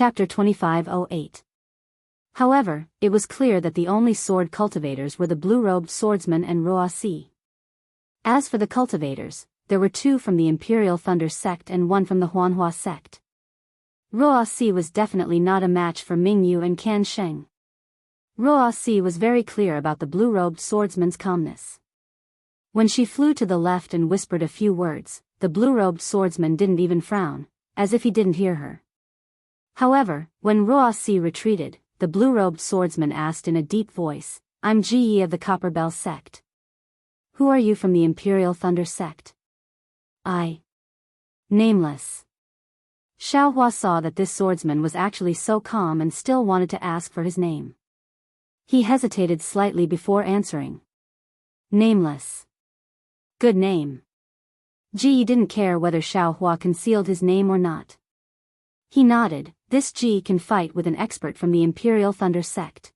Chapter 2508. However, it was clear that the only sword cultivators were the blue-robed swordsman and Roasi. As for the cultivators, there were two from the Imperial Thunder sect and one from the Huanhua sect. Roasi was definitely not a match for Mingyu and Can Sheng. Roasi was very clear about the blue-robed swordsman's calmness. When she flew to the left and whispered a few words, the blue-robed swordsman didn't even frown, as if he didn't hear her. However, when Roasi retreated, the blue-robed swordsman asked in a deep voice, "I'm Ji of the Copper Bell sect. Who are you from the Imperial Thunder sect?" "I." "Nameless." Xiaohua saw that this swordsman was actually so calm and still wanted to ask for his name. He hesitated slightly before answering. "Nameless." "Good name." Ji didn't care whether Xiaohua concealed his name or not. He nodded. This Ji can fight with an expert from the Imperial Thunder sect.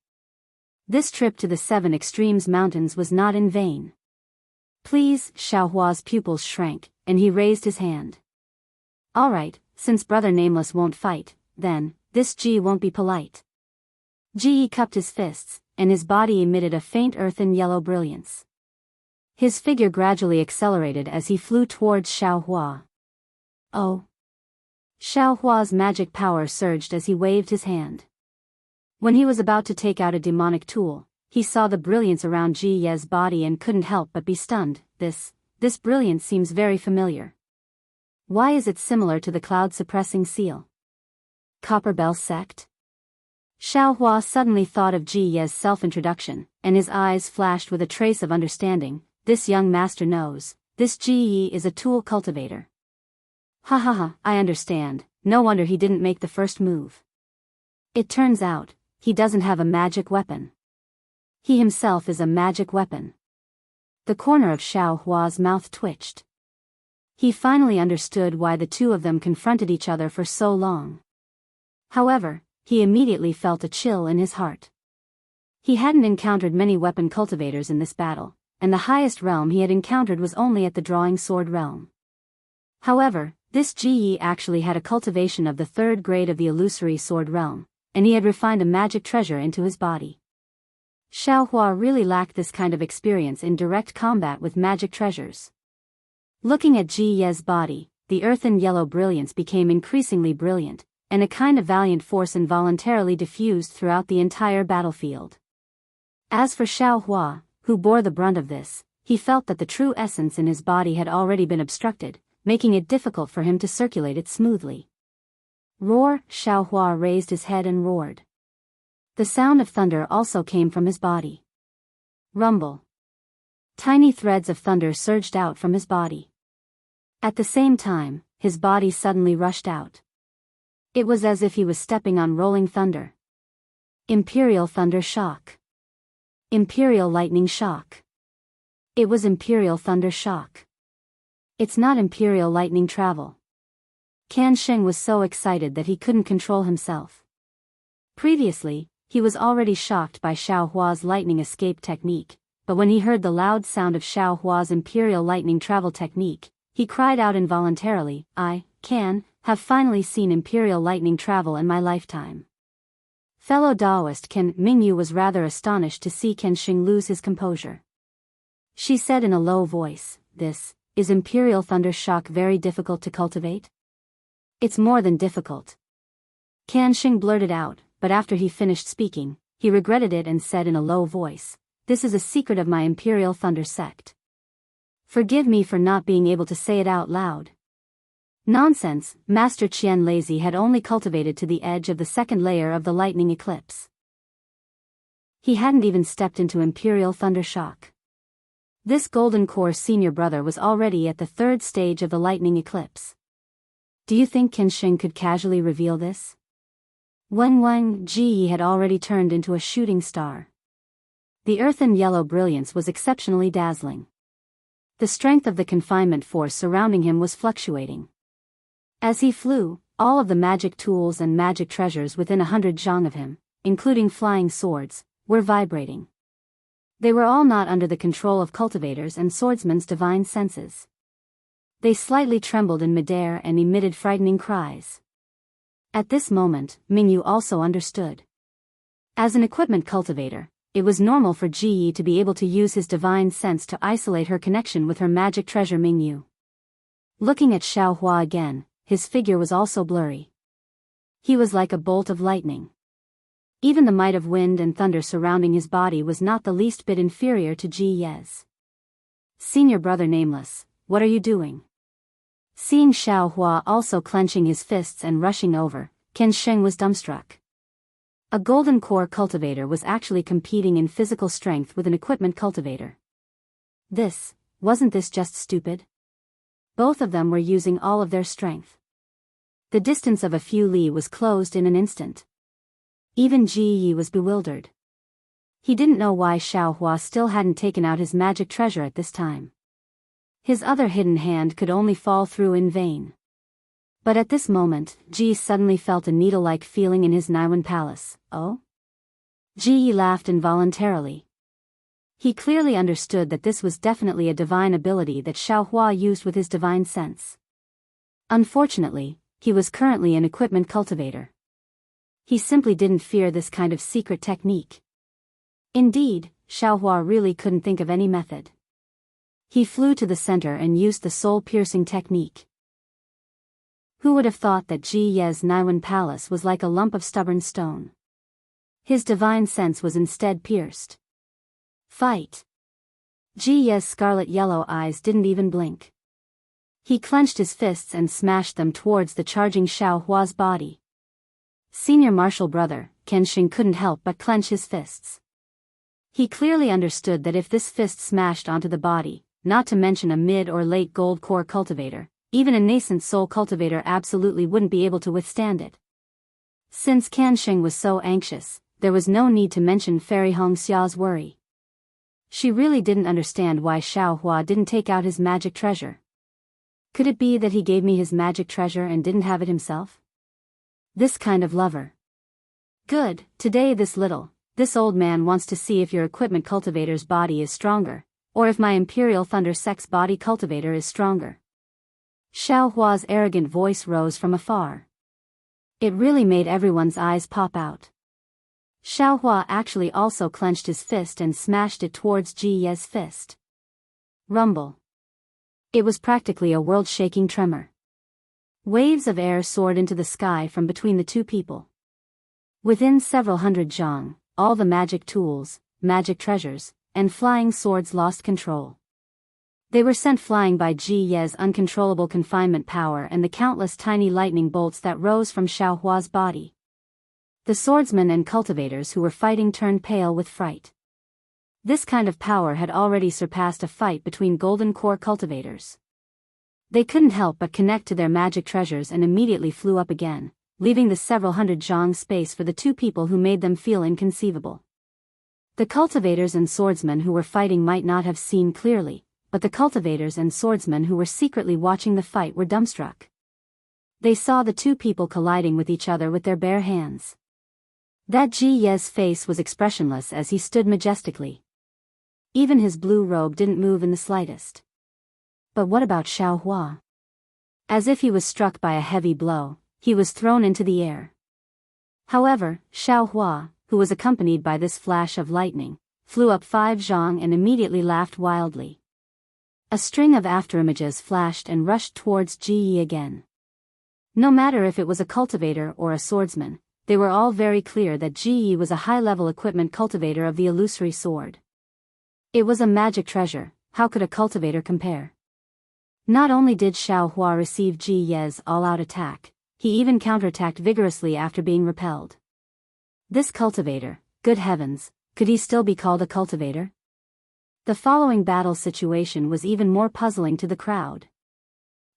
This trip to the Seven Extremes Mountains was not in vain. "Please," Xiaohua's pupils shrank, and he raised his hand. "All right, since Brother Nameless won't fight, then, this Ji won't be polite." Ji cupped his fists, and his body emitted a faint earthen yellow brilliance. His figure gradually accelerated as he flew towards Xiaohua. "Oh!" Xiaohua's magic power surged as he waved his hand. When he was about to take out a demonic tool, he saw the brilliance around Ji Ye's body and couldn't help but be stunned. This brilliance seems very familiar. Why is it similar to the cloud-suppressing seal? Copper Bell sect? Xiaohua suddenly thought of Ji Ye's self-introduction, and his eyes flashed with a trace of understanding. This young master knows, this Ji Yi is a tool cultivator. Ha ha ha, I understand, no wonder he didn't make the first move. It turns out, he doesn't have a magic weapon. He himself is a magic weapon. The corner of Xiaohua's mouth twitched. He finally understood why the two of them confronted each other for so long. However, he immediately felt a chill in his heart. He hadn't encountered many weapon cultivators in this battle, and the highest realm he had encountered was only at the drawing sword realm. However, this Ji Yi actually had a cultivation of the 3rd grade of the illusory sword realm, and he had refined a magic treasure into his body. Xiaohua really lacked this kind of experience in direct combat with magic treasures. Looking at Ji Ye's body, the earthen yellow brilliance became increasingly brilliant, and a kind of valiant force involuntarily diffused throughout the entire battlefield. As for Xiaohua, who bore the brunt of this, he felt that the true essence in his body had already been obstructed, making it difficult for him to circulate it smoothly. Roar! Xiaohua raised his head and roared. The sound of thunder also came from his body. Rumble. Tiny threads of thunder surged out from his body. At the same time, his body suddenly rushed out. It was as if he was stepping on rolling thunder. Imperial Thunder Shock. Imperial Lightning Shock. It was Imperial Thunder Shock. It's not Imperial Lightning Travel. Can Sheng was so excited that he couldn't control himself. Previously, he was already shocked by Xiaohua's lightning escape technique, but when he heard the loud sound of Xiaohua's Imperial Lightning Travel technique, he cried out involuntarily, "I have finally seen Imperial Lightning Travel in my lifetime." Fellow Taoist Can Mingyu was rather astonished to see Can Sheng lose his composure. She said in a low voice, Is Imperial Thunder Shock very difficult to cultivate?" "It's more than difficult." Can Sheng blurted out, but after he finished speaking, he regretted it and said in a low voice, "This is a secret of my Imperial Thunder sect. Forgive me for not being able to say it out loud." Nonsense, Master Qian Lazy had only cultivated to the edge of the 2nd layer of the lightning eclipse. He hadn't even stepped into Imperial Thunder Shock. This Golden Core senior brother was already at the 3rd stage of the lightning eclipse. Do you think Can Sheng could casually reveal this? Wang Ji had already turned into a shooting star. The earthen yellow brilliance was exceptionally dazzling. The strength of the confinement force surrounding him was fluctuating. As he flew, all of the magic tools and magic treasures within 100 zhang of him, including flying swords, were vibrating. They were all not under the control of cultivators and swordsmen's divine senses. They slightly trembled in midair and emitted frightening cries. At this moment, Mingyu also understood. As an equipment cultivator, it was normal for Ji Yi to be able to use his divine sense to isolate her connection with her magic treasure Mingyu. Looking at Xiaohua again, his figure was also blurry. He was like a bolt of lightning. Even the might of wind and thunder surrounding his body was not the least bit inferior to Ji Ye's. Senior brother Nameless, what are you doing? Seeing Xiaohua also clenching his fists and rushing over, Qian Sheng was dumbstruck. A golden core cultivator was actually competing in physical strength with an equipment cultivator. Wasn't this just stupid? Both of them were using all of their strength. The distance of a few li was closed in an instant. Even Ji Yi was bewildered. He didn't know why Xiaohua still hadn't taken out his magic treasure at this time. His other hidden hand could only fall through in vain. But at this moment, Ji suddenly felt a needle-like feeling in his Naiwan palace. Oh? Ji Yi laughed involuntarily. He clearly understood that this was definitely a divine ability that Xiaohua used with his divine sense. Unfortunately, he was currently an equipment cultivator. He simply didn't fear this kind of secret technique. Indeed, Xiaohua really couldn't think of any method. He flew to the center and used the soul-piercing technique. Who would have thought that Ji Ye's Naiwan palace was like a lump of stubborn stone? His divine sense was instead pierced. Fight! Ji Ye's scarlet-yellow eyes didn't even blink. He clenched his fists and smashed them towards the charging Xiaohua's body. Senior martial brother, Qian Sheng couldn't help but clench his fists. He clearly understood that if this fist smashed onto the body, not to mention a mid or late gold core cultivator, even a nascent soul cultivator absolutely wouldn't be able to withstand it. Since Qian Sheng was so anxious, there was no need to mention Fairy Hong Xia's worry. She really didn't understand why Xiaohua didn't take out his magic treasure. Could it be that he gave me his magic treasure and didn't have it himself? This kind of lover. Good, today this old man wants to see if your equipment cultivator's body is stronger, or if my Imperial Thunder Sex body cultivator is stronger. Xiaohua's arrogant voice rose from afar. It really made everyone's eyes pop out. Xiaohua actually also clenched his fist and smashed it towards Ji Ye's fist. Rumble. It was practically a world-shaking tremor. Waves of air soared into the sky from between the two people. Within several hundred zhang, all the magic tools, magic treasures, and flying swords lost control. They were sent flying by Ji Ye's uncontrollable confinement power and the countless tiny lightning bolts that rose from Xiaohua's body. The swordsmen and cultivators who were fighting turned pale with fright. This kind of power had already surpassed a fight between golden core cultivators. They couldn't help but connect to their magic treasures and immediately flew up again, leaving the several hundred zhang space for the two people who made them feel inconceivable. The cultivators and swordsmen who were fighting might not have seen clearly, but the cultivators and swordsmen who were secretly watching the fight were dumbstruck. They saw the two people colliding with each other with their bare hands. That Ji Ye's face was expressionless as he stood majestically. Even his blue robe didn't move in the slightest. But what about Xiaohua? As if he was struck by a heavy blow, he was thrown into the air. However, Xiaohua, who was accompanied by this flash of lightning, flew up 5 zhang and immediately laughed wildly. A string of afterimages flashed and rushed towards Ji Yi again. No matter if it was a cultivator or a swordsman, they were all very clear that Ji Yi was a high-level equipment cultivator of the illusory sword. It was a magic treasure, how could a cultivator compare? Not only did Xiaohua receive Ji Ye's all-out attack, he even counterattacked vigorously after being repelled. This cultivator, good heavens, could he still be called a cultivator? The following battle situation was even more puzzling to the crowd.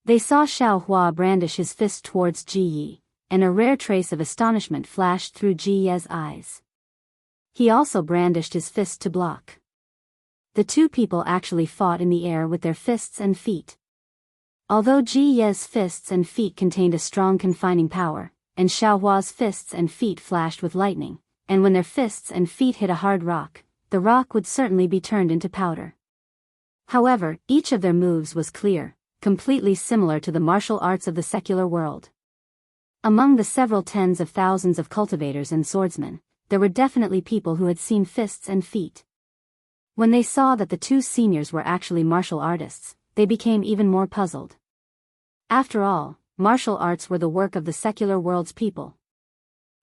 They saw Xiaohua brandish his fist towards Ji Yi, and a rare trace of astonishment flashed through Ji Ye's eyes. He also brandished his fist to block. The two people actually fought in the air with their fists and feet. Although Ji Ye's fists and feet contained a strong confining power, and Xiaohua's fists and feet flashed with lightning, and when their fists and feet hit a hard rock, the rock would certainly be turned into powder. However, each of their moves was clear, completely similar to the martial arts of the secular world. Among the several tens of thousands of cultivators and swordsmen, there were definitely people who had seen fists and feet. When they saw that the two seniors were actually martial artists, they became even more puzzled. After all, martial arts were the work of the secular world's people.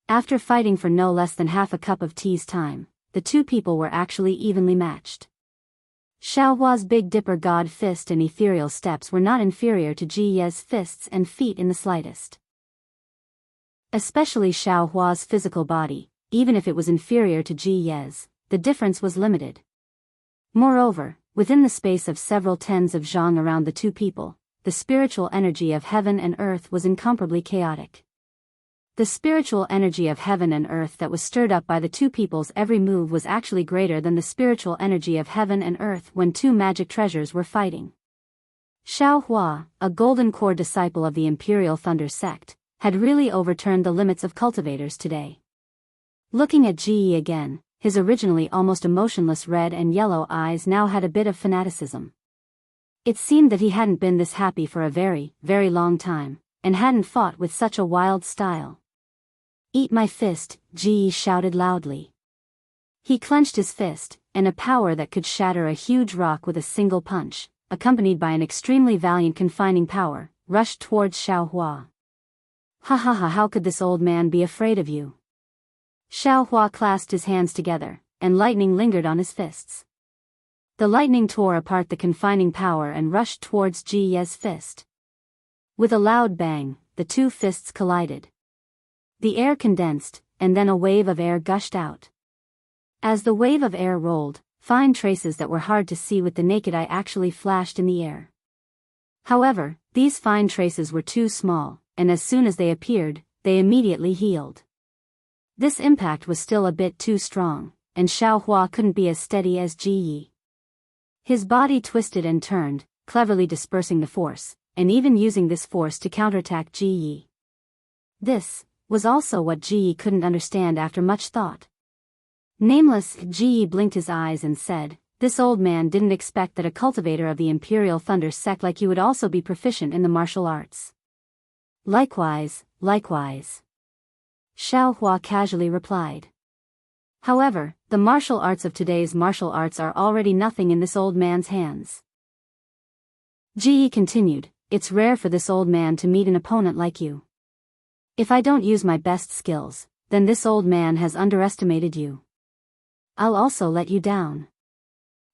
After fighting for no less than half a cup of tea's time, the two people were actually evenly matched. Xiaohua's Big Dipper God fist and ethereal steps were not inferior to Ji Ye's fists and feet in the slightest. Especially Xiaohua's physical body, even if it was inferior to Ji Ye's, the difference was limited. Moreover, within the space of several tens of zhang around the two people, the spiritual energy of heaven and earth was incomparably chaotic. The spiritual energy of heaven and earth that was stirred up by the two people's every move was actually greater than the spiritual energy of heaven and earth when two magic treasures were fighting. Xiaohua, a golden core disciple of the Imperial Thunder sect, had really overturned the limits of cultivators today. Looking at Ji again, his originally almost emotionless red and yellow eyes now had a bit of fanaticism. It seemed that he hadn't been this happy for a very, very long time, and hadn't fought with such a wild style. "Eat my fist," Ji shouted loudly. He clenched his fist, and a power that could shatter a huge rock with a single punch, accompanied by an extremely valiant confining power, rushed towards Xiaohua. "Ha ha ha, how could this old man be afraid of you?" Xiaohua clasped his hands together, and lightning lingered on his fists. The lightning tore apart the confining power and rushed towards Ji Ye's fist. With a loud bang, the two fists collided. The air condensed, and then a wave of air gushed out. As the wave of air rolled, fine traces that were hard to see with the naked eye actually flashed in the air. However, these fine traces were too small, and as soon as they appeared, they immediately healed. This impact was still a bit too strong, and Xiaohua couldn't be as steady as Ji Yi. His body twisted and turned, cleverly dispersing the force, and even using this force to counterattack Ji Yi. This was also what Ji Yi couldn't understand after much thought. Nameless, Ji Yi blinked his eyes and said, "This old man didn't expect that a cultivator of the Imperial Thunder sect like you would also be proficient in the martial arts." "Likewise, likewise," Xiaohua casually replied. However, the martial arts of today's martial arts are already nothing in this old man's hands. Ji Yi continued, "It's rare for this old man to meet an opponent like you. If I don't use my best skills, then this old man has underestimated you. I'll also let you down."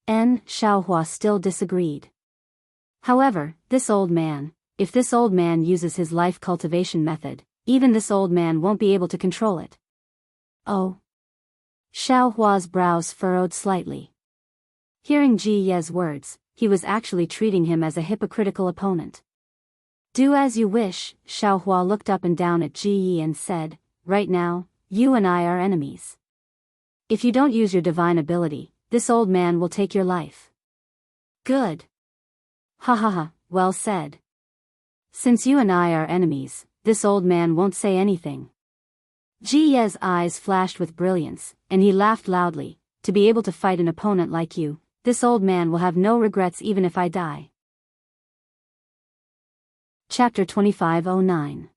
Xiaohua still disagreed. However, if this old man uses his life cultivation method, even this old man won't be able to control it. "Oh." Xiaohua's brows furrowed slightly. Hearing Ji Ye's words, he was actually treating him as a hypocritical opponent. "Do as you wish." Xiaohua looked up and down at Ji Yi and said, "Right now, you and I are enemies. If you don't use your divine ability, this old man will take your life." "Good. Ha ha ha, well said. Since you and I are enemies, this old man won't say anything." Ji Ye's eyes flashed with brilliance, and he laughed loudly. "To be able to fight an opponent like you, this old man will have no regrets even if I die." Chapter 2509.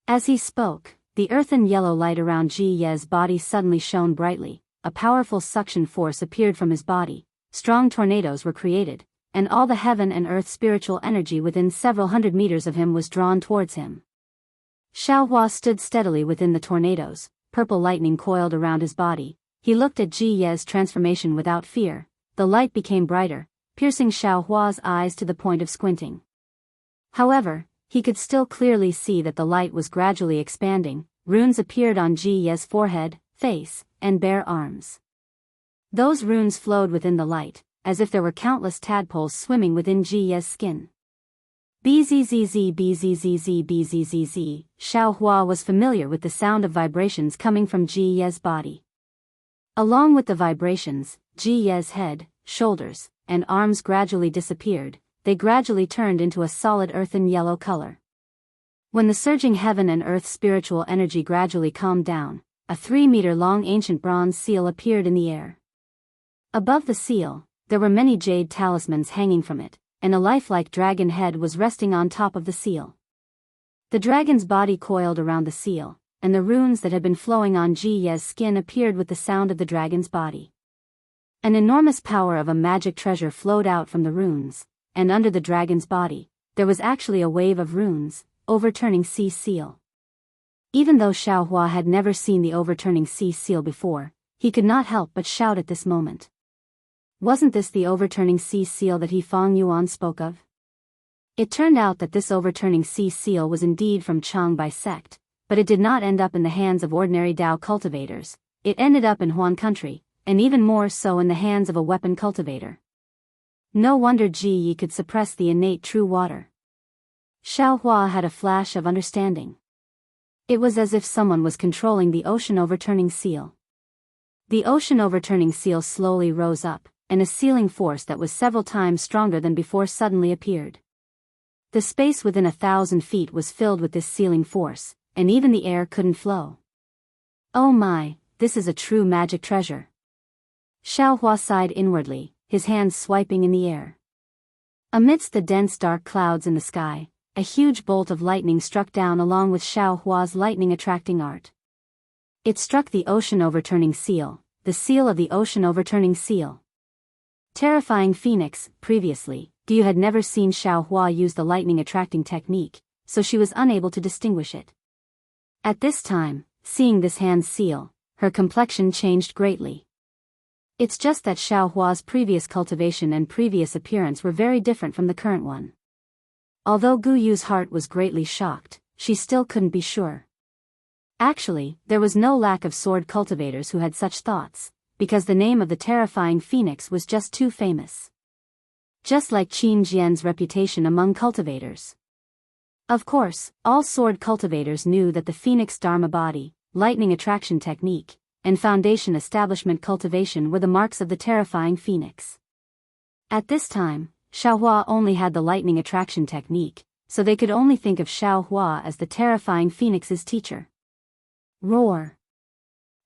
As he spoke, the earthen yellow light around Ji Ye's body suddenly shone brightly, a powerful suction force appeared from his body, strong tornadoes were created, and all the heaven and earth spiritual energy within several hundred meters of him was drawn towards him. Xiaohua stood steadily within the tornadoes, purple lightning coiled around his body. He looked at Ji Ye's transformation without fear. The light became brighter, piercing Xiaohua's eyes to the point of squinting. However, he could still clearly see that the light was gradually expanding. Runes appeared on Ji Ye's forehead, face, and bare arms. Those runes flowed within the light, as if there were countless tadpoles swimming within Ji Ye's skin. Bzzz bzzz bzzz. Xiaohua was familiar with the sound of vibrations coming from Ji Ye's body. Along with the vibrations, Ji Ye's head, shoulders, and arms gradually disappeared. They gradually turned into a solid earthen yellow color. When the surging heaven and earth spiritual energy gradually calmed down, a 3-meter-long ancient bronze seal appeared in the air. Above the seal, there were many jade talismans hanging from it, and a lifelike dragon head was resting on top of the seal. The dragon's body coiled around the seal, and the runes that had been flowing on Ji Ye's skin appeared with the sound of the dragon's body. An enormous power of a magic treasure flowed out from the runes, and under the dragon's body, there was actually a wave of runes, overturning sea seal. Even though Xiaohua had never seen the overturning sea seal before, he could not help but shout at this moment. Wasn't this the overturning sea seal that Feng Yuan spoke of? It turned out that this overturning sea seal was indeed from Changbai sect, but it did not end up in the hands of ordinary Dao cultivators. It ended up in Huan country, and even more so in the hands of a weapon cultivator. No wonder Ji Yi could suppress the innate true water. Xiaohua had a flash of understanding. It was as if someone was controlling the ocean overturning seal. The ocean overturning seal slowly rose up, and a sealing force that was several times stronger than before suddenly appeared. The space within 1,000 feet was filled with this sealing force, and even the air couldn't flow. Oh my, this is a true magic treasure. Xiaohua sighed inwardly, his hands swiping in the air. Amidst the dense dark clouds in the sky, a huge bolt of lightning struck down along with Xiaohua's lightning-attracting art. It struck the ocean-overturning seal, the seal of the ocean-overturning seal. Terrifying Phoenix, previously, Gu had never seen Xiaohua use the lightning-attracting technique, so she was unable to distinguish it. At this time, seeing this hand's seal, her complexion changed greatly. It's just that Xiaohua's previous cultivation and previous appearance were very different from the current one. Although Gu Yu's heart was greatly shocked, she still couldn't be sure. Actually, there was no lack of sword cultivators who had such thoughts, because the name of the terrifying phoenix was just too famous. Just like Qin Jian's reputation among cultivators. Of course, all sword cultivators knew that the phoenix dharma body, lightning attraction technique, and foundation establishment cultivation were the marks of the terrifying phoenix. At this time, Xiaohua only had the lightning attraction technique, so they could only think of Xiaohua as the terrifying phoenix's teacher. Roar!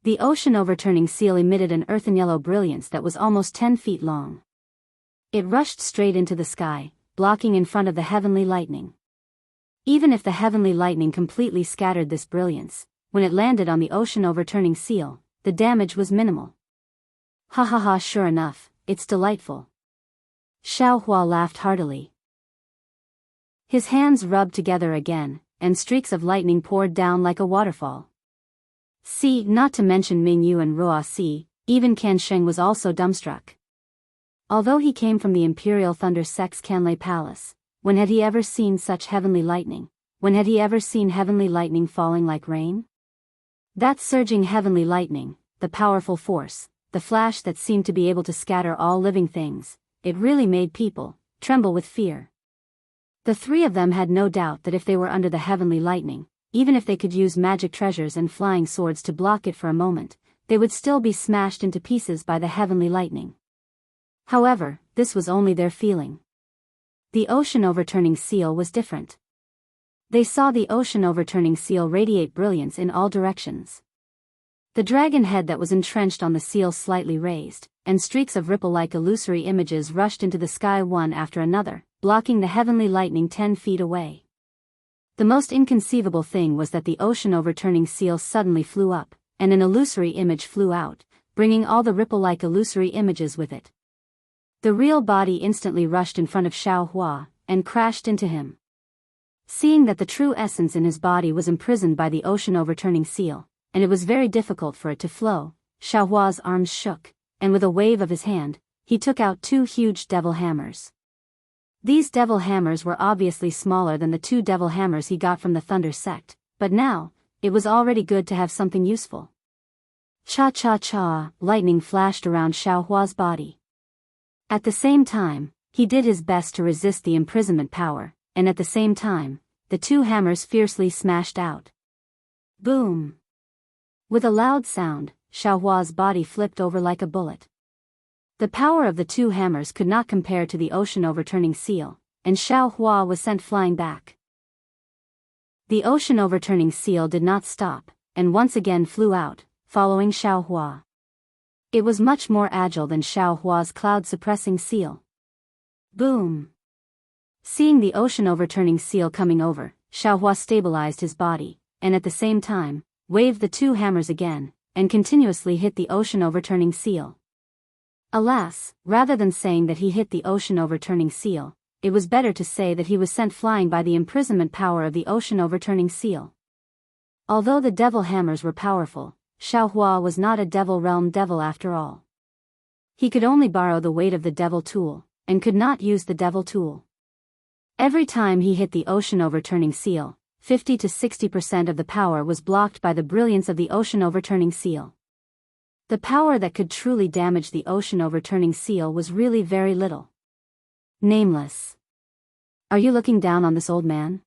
The ocean-overturning seal emitted an earthen yellow brilliance that was almost 10 feet long. It rushed straight into the sky, blocking in front of the heavenly lightning. Even if the heavenly lightning completely scattered this brilliance, when it landed on the ocean-overturning seal, the damage was minimal. Ha ha ha, sure enough, it's delightful. Xiaohua laughed heartily. His hands rubbed together again, and streaks of lightning poured down like a waterfall. See, not to mention Mingyu and Ruoxi, even Kansheng was also dumbstruck. Although he came from the Imperial Thunder Sect's Kanlei Palace, when had he ever seen such heavenly lightning? When had he ever seen heavenly lightning falling like rain? That surging heavenly lightning, the powerful force, the flash that seemed to be able to scatter all living things, it really made people tremble with fear. The three of them had no doubt that if they were under the heavenly lightning, even if they could use magic treasures and flying swords to block it for a moment, they would still be smashed into pieces by the heavenly lightning. However, this was only their feeling. The ocean-overturning seal was different. They saw the ocean-overturning seal radiate brilliance in all directions. The dragon head that was entrenched on the seal slightly raised, and streaks of ripple-like illusory images rushed into the sky one after another, blocking the heavenly lightning 10 feet away. The most inconceivable thing was that the ocean-overturning seal suddenly flew up, and an illusory image flew out, bringing all the ripple-like illusory images with it. The real body instantly rushed in front of Xiaohua, and crashed into him. Seeing that the true essence in his body was imprisoned by the ocean-overturning seal, and it was very difficult for it to flow, Xiaohua's arms shook, and with a wave of his hand, he took out 2 huge devil hammers. These devil hammers were obviously smaller than the 2 devil hammers he got from the Thunder sect, but now, it was already good to have something useful. Cha-cha-cha, lightning flashed around Xiaohua's body. At the same time, he did his best to resist the imprisonment power, and at the same time, the 2 hammers fiercely smashed out. Boom! With a loud sound, Xiaohua's body flipped over like a bullet. The power of the 2 hammers could not compare to the ocean-overturning seal, and Xiaohua was sent flying back. The ocean-overturning seal did not stop, and once again flew out, following Xiaohua. It was much more agile than Xiaohua's cloud-suppressing seal. Boom! Seeing the ocean-overturning seal coming over, Xiaohua stabilized his body, and at the same time, waved the two hammers again, and continuously hit the ocean-overturning seal. Alas, rather than saying that he hit the ocean-overturning seal, it was better to say that he was sent flying by the imprisonment power of the ocean-overturning seal. Although the devil hammers were powerful, Xiaohua was not a devil realm devil after all. He could only borrow the weight of the devil tool, and could not use the devil tool. Every time he hit the ocean-overturning seal, 50 to 60% of the power was blocked by the brilliance of the ocean-overturning seal. The power that could truly damage the ocean-overturning seal was really very little. Nameless. Are you looking down on this old man?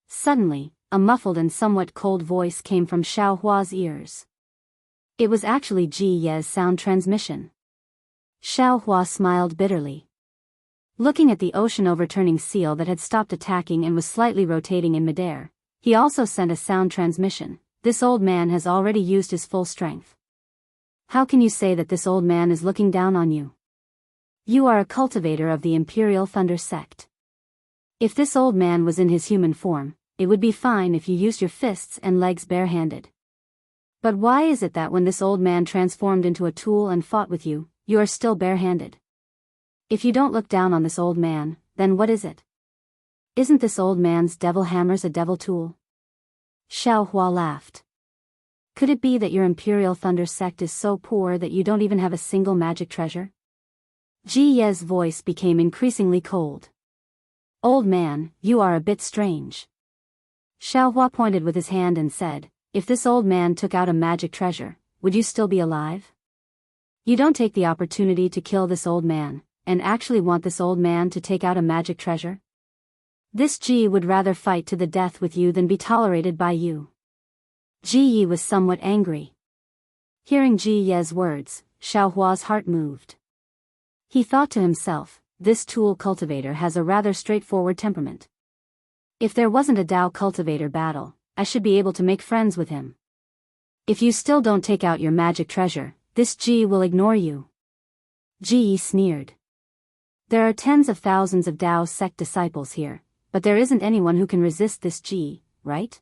Suddenly, a muffled and somewhat cold voice came from Xiaohua's ears. It was actually Ji Ye's sound transmission. Xiaohua smiled bitterly. Looking at the ocean-overturning seal that had stopped attacking and was slightly rotating in midair, he also sent a sound transmission. This old man has already used his full strength. How can you say that this old man is looking down on you? You are a cultivator of the Imperial Thunder sect. If this old man was in his human form, it would be fine if you used your fists and legs barehanded. But why is it that when this old man transformed into a tool and fought with you, you are still barehanded? If you don't look down on this old man, then what is it? Isn't this old man's devil hammers a devil tool? Xiaohua laughed. Could it be that your Imperial Thunder sect is so poor that you don't even have a single magic treasure? Ji Ye's voice became increasingly cold. Old man, you are a bit strange. Xiaohua pointed with his hand and said, if this old man took out a magic treasure, would you still be alive? You don't take the opportunity to kill this old man, and actually want this old man to take out a magic treasure? This Ji would rather fight to the death with you than be tolerated by you. Ji Yi was somewhat angry. Hearing Ji Ye's words, Xiaohua's heart moved. He thought to himself, this tool cultivator has a rather straightforward temperament. If there wasn't a Dao cultivator battle, I should be able to make friends with him. If you still don't take out your magic treasure, this Ji will ignore you. Ji Yi sneered. There are tens of thousands of Dao sect disciples here, but there isn't anyone who can resist this Ji, right?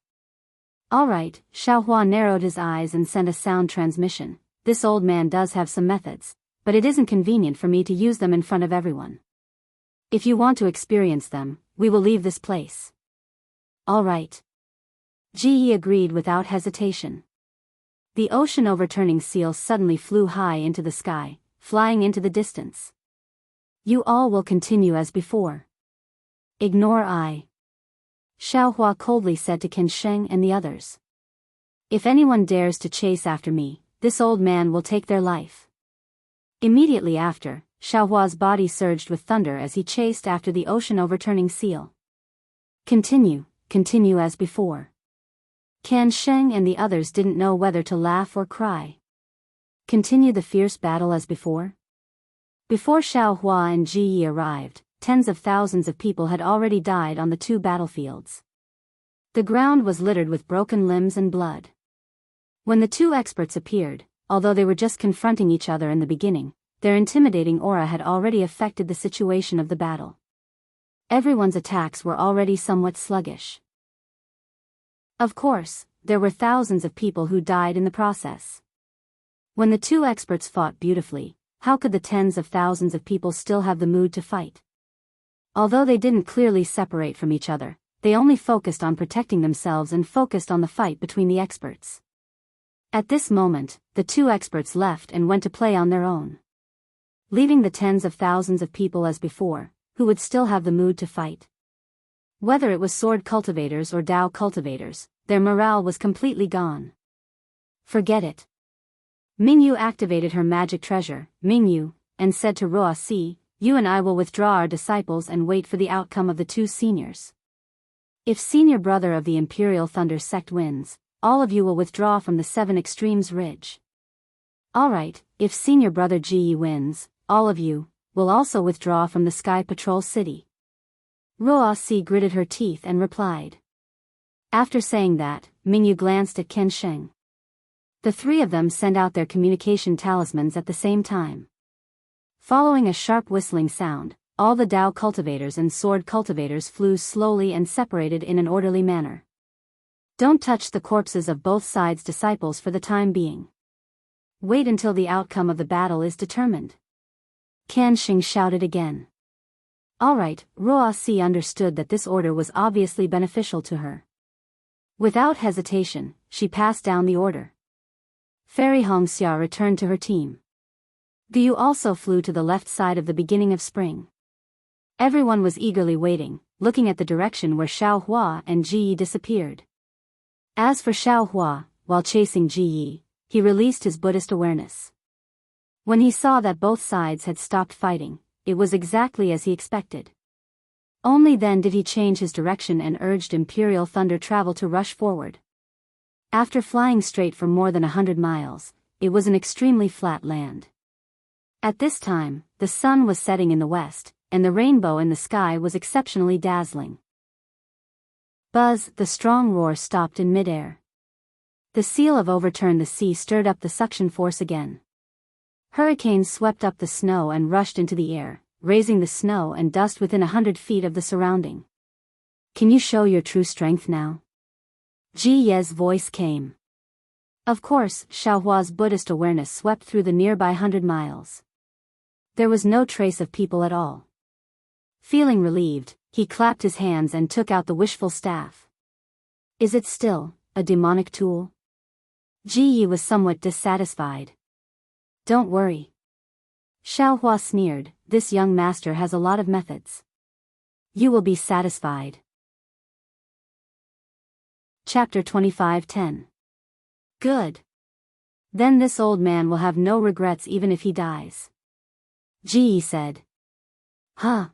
Alright, Xiaohua narrowed his eyes and sent a sound transmission. This old man does have some methods, but it isn't convenient for me to use them in front of everyone. If you want to experience them, we will leave this place. Alright. Ji Yi agreed without hesitation. The ocean-overturning seal suddenly flew high into the sky, flying into the distance. You all will continue as before. Ignore I. Xiaohua coldly said to Qin Sheng and the others. If anyone dares to chase after me, this old man will take their life. Immediately after, Xiaohua's body surged with thunder as he chased after the ocean-overturning seal. Continue as before. Qin Sheng and the others didn't know whether to laugh or cry. Continue the fierce battle as before? Before Xiaohua and Ji Yi arrived, tens of thousands of people had already died on the two battlefields. The ground was littered with broken limbs and blood. When the two experts appeared, although they were just confronting each other in the beginning, their intimidating aura had already affected the situation of the battle. Everyone's attacks were already somewhat sluggish. Of course, there were thousands of people who died in the process. When the two experts fought beautifully, how could the tens of thousands of people still have the mood to fight? Although they didn't clearly separate from each other, they only focused on protecting themselves and focused on the fight between the experts. At this moment, the two experts left and went to play on their own, leaving the tens of thousands of people as before, who would still have the mood to fight. Whether it was sword cultivators or Dao cultivators, their morale was completely gone. Forget it. Mingyu activated her magic treasure, Mingyu, and said to Ruo Si, you and I will withdraw our disciples and wait for the outcome of the two seniors. If senior brother of the Imperial Thunder sect wins, all of you will withdraw from the Seven Extremes Ridge. Alright, if senior brother Ji Yi wins, all of you will also withdraw from the Sky Patrol City. Ruo Si gritted her teeth and replied. After saying that, Mingyu glanced at Qin Sheng. The three of them sent out their communication talismans at the same time. Following a sharp whistling sound, all the Dao cultivators and sword cultivators flew slowly and separated in an orderly manner. Don't touch the corpses of both sides' disciples for the time being. Wait until the outcome of the battle is determined. Kan Xing shouted again. All right, Ruoxi understood that this order was obviously beneficial to her. Without hesitation, she passed down the order. Fairy Hongxia returned to her team. Guyu also flew to the left side of the beginning of spring. Everyone was eagerly waiting, looking at the direction where Xiao Hua and Ji Yi disappeared. As for Xiao Hua, while chasing Ji Yi, he released his Buddhist awareness. When he saw that both sides had stopped fighting, it was exactly as he expected. Only then did he change his direction and urged Imperial Thunder Travel to rush forward. After flying straight for more than 100 miles, it was an extremely flat land. At this time, the sun was setting in the west, and the rainbow in the sky was exceptionally dazzling. Buzz, the strong roar stopped in midair. The seal of overturn the sea stirred up the suction force again. Hurricanes swept up the snow and rushed into the air, raising the snow and dust within 100 feet of the surrounding. Can you show your true strength now? Ji Ye's voice came. Of course, Xiaohua's Buddhist awareness swept through the nearby 100 miles. There was no trace of people at all. Feeling relieved, he clapped his hands and took out the wishful staff. Is it still a demonic tool? Ji Yi was somewhat dissatisfied. Don't worry. Xiaohua sneered, this young master has a lot of methods. You will be satisfied. Chapter 25:10. Good. Then this old man will have no regrets even if he dies. Ji Yi said. Huh?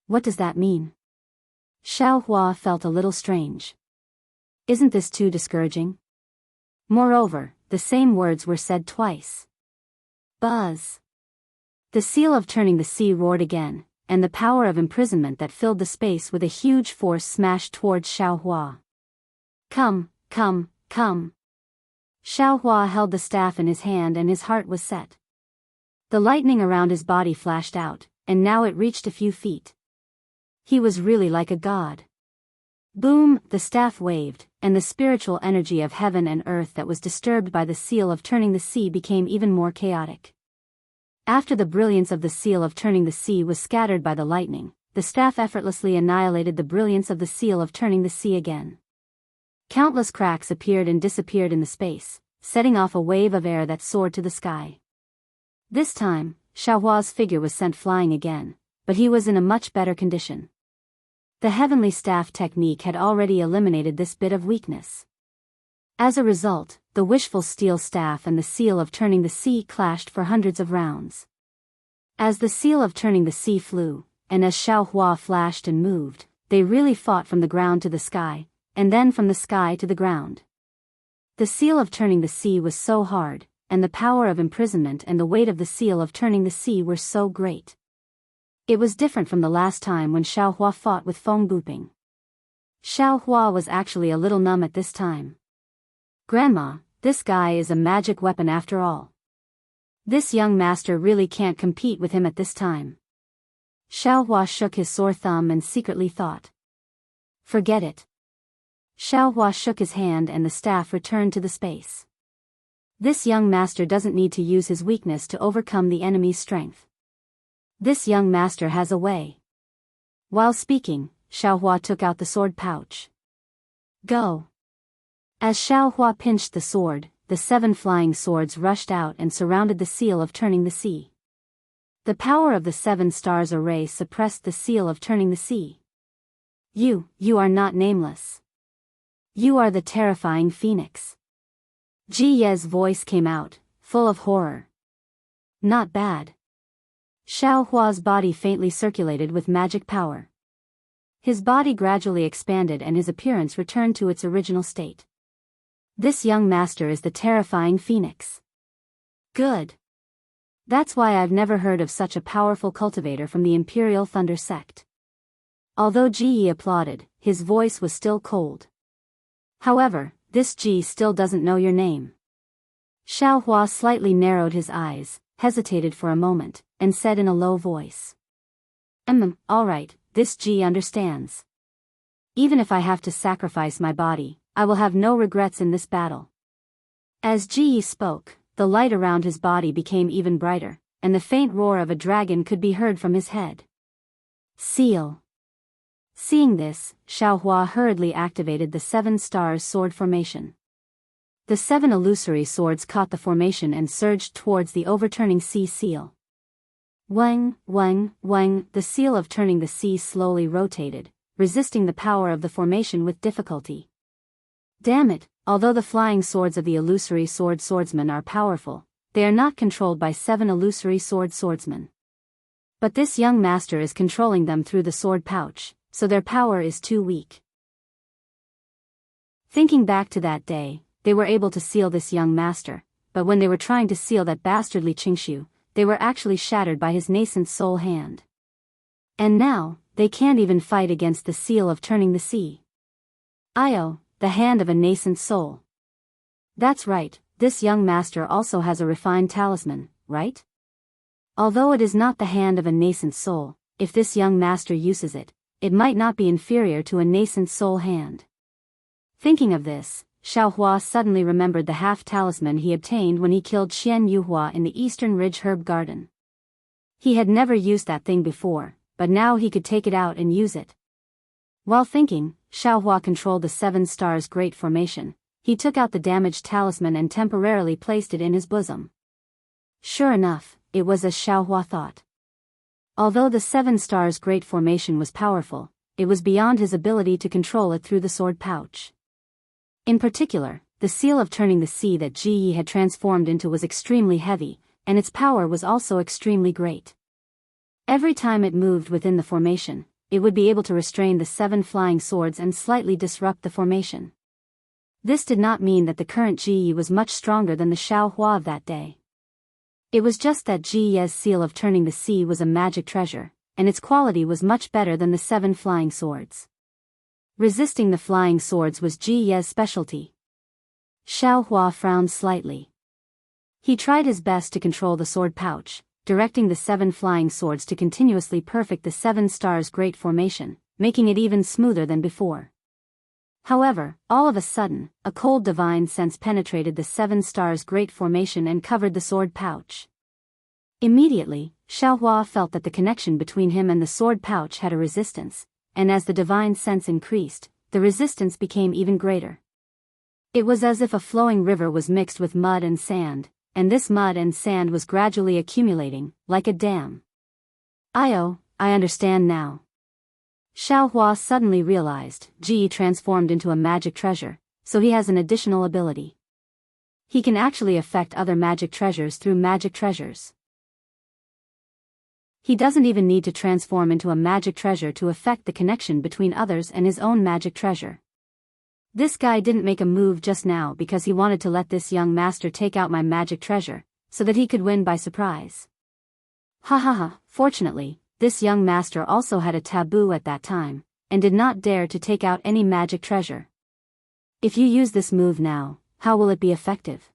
What does that mean? Xiaohua felt a little strange. Isn't this too discouraging? Moreover, the same words were said twice. Buzz. The seal of turning the sea roared again, and the power of imprisonment that filled the space with a huge force smashed towards Xiaohua. Come, come, come. Xiaohua held the staff in his hand and his heart was set. The lightning around his body flashed out, and now it reached a few feet. He was really like a god. Boom, the staff waved, and the spiritual energy of heaven and earth that was disturbed by the seal of turning the sea became even more chaotic. After the brilliance of the seal of turning the sea was scattered by the lightning, the staff effortlessly annihilated the brilliance of the seal of turning the sea again. Countless cracks appeared and disappeared in the space, setting off a wave of air that soared to the sky. This time, Xiaohua's figure was sent flying again, but he was in a much better condition. The heavenly staff technique had already eliminated this bit of weakness. As a result, the wishful steel staff and the seal of turning the sea clashed for hundreds of rounds. As the seal of turning the sea flew, and as Xiaohua flashed and moved, they really fought from the ground to the sky, and then from the sky to the ground. The seal of turning the sea was so hard, and the power of imprisonment and the weight of the seal of turning the sea were so great. It was different from the last time when Xiaohua fought with Feng Buping. Xiaohua was actually a little numb at this time. Grandma, this guy is a magic weapon after all. This young master really can't compete with him at this time. Xiaohua shook his sore thumb and secretly thought. Forget it. Xiaohua shook his hand and the staff returned to the space. This young master doesn't need to use his weakness to overcome the enemy's strength. This young master has a way. While speaking, Xiaohua took out the sword pouch. Go. As Xiaohua pinched the sword, the 7 flying swords rushed out and surrounded the seal of turning the sea. The power of the 7 stars array suppressed the seal of turning the sea. You are not nameless. You are the terrifying phoenix. Ji Ye's voice came out, full of horror. Not bad. Xiaohua's body faintly circulated with magic power. His body gradually expanded and his appearance returned to its original state. This young master is the terrifying phoenix. Good. That's why I've never heard of such a powerful cultivator from the Imperial Thunder sect. Although Ji Yi applauded, his voice was still cold. However, this Ji still doesn't know your name. Xiaohua slightly narrowed his eyes, hesitated for a moment, and said in a low voice. Alright, this G understands. Even if I have to sacrifice my body, I will have no regrets in this battle. As Ji spoke, the light around his body became even brighter, and the faint roar of a dragon could be heard from his head. Seal. Seeing this, Xiaohua hurriedly activated the 7 stars sword formation. The 7 illusory swords caught the formation and surged towards the overturning sea seal. Wang, wang, wang, the seal of turning the sea slowly rotated, resisting the power of the formation with difficulty. Damn it, although the flying swords of the illusory swordsmen are powerful, they are not controlled by 7 illusory swordsmen. But this young master is controlling them through the sword pouch, so their power is too weak. Thinking back to that day, they were able to seal this young master, but when they were trying to seal that bastardly Qingshu, they were actually shattered by his nascent soul hand. And now, they can't even fight against the seal of turning the sea. Io, the hand of a nascent soul. That's right, this young master also has a refined talisman, right? Although it is not the hand of a nascent soul, if this young master uses it, it might not be inferior to a nascent soul hand. Thinking of this, Xiaohua suddenly remembered the half-talisman he obtained when he killed Qian Yuhua in the Eastern Ridge Herb Garden. He had never used that thing before, but now he could take it out and use it. While thinking, Xiaohua controlled the 7 stars great formation. He took out the damaged talisman and temporarily placed it in his bosom. Sure enough, it was as Xiaohua thought. Although the 7 stars great formation was powerful, it was beyond his ability to control it through the sword pouch. In particular, the seal of turning the sea that Ji Yi had transformed into was extremely heavy, and its power was also extremely great. Every time it moved within the formation, it would be able to restrain the 7 flying swords and slightly disrupt the formation. This did not mean that the current Ji Yi was much stronger than the Xiaohua of that day. It was just that Ji Yi's seal of turning the sea was a magic treasure, and its quality was much better than the 7 flying swords. Resisting the flying swords was Ji Yi's specialty. Xiaohua frowned slightly. He tried his best to control the sword pouch, directing the 7 flying swords to continuously perfect the 7 stars great formation, making it even smoother than before. However, all of a sudden, a cold divine sense penetrated the 7 stars great formation and covered the sword pouch. Immediately, Xiaohua felt that the connection between him and the sword pouch had a resistance, and as the divine sense increased, the resistance became even greater. It was as if a flowing river was mixed with mud and sand, and this mud and sand was gradually accumulating, like a dam. I understand now. Xiaohua suddenly realized, Ji transformed into a magic treasure, so he has an additional ability. He can actually affect other magic treasures through magic treasures. He doesn't even need to transform into a magic treasure to affect the connection between others and his own magic treasure. This guy didn't make a move just now because he wanted to let this young master take out my magic treasure, so that he could win by surprise. Fortunately, this young master also had a taboo at that time, and did not dare to take out any magic treasure. If you use this move now, how will it be effective?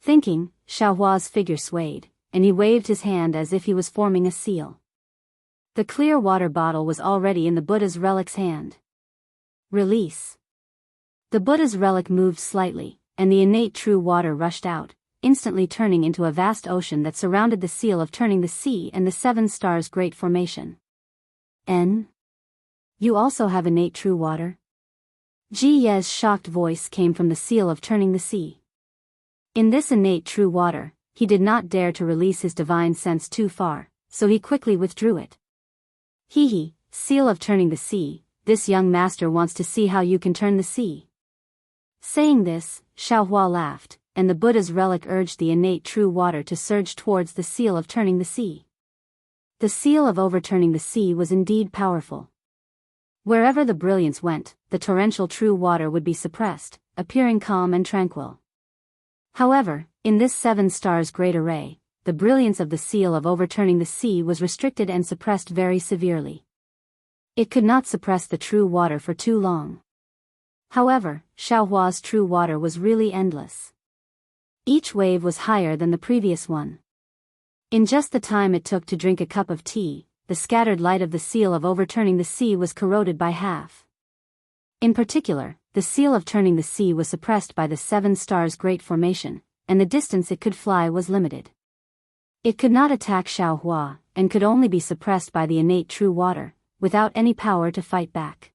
Thinking, Xiaohua's figure swayed, and he waved his hand as if he was forming a seal. The clear water bottle was already in the Buddha's relic's hand. Release. The Buddha's relic moved slightly, and the innate true water rushed out, instantly turning into a vast ocean that surrounded the seal of turning the sea and the 7 stars great formation. You also have innate true water? Ji Ye's shocked voice came from the seal of turning the sea. In this innate true water, he did not dare to release his divine sense too far, so he quickly withdrew it. Seal of turning the sea, this young master wants to see how you can turn the sea. Saying this, Xiaohua laughed, and the Buddha's relic urged the innate true water to surge towards the seal of turning the sea. The seal of overturning the sea was indeed powerful. Wherever the brilliance went, the torrential true water would be suppressed, appearing calm and tranquil. However, in this 7 stars great array, the brilliance of the seal of overturning the sea was restricted and suppressed very severely. It could not suppress the true water for too long. However, Xiaohua's true water was really endless. Each wave was higher than the previous one. In just the time it took to drink a cup of tea, the scattered light of the seal of overturning the sea was corroded by half. In particular, the seal of turning the sea was suppressed by the 7 stars' great formation, and the distance it could fly was limited. It could not attack Xiaohua, and could only be suppressed by the innate true water, without any power to fight back.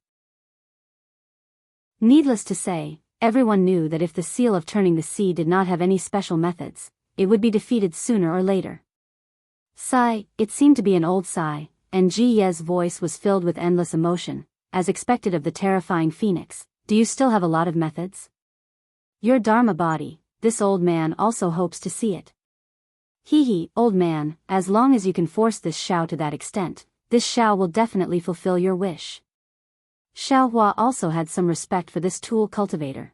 Needless to say, everyone knew that if the seal of turning the sea did not have any special methods, it would be defeated sooner or later. Sigh, it seemed to be an old sigh, and Ji Ye's voice was filled with endless emotion, as expected of the terrifying phoenix. Do you still have a lot of methods? Your Dharma body, this old man also hopes to see it. Hee, old man, as long as you can force this Xiao to that extent, this Xiao will definitely fulfill your wish. Xiaohua also had some respect for this tool cultivator.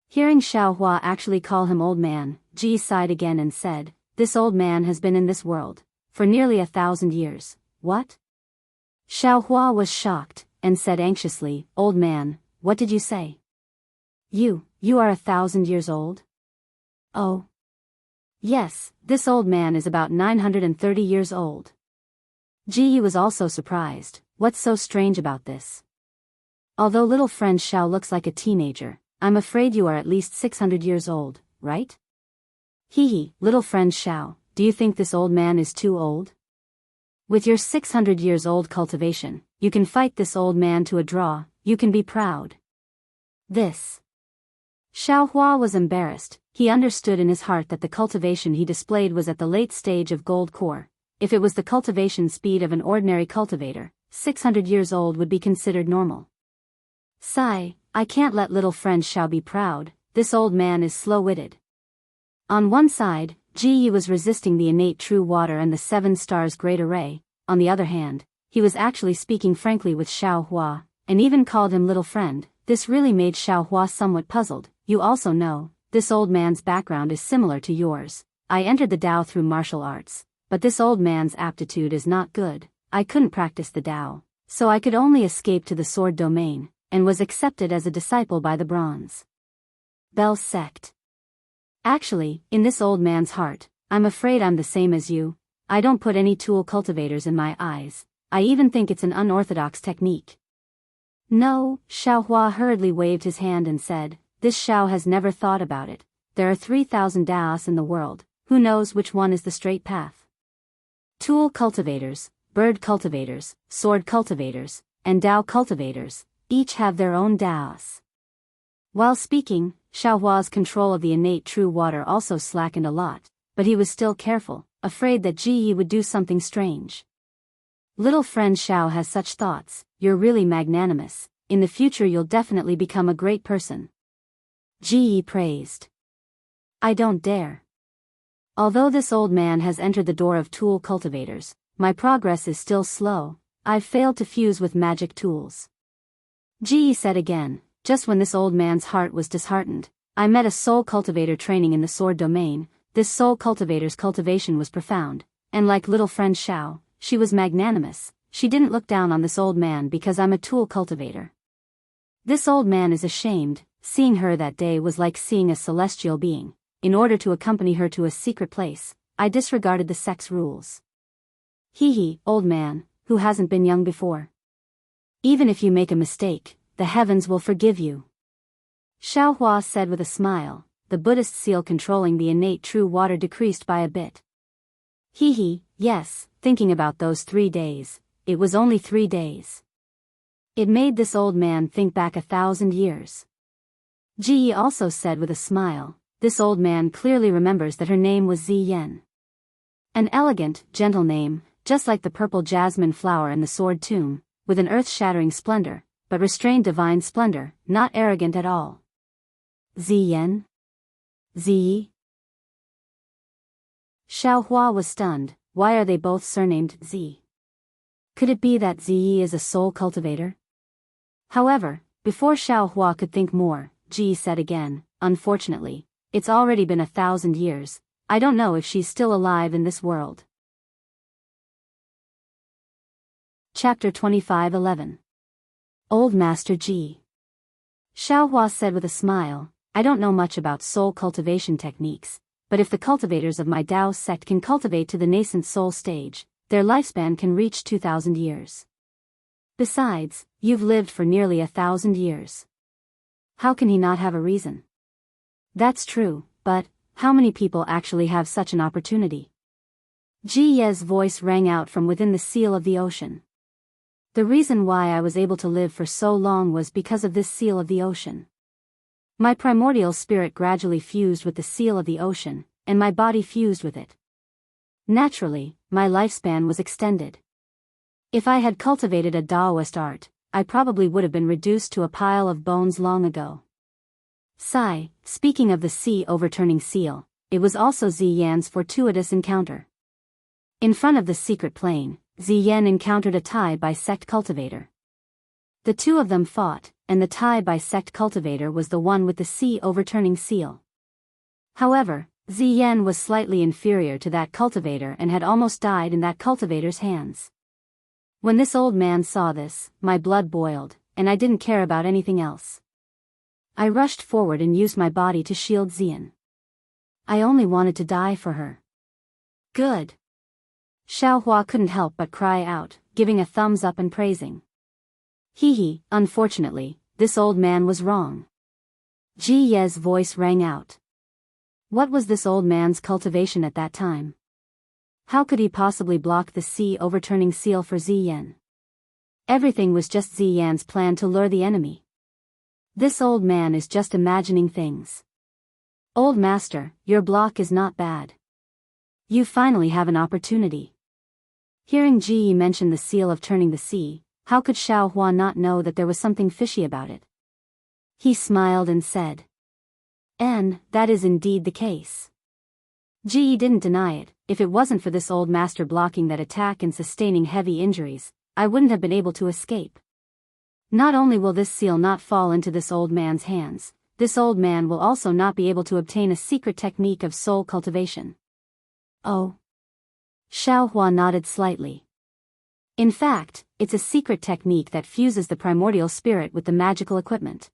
Hearing Xiaohua actually call him old man, Ji sighed again and said, this old man has been in this world for nearly 1,000 years. What? Xiaohua was shocked, and said anxiously, old man, what did you say? You are 1,000 years old? Oh. Yes, this old man is about 930 years old. Ji was also surprised. What's so strange about this? Although little friend Xiao looks like a teenager, I'm afraid you are at least 600 years old, right? Little friend Xiao, do you think this old man is too old? With your 600 years old cultivation, you can fight this old man to a draw, you can be proud. This. Xiaohua was embarrassed. He understood in his heart that the cultivation he displayed was at the late stage of gold core. If it was the cultivation speed of an ordinary cultivator, 600 years old would be considered normal. Sigh, I can't let little friend Xiao be proud, this old man is slow-witted. On one side, Ji was resisting the innate true water and the 7 stars great array. On the other hand, he was actually speaking frankly with Xiaohua, and even called him little friend. This really made Xiaohua somewhat puzzled. You also know, this old man's background is similar to yours. I entered the Tao through martial arts, but this old man's aptitude is not good. I couldn't practice the Tao, so I could only escape to the sword domain, and was accepted as a disciple by the Bronze Bell sect. Actually, in this old man's heart, I'm afraid I'm the same as you. I don't put any tool cultivators in my eyes. I even think it's an unorthodox technique. No, Xiaohua hurriedly waved his hand and said, this Xiao has never thought about it. There are 3,000 Daos in the world, who knows which one is the straight path? Tool cultivators, bird cultivators, sword cultivators, and Tao cultivators, each have their own Daos. While speaking, Xiaohua's control of the innate true water also slackened a lot, but he was still careful, afraid that Ji would do something strange. Little friend Xiao has such thoughts. You're really magnanimous. In the future you'll definitely become a great person. Ji praised. I don't dare. Although this old man has entered the door of tool cultivators, my progress is still slow. I've failed to fuse with magic tools. Ji said again. Just when this old man's heart was disheartened, I met a soul cultivator training in the sword domain. This soul cultivator's cultivation was profound, and like little friend Xiao, she was magnanimous. She didn't look down on this old man because I'm a tool cultivator. This old man is ashamed. Seeing her that day was like seeing a celestial being. In order to accompany her to a secret place, I disregarded the sex rules. Old man, who hasn't been young before? Even if you make a mistake, the heavens will forgive you. Xiaohua said with a smile, the Buddhist seal controlling the innate true water decreased by a bit. Yes, thinking about those 3 days, it was only 3 days. It made this old man think back 1,000 years. Ji also said with a smile, this old man clearly remembers that her name was Ziyan. An elegant, gentle name, just like the purple jasmine flower in the sword tomb, with an earth-shattering splendor, but restrained divine splendor, not arrogant at all. Ziyan? Ziyi? Xiaohua was stunned. Why are they both surnamed Zi? Could it be that Ziyi is a soul cultivator? However, before Xiaohua could think more, Ji said again, unfortunately, it's already been 1,000 years. I don't know if she's still alive in this world. Chapter 25:11. Old Master Ji. Xiaohua said with a smile, I don't know much about soul cultivation techniques, but if the cultivators of my Tao sect can cultivate to the nascent soul stage, their lifespan can reach 2,000 years. Besides, you've lived for nearly 1,000 years. How can he not have a reason? That's true, but how many people actually have such an opportunity? Ji Ye's voice rang out from within the seal of the ocean. The reason why I was able to live for so long was because of this seal of the ocean. My primordial spirit gradually fused with the seal of the ocean, and my body fused with it. Naturally, my lifespan was extended. If I had cultivated a Taoist art, I probably would have been reduced to a pile of bones long ago. Sigh, speaking of the sea overturning seal, it was also Ziyan's fortuitous encounter. In front of the secret plane, Ziyan encountered a Tai bisect cultivator. The two of them fought, and the Tai bisect cultivator was the one with the sea overturning seal. However, Ziyan was slightly inferior to that cultivator and had almost died in that cultivator's hands. When this old man saw this, my blood boiled, and I didn't care about anything else. I rushed forward and used my body to shield Ziyan. I only wanted to die for her. Good. Xiaohua couldn't help but cry out, giving a thumbs up and praising. Hee, unfortunately, this old man was wrong. Ji Ye's voice rang out. What was this old man's cultivation at that time? How could he possibly block the sea overturning seal for Ziyan? Everything was just Ziyan's plan to lure the enemy. This old man is just imagining things. Old master, your block is not bad. You finally have an opportunity. Hearing Ji Yi mention the seal of turning the sea, how could Xiaohua not know that there was something fishy about it? He smiled and said, that is indeed the case. Ji Yi didn't deny it. If it wasn't for this old master blocking that attack and sustaining heavy injuries, I wouldn't have been able to escape. Not only will this seal not fall into this old man's hands, this old man will also not be able to obtain a secret technique of soul cultivation. Oh. Xiaohua nodded slightly. In fact, it's a secret technique that fuses the primordial spirit with the magical equipment.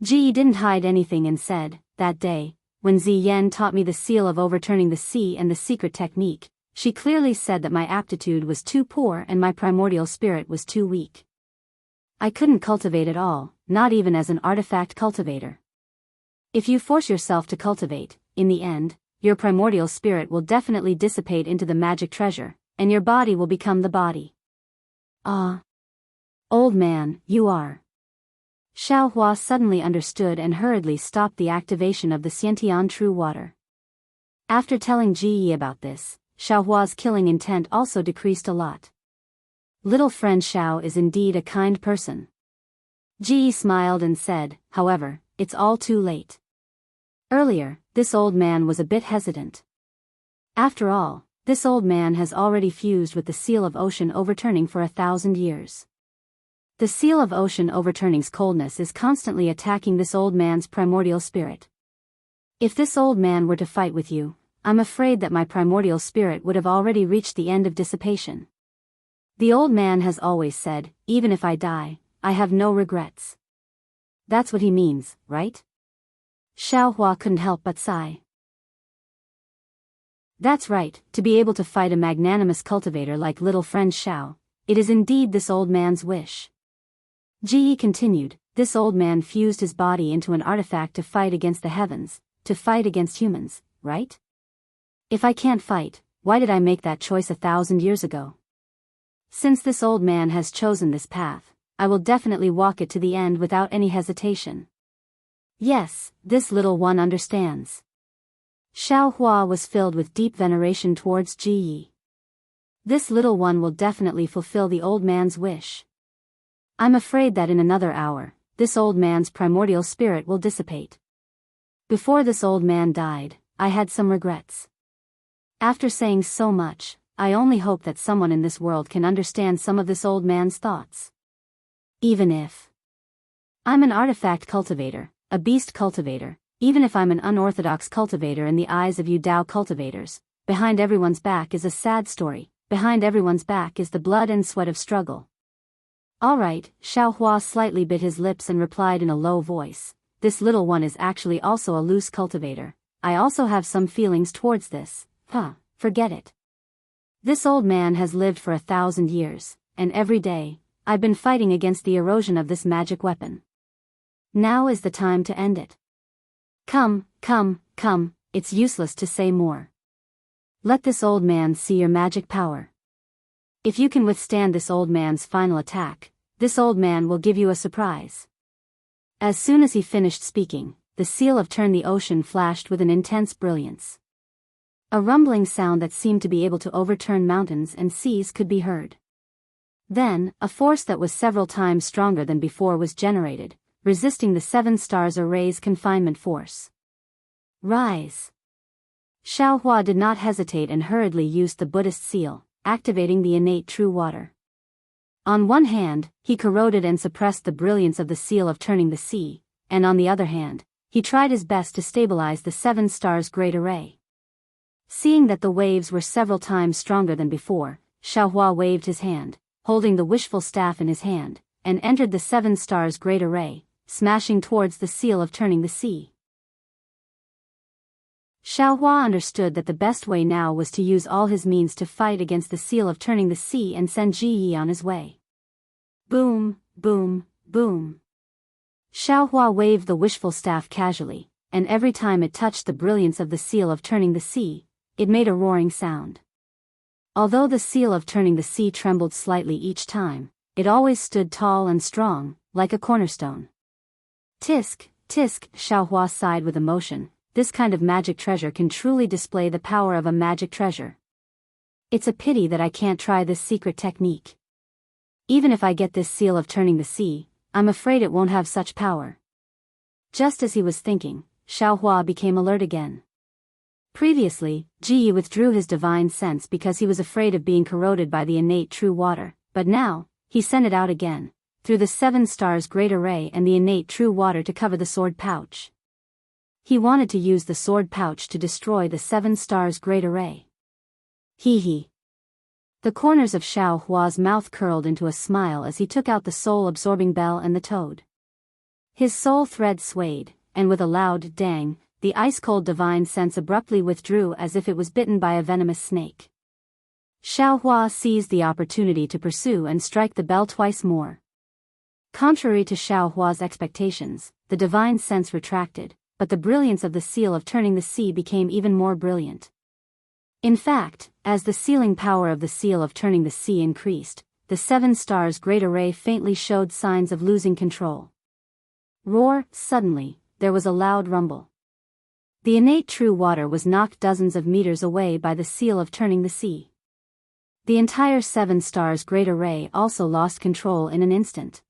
Ji Yi didn't hide anything and said, that day, when Ziyan taught me the seal of overturning the sea and the secret technique, she clearly said that my aptitude was too poor and my primordial spirit was too weak. I couldn't cultivate at all, not even as an artifact cultivator. If you force yourself to cultivate, in the end, your primordial spirit will definitely dissipate into the magic treasure, and your body will become the body. Ah. Old man, you are. Xiaohua suddenly understood and hurriedly stopped the activation of the Xiantian True Water. After telling Ji Yi about this, Xiaohua's killing intent also decreased a lot. Little friend Xiao is indeed a kind person. Ji Yi smiled and said, however, it's all too late. Earlier, this old man was a bit hesitant. After all, this old man has already fused with the seal of ocean overturning for 1,000 years. The seal of ocean overturning's coldness is constantly attacking this old man's primordial spirit. If this old man were to fight with you, I'm afraid that my primordial spirit would have already reached the end of dissipation. The old man has always said, even if I die, I have no regrets. That's what he means, right? Xiaohua couldn't help but sigh. That's right, to be able to fight a magnanimous cultivator like little friend Xiao, it is indeed this old man's wish. Ji Yi continued, this old man fused his body into an artifact to fight against the heavens, to fight against humans, right? If I can't fight, why did I make that choice 1,000 years ago? Since this old man has chosen this path, I will definitely walk it to the end without any hesitation. Yes, this little one understands. Xiaohua was filled with deep veneration towards Ji Yi. This little one will definitely fulfill the old man's wish. I'm afraid that in another hour, this old man's primordial spirit will dissipate. Before this old man died, I had some regrets. After saying so much, I only hope that someone in this world can understand some of this old man's thoughts. Even if I'm an artifact cultivator, a beast cultivator, even if I'm an unorthodox cultivator in the eyes of you Tao cultivators, behind everyone's back is a sad story, behind everyone's back is the blood and sweat of struggle. Alright, Xiaohua slightly bit his lips and replied in a low voice, this little one is actually also a loose cultivator, I also have some feelings towards this, forget it. This old man has lived for 1,000 years, and every day, I've been fighting against the erosion of this magic weapon. Now is the time to end it. Come, come, come, it's useless to say more. Let this old man see your magic power. If you can withstand this old man's final attack, this old man will give you a surprise. As soon as he finished speaking, the seal of Turn the Ocean flashed with an intense brilliance. A rumbling sound that seemed to be able to overturn mountains and seas could be heard. Then, a force that was several times stronger than before was generated, resisting the 7 stars array's confinement force. Rise! Xiaohua did not hesitate and hurriedly used the Buddhist seal, activating the innate true water. On one hand, he corroded and suppressed the brilliance of the seal of Turning the Sea, and on the other hand, he tried his best to stabilize the 7 stars great array. Seeing that the waves were several times stronger than before, Xiaohua waved his hand, holding the wishful staff in his hand, and entered the 7 stars great array, smashing towards the seal of Turning the Sea. Xiaohua understood that the best way now was to use all his means to fight against the seal of Turning the Sea and send Ji Yi on his way. Boom, boom, boom. Xiaohua waved the wishful staff casually, and every time it touched the brilliance of the seal of Turning the Sea, it made a roaring sound. Although the seal of Turning the Sea trembled slightly each time, it always stood tall and strong, like a cornerstone. Tisk, tisk, Xiaohua sighed with emotion. This kind of magic treasure can truly display the power of a magic treasure. It's a pity that I can't try this secret technique. Even if I get this seal of Turning the Sea, I'm afraid it won't have such power. Just as he was thinking, Xiaohua became alert again. Previously, Ji Yi withdrew his divine sense because he was afraid of being corroded by the innate true water, but now, he sent it out again, through the 7 stars great array and the innate true water to cover the sword pouch. He wanted to use the sword pouch to destroy the 7 stars great array. Hee hee. The corners of Xiaohua's mouth curled into a smile as he took out the soul-absorbing bell and the toad. His soul thread swayed, and with a loud dang, the ice-cold divine sense abruptly withdrew as if it was bitten by a venomous snake. Xiaohua seized the opportunity to pursue and strike the bell twice more. Contrary to Xiaohua's expectations, the divine sense retracted, but the brilliance of the seal of Turning the Sea became even more brilliant. In fact, as the sealing power of the seal of Turning the Sea increased, the 7 stars great array faintly showed signs of losing control. Roar! Suddenly, there was a loud rumble. The innate true water was knocked dozens of meters away by the seal of Turning the Sea. The entire 7 stars great array also lost control in an instant.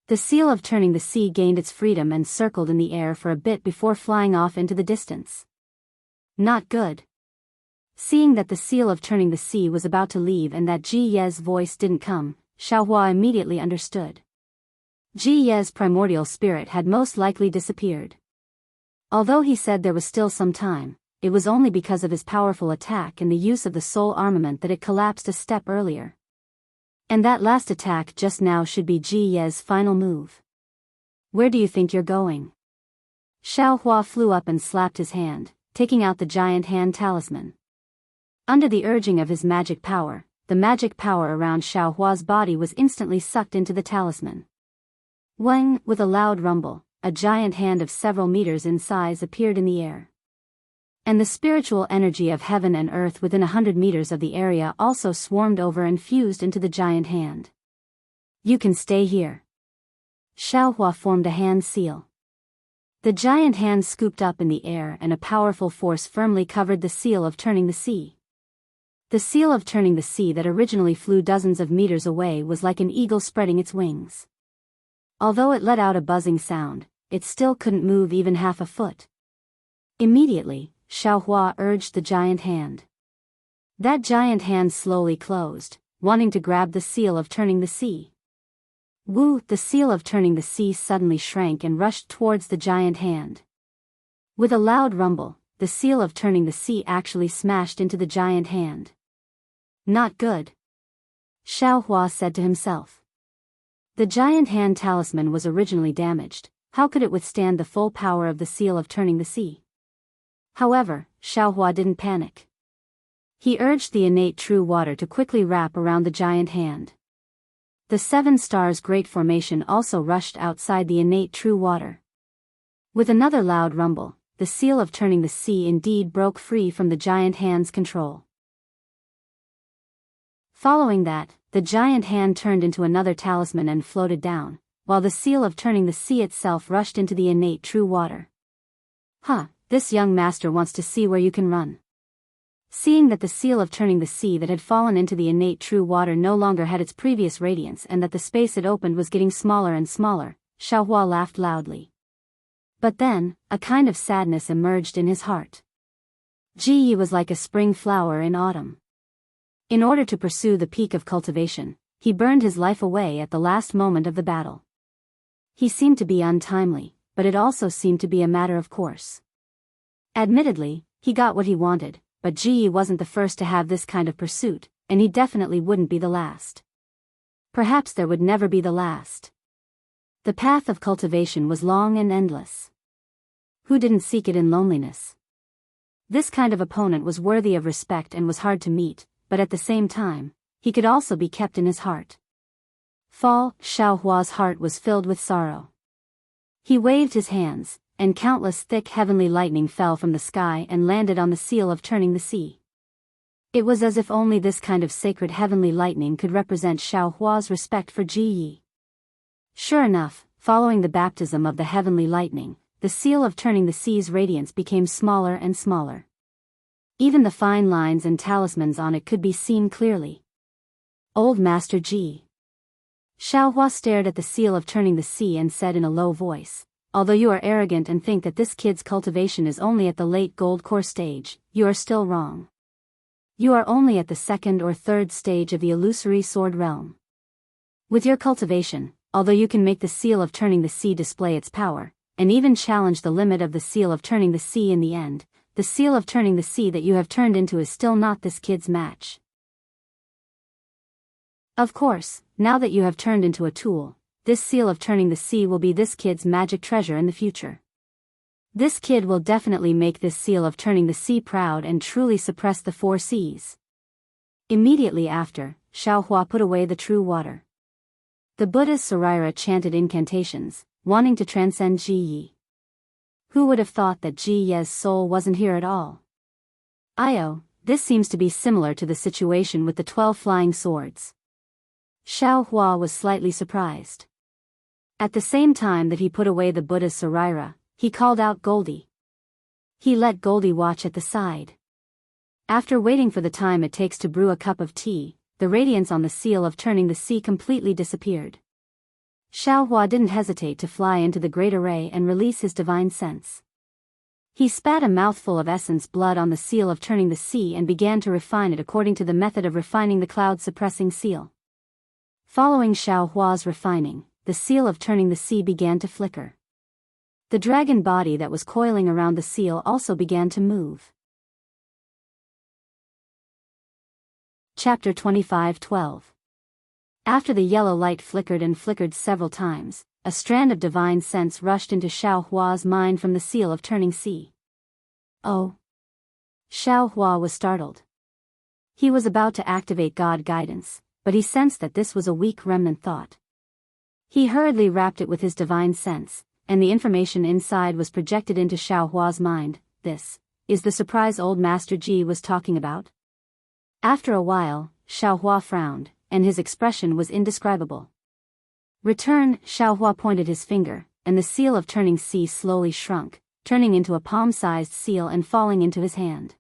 The seal of Turning the Sea gained its freedom and circled in the air for a bit before flying off into the distance. Not good. Seeing that the seal of Turning the Sea was about to leave and that Ji Ye's voice didn't come, Xiaohua immediately understood. Ji Ye's primordial spirit had most likely disappeared. Although he said there was still some time, it was only because of his powerful attack and the use of the soul armament that it collapsed a step earlier. And that last attack just now should be Ji Ye's final move. Where do you think you're going? Xiaohua flew up and slapped his hand, taking out the giant hand talisman. Under the urging of his magic power, the magic power around Xiaohua's body was instantly sucked into the talisman. Wang, with a loud rumble, a giant hand of several meters in size appeared in the air. And the spiritual energy of heaven and earth within 100 meters of the area also swarmed over and fused into the giant hand. You can stay here. Xiaohua formed a hand seal. The giant hand scooped up in the air and a powerful force firmly covered the seal of Turning the Sea. The seal of Turning the Sea that originally flew dozens of meters away was like an eagle spreading its wings. Although it let out a buzzing sound, it still couldn't move even half a foot. Immediately, Xiaohua urged the giant hand. That giant hand slowly closed, wanting to grab the seal of Turning the Sea. Woo! The seal of Turning the Sea suddenly shrank and rushed towards the giant hand. With a loud rumble, the seal of Turning the Sea actually smashed into the giant hand. Not good. Xiaohua said to himself. The giant hand talisman was originally damaged. How could it withstand the full power of the seal of Turning the Sea? However, Xiaohua didn't panic. He urged the innate true water to quickly wrap around the giant hand. The 7 stars great formation also rushed outside the innate true water. With another loud rumble, the seal of turning the sea indeed broke free from the giant hand's control. Following that, the giant hand turned into another talisman and floated down, while the seal of turning the sea itself rushed into the innate true water. This young master wants to see where you can run. Seeing that the seal of turning the sea that had fallen into the innate true water no longer had its previous radiance and that the space it opened was getting smaller and smaller, Xiaohua laughed loudly. But then, a kind of sadness emerged in his heart. Ji Yi was like a spring flower in autumn. In order to pursue the peak of cultivation, he burned his life away at the last moment of the battle. He seemed to be untimely, but it also seemed to be a matter of course. Admittedly, he got what he wanted, but Ji Yi wasn't the first to have this kind of pursuit, and he definitely wouldn't be the last. Perhaps there would never be the last. The path of cultivation was long and endless. Who didn't seek it in loneliness? This kind of opponent was worthy of respect and was hard to meet, but at the same time, he could also be kept in his heart. Xiaohua's heart was filled with sorrow. He waved his hands, and countless thick heavenly lightning fell from the sky and landed on the seal of turning the sea. It was as if only this kind of sacred heavenly lightning could represent Xiaohua's respect for Ji Yi. Sure enough, following the baptism of the heavenly lightning, the seal of turning the sea's radiance became smaller and smaller. Even the fine lines and talismans on it could be seen clearly. Old Master Ji. Xiaohua stared at the seal of turning the sea and said in a low voice, "Although you are arrogant and think that this kid's cultivation is only at the late gold core stage, you are still wrong. You are only at the 2nd or 3rd stage of the illusory sword realm. With your cultivation, although you can make the seal of turning the sea display its power, and even challenge the limit of the seal of turning the sea in the end, the seal of turning the sea that you have turned into is still not this kid's match. Of course, now that you have turned into a tool, this seal of turning the sea will be this kid's magic treasure in the future. This kid will definitely make this seal of turning the sea proud and truly suppress the 4 seas." Immediately after, Xiaohua put away the true water. The Buddha's Sarira chanted incantations, wanting to transcend Ji Yi. Who would have thought that Ji Ye's soul wasn't here at all? This seems to be similar to the situation with the 12 flying swords. Xiaohua was slightly surprised. At the same time that he put away the Buddha's Sarira, he called out Goldie. He let Goldie watch at the side. After waiting for the time it takes to brew a cup of tea, the radiance on the seal of turning the sea completely disappeared. Xiaohua didn't hesitate to fly into the great array and release his divine sense. He spat a mouthful of essence blood on the seal of turning the sea and began to refine it according to the method of refining the cloud-suppressing seal. Following Xiaohua's refining, the seal of turning the sea began to flicker. The dragon body that was coiling around the seal also began to move. Chapter 25:12. After the yellow light flickered and flickered several times, a strand of divine sense rushed into Xiaohua's mind from the seal of turning sea. Oh! Xiaohua was startled. He was about to activate God guidance, but he sensed that this was a weak remnant thought. He hurriedly wrapped it with his divine sense, and the information inside was projected into Xiaohua's mind. This is the surprise old Master Ji was talking about. After a while, Xiaohua frowned, and his expression was indescribable. "Return," Xiaohua pointed his finger, and the seal of turning sea slowly shrunk, turning into a palm-sized seal and falling into his hand.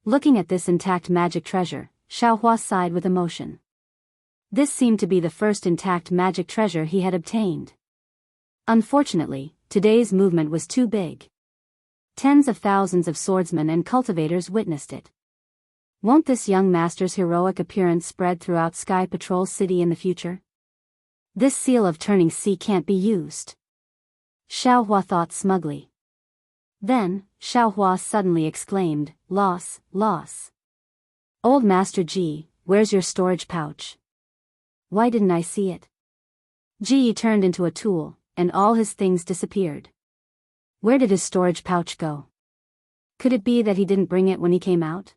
Looking at this intact magic treasure, Xiaohua sighed with emotion. This seemed to be the first intact magic treasure he had obtained. Unfortunately, today's movement was too big. Tens of thousands of swordsmen and cultivators witnessed it. Won't this young master's heroic appearance spread throughout Sky Patrol City in the future? This seal of turning sea can't be used. Xiaohua thought smugly. Then, Xiaohua suddenly exclaimed, "Loss, loss. Old Master Ji, where's your storage pouch? Why didn't I see it?" Ji turned into a tool, and all his things disappeared. Where did his storage pouch go? Could it be that he didn't bring it when he came out?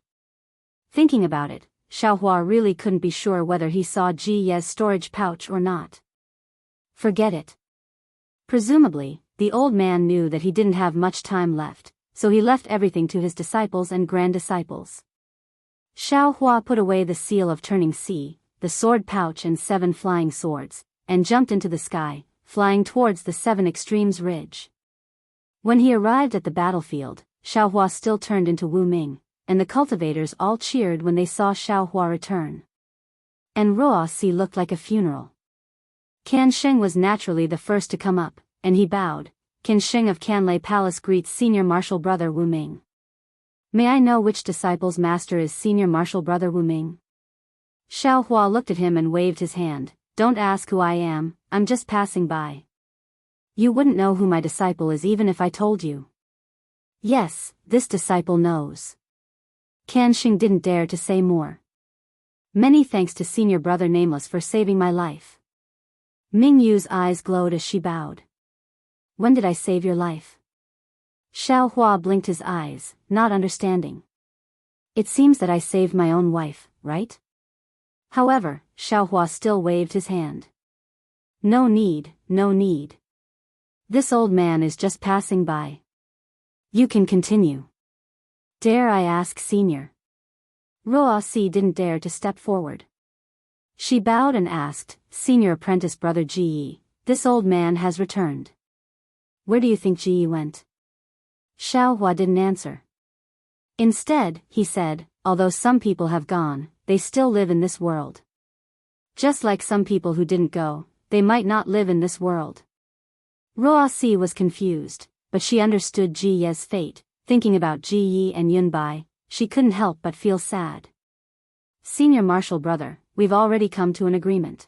Thinking about it, Xiaohua really couldn't be sure whether he saw Ji Ye's storage pouch or not. Forget it. Presumably, the old man knew that he didn't have much time left, so he left everything to his disciples and grand-disciples. Xiaohua put away the seal of turning sea, the sword pouch and 7 flying swords, and jumped into the sky, flying towards the 7 Extremes Ridge. When he arrived at the battlefield, Xiaohua still turned into Wu Ming, and the cultivators all cheered when they saw Xiaohua return. And Ruoxi looked like a funeral. Can Sheng was naturally the first to come up, and he bowed. Qin Sheng of Canlei Palace greets Senior Martial Brother Wu Ming. May I know which disciple's master is Senior Martial Brother Wu Ming? Xiaohua looked at him and waved his hand. Don't ask who I am, I'm just passing by. You wouldn't know who my disciple is even if I told you. Yes, this disciple knows. Can Sheng didn't dare to say more. Many thanks to Senior Brother Nameless for saving my life. Ming Yu's eyes glowed as she bowed. When did I save your life? Xiaohua blinked his eyes, not understanding. It seems that I saved my own wife, right? However, Xiaohua still waved his hand. No need, no need. This old man is just passing by. You can continue. Dare I ask, Senior? Ruoxi didn't dare to step forward. She bowed and asked, Senior Apprentice Brother Ji Yi, this old man has returned. Where do you think Ji Yi went? Xiaohua didn't answer. Instead, he said, although some people have gone, they still live in this world. Just like some people who didn't go, they might not live in this world. Ruoxi was confused, but she understood Ji Ye's fate. Thinking about Ji Yi and Yunbai, she couldn't help but feel sad. Senior Martial Brother, we've already come to an agreement.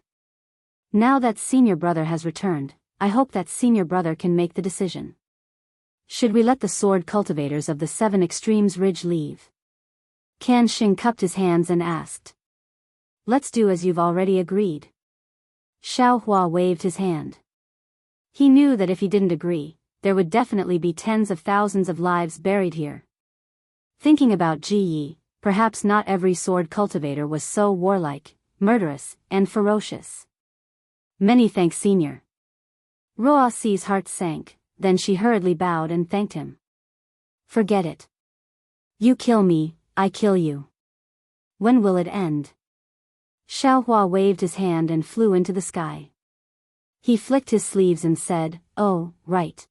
Now that Senior Brother has returned, I hope that Senior Brother can make the decision. Should we let the sword cultivators of the 7 Extremes Ridge leave? Can Sheng cupped his hands and asked. Let's do as you've already agreed. Xiaohua waved his hand. He knew that if he didn't agree, there would definitely be tens of thousands of lives buried here. Thinking about Ji Yi, perhaps not every sword cultivator was so warlike, murderous, and ferocious. Many thanks, Senior. Ruoxi's heart sank, then she hurriedly bowed and thanked him. Forget it. You kill me, I kill you. When will it end? Xiaohua waved his hand and flew into the sky. He flicked his sleeves and said, Oh, right.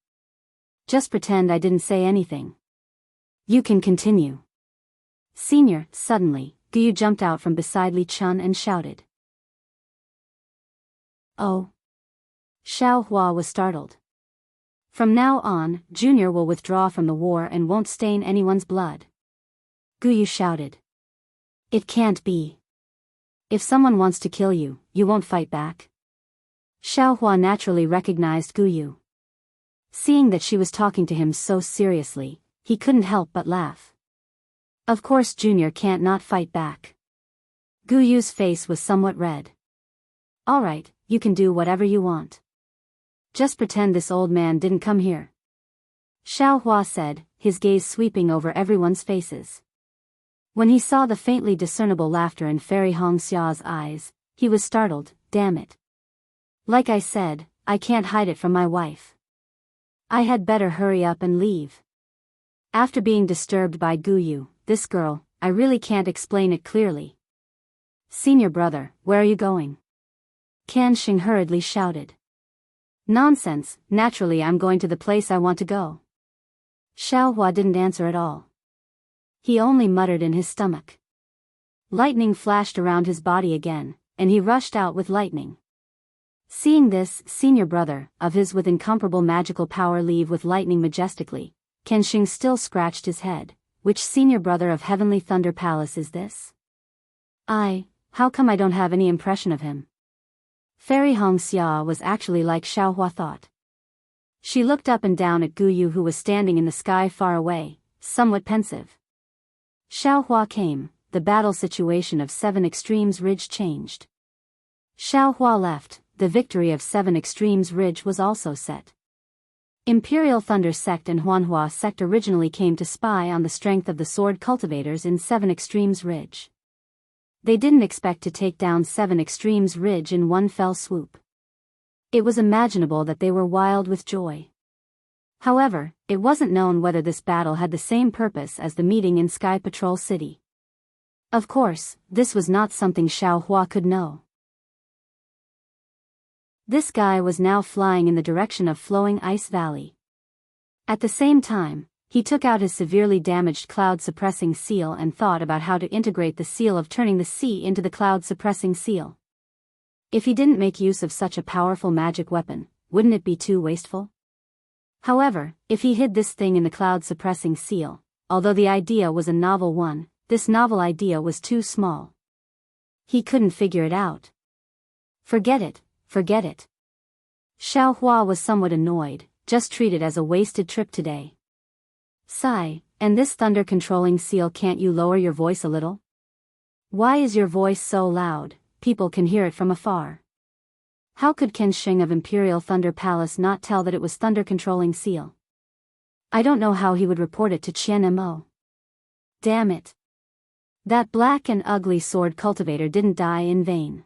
Just pretend I didn't say anything. You can continue. Senior, suddenly, Guyu jumped out from beside Li Chun and shouted. Oh. Xiaohua was startled. From now on, Junior will withdraw from the war and won't stain anyone's blood. Guyu shouted. It can't be. If someone wants to kill you, you won't fight back? Xiaohua naturally recognized Guyu. Seeing that she was talking to him so seriously, he couldn't help but laugh. Of course Junior can't not fight back. Guyu's face was somewhat red. Alright, you can do whatever you want. Just pretend this old man didn't come here. Xiaohua said, his gaze sweeping over everyone's faces. When he saw the faintly discernible laughter in Fairy Hongxia's eyes, he was startled. Damn it. Like I said, I can't hide it from my wife. I had better hurry up and leave. After being disturbed by Guyu, this girl, I really can't explain it clearly. Senior Brother, where are you going? Can Sheng hurriedly shouted. Nonsense, naturally I'm going to the place I want to go. Xiaohua didn't answer at all. He only muttered in his stomach. Lightning flashed around his body again, and he rushed out with lightning. Seeing this, Senior Brother of his with incomparable magical power leave with lightning majestically, Kenshin still scratched his head. Which Senior Brother of Heavenly Thunder Palace is this? How come I don't have any impression of him? Fairy Hongxia was actually like Xiaohua thought. She looked up and down at Guyu who was standing in the sky far away, somewhat pensive. Xiaohua came, the battle situation of 7 Extremes Ridge changed. Xiaohua left, the victory of 7 Extremes Ridge was also set. Imperial Thunder Sect and Huanhua Sect originally came to spy on the strength of the sword cultivators in 7 Extremes Ridge. They didn't expect to take down 7 Extremes Ridge in one fell swoop. It was imaginable that they were wild with joy. However, it wasn't known whether this battle had the same purpose as the meeting in Sky Patrol City. Of course, this was not something Xiao Hua could know. This guy was now flying in the direction of Flowing Ice Valley. At the same time, he took out his severely damaged cloud-suppressing seal and thought about how to integrate the seal of turning the sea into the cloud-suppressing seal. If he didn't make use of such a powerful magic weapon, wouldn't it be too wasteful? However, if he hid this thing in the cloud-suppressing seal, although the idea was a novel one, this novel idea was too small. He couldn't figure it out. Forget it. Forget it. Xiao Hua was somewhat annoyed, just treat it as a wasted trip today. Sigh, and this thunder-controlling seal, can't you lower your voice a little? Why is your voice so loud, people can hear it from afar? How could Ken Sheng of Imperial Thunder Palace not tell that it was thunder-controlling seal? I don't know how he would report it to Qian Mo. Damn it. That black and ugly sword cultivator didn't die in vain.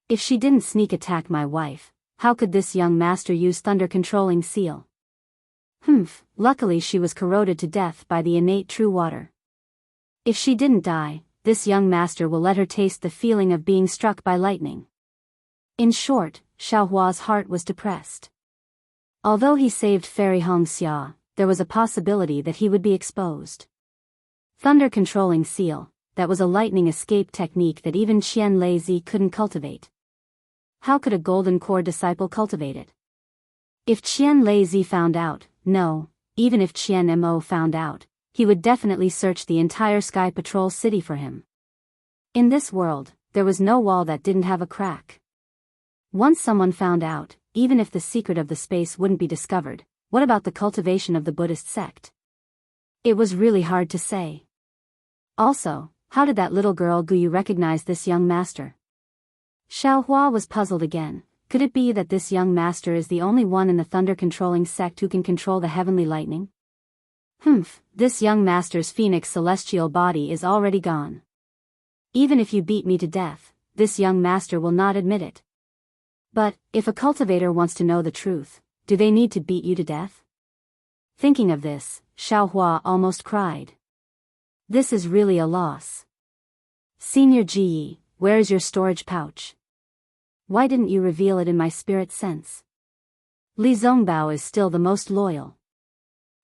If she didn't sneak attack my wife, how could this young master use thunder-controlling seal? Luckily she was corroded to death by the innate true water. If she didn't die, this young master will let her taste the feeling of being struck by lightning. In short, Xiao Hua's heart was depressed. Although he saved Fairy Hong Xia, there was a possibility that he would be exposed. Thunder-controlling seal, that was a lightning escape technique that even Qian Lei couldn't cultivate. How could a golden core disciple cultivate it? If Qian Lei found out, no, even if Qian Mo found out, he would definitely search the entire Sky Patrol City for him. In this world, there was no wall that didn't have a crack. Once someone found out, even if the secret of the space wouldn't be discovered, what about the cultivation of the Buddhist sect? It was really hard to say. Also, how did that little girl Guyu recognize this young master? Xiao Hua was puzzled again. Could it be that this young master is the only one in the thunder-controlling sect who can control the heavenly lightning? This young master's phoenix celestial body is already gone. Even if you beat me to death, this young master will not admit it. But, if a cultivator wants to know the truth, do they need to beat you to death? Thinking of this, Xiao Hua almost cried. This is really a loss. Senior Ji, where is your storage pouch? Why didn't you reveal it in my spirit sense? Li Zongbao is still the most loyal.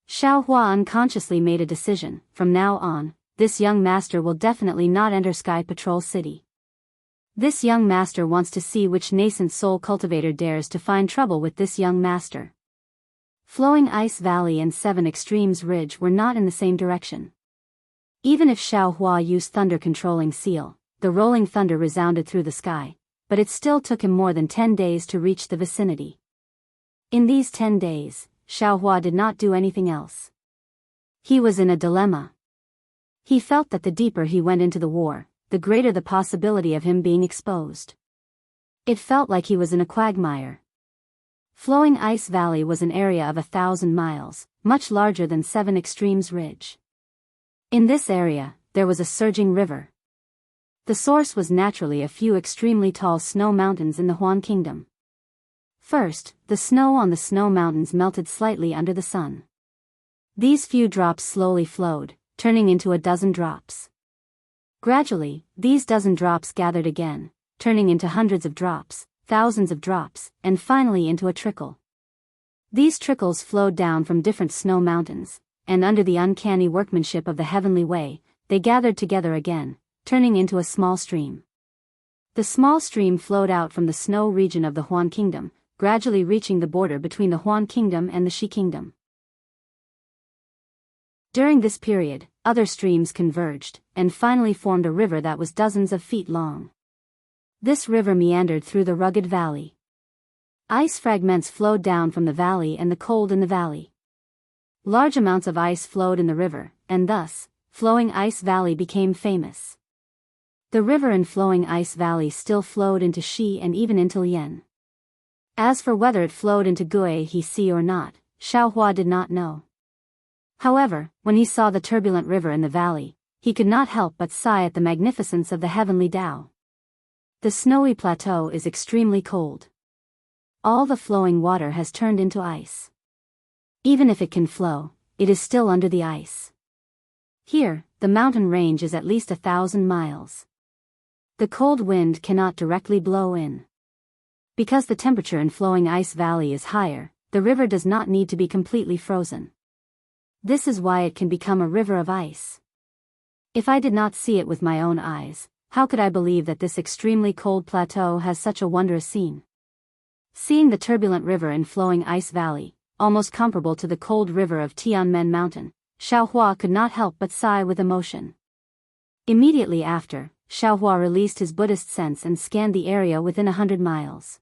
Xiao Hua unconsciously made a decision. From now on, this young master will definitely not enter Sky Patrol City. This young master wants to see which nascent soul cultivator dares to find trouble with this young master. Flowing Ice Valley and 7 Extremes Ridge were not in the same direction. Even if Xiao Hua used thunder-controlling seal, the rolling thunder resounded through the sky, but it still took him more than 10 days to reach the vicinity. In these 10 days, Xiao Hua did not do anything else. He was in a dilemma. He felt that the deeper he went into the war, the greater the possibility of him being exposed. It felt like he was in a quagmire. Flowing Ice Valley was an area of 1,000 miles, much larger than 7 Extremes Ridge. In this area, there was a surging river. The source was naturally a few extremely tall snow mountains in the Huan Kingdom. First, the snow on the snow mountains melted slightly under the sun. These few drops slowly flowed, turning into a dozen drops. Gradually, these dozen drops gathered again, turning into hundreds of drops, thousands of drops, and finally into a trickle. These trickles flowed down from different snow mountains, and under the uncanny workmanship of the heavenly way, they gathered together again, turning into a small stream. The small stream flowed out from the snow region of the Huan Kingdom, gradually reaching the border between the Huan Kingdom and the Shi Kingdom. During this period, other streams converged, and finally formed a river that was dozens of feet long. This river meandered through the rugged valley. Ice fragments flowed down from the valley and the cold in the valley. Large amounts of ice flowed in the river, and thus, Flowing Ice Valley became famous. The river in Flowing Ice Valley still flowed into Shi and even into Lian. As for whether it flowed into Guihe Sea or not, Xiao Hua did not know. However, when he saw the turbulent river in the valley, he could not help but sigh at the magnificence of the heavenly Tao. The snowy plateau is extremely cold. All the flowing water has turned into ice. Even if it can flow, it is still under the ice. Here, the mountain range is at least 1,000 miles. The cold wind cannot directly blow in. Because the temperature in flowing ice valley is higher, the river does not need to be completely frozen. This is why it can become a river of ice. If I did not see it with my own eyes, how could I believe that this extremely cold plateau has such a wondrous scene? Seeing the turbulent river in flowing ice valley, almost comparable to the cold river of Tianmen Mountain, Xiao Hua could not help but sigh with emotion. Immediately after, Xiao Hua released his Buddhist sense and scanned the area within 100 miles.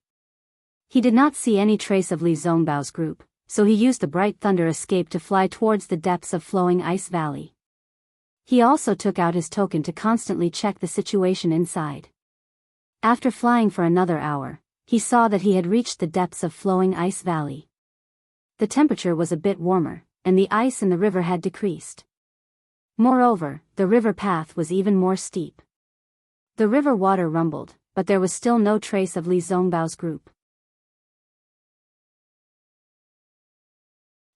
He did not see any trace of Li Zongbao's group, so he used the bright thunder escape to fly towards the depths of flowing ice valley. He also took out his token to constantly check the situation inside. After flying for another hour, he saw that he had reached the depths of flowing ice valley. The temperature was a bit warmer, and the ice in the river had decreased. Moreover, the river path was even more steep. The river water rumbled, but there was still no trace of Li Zongbao's group.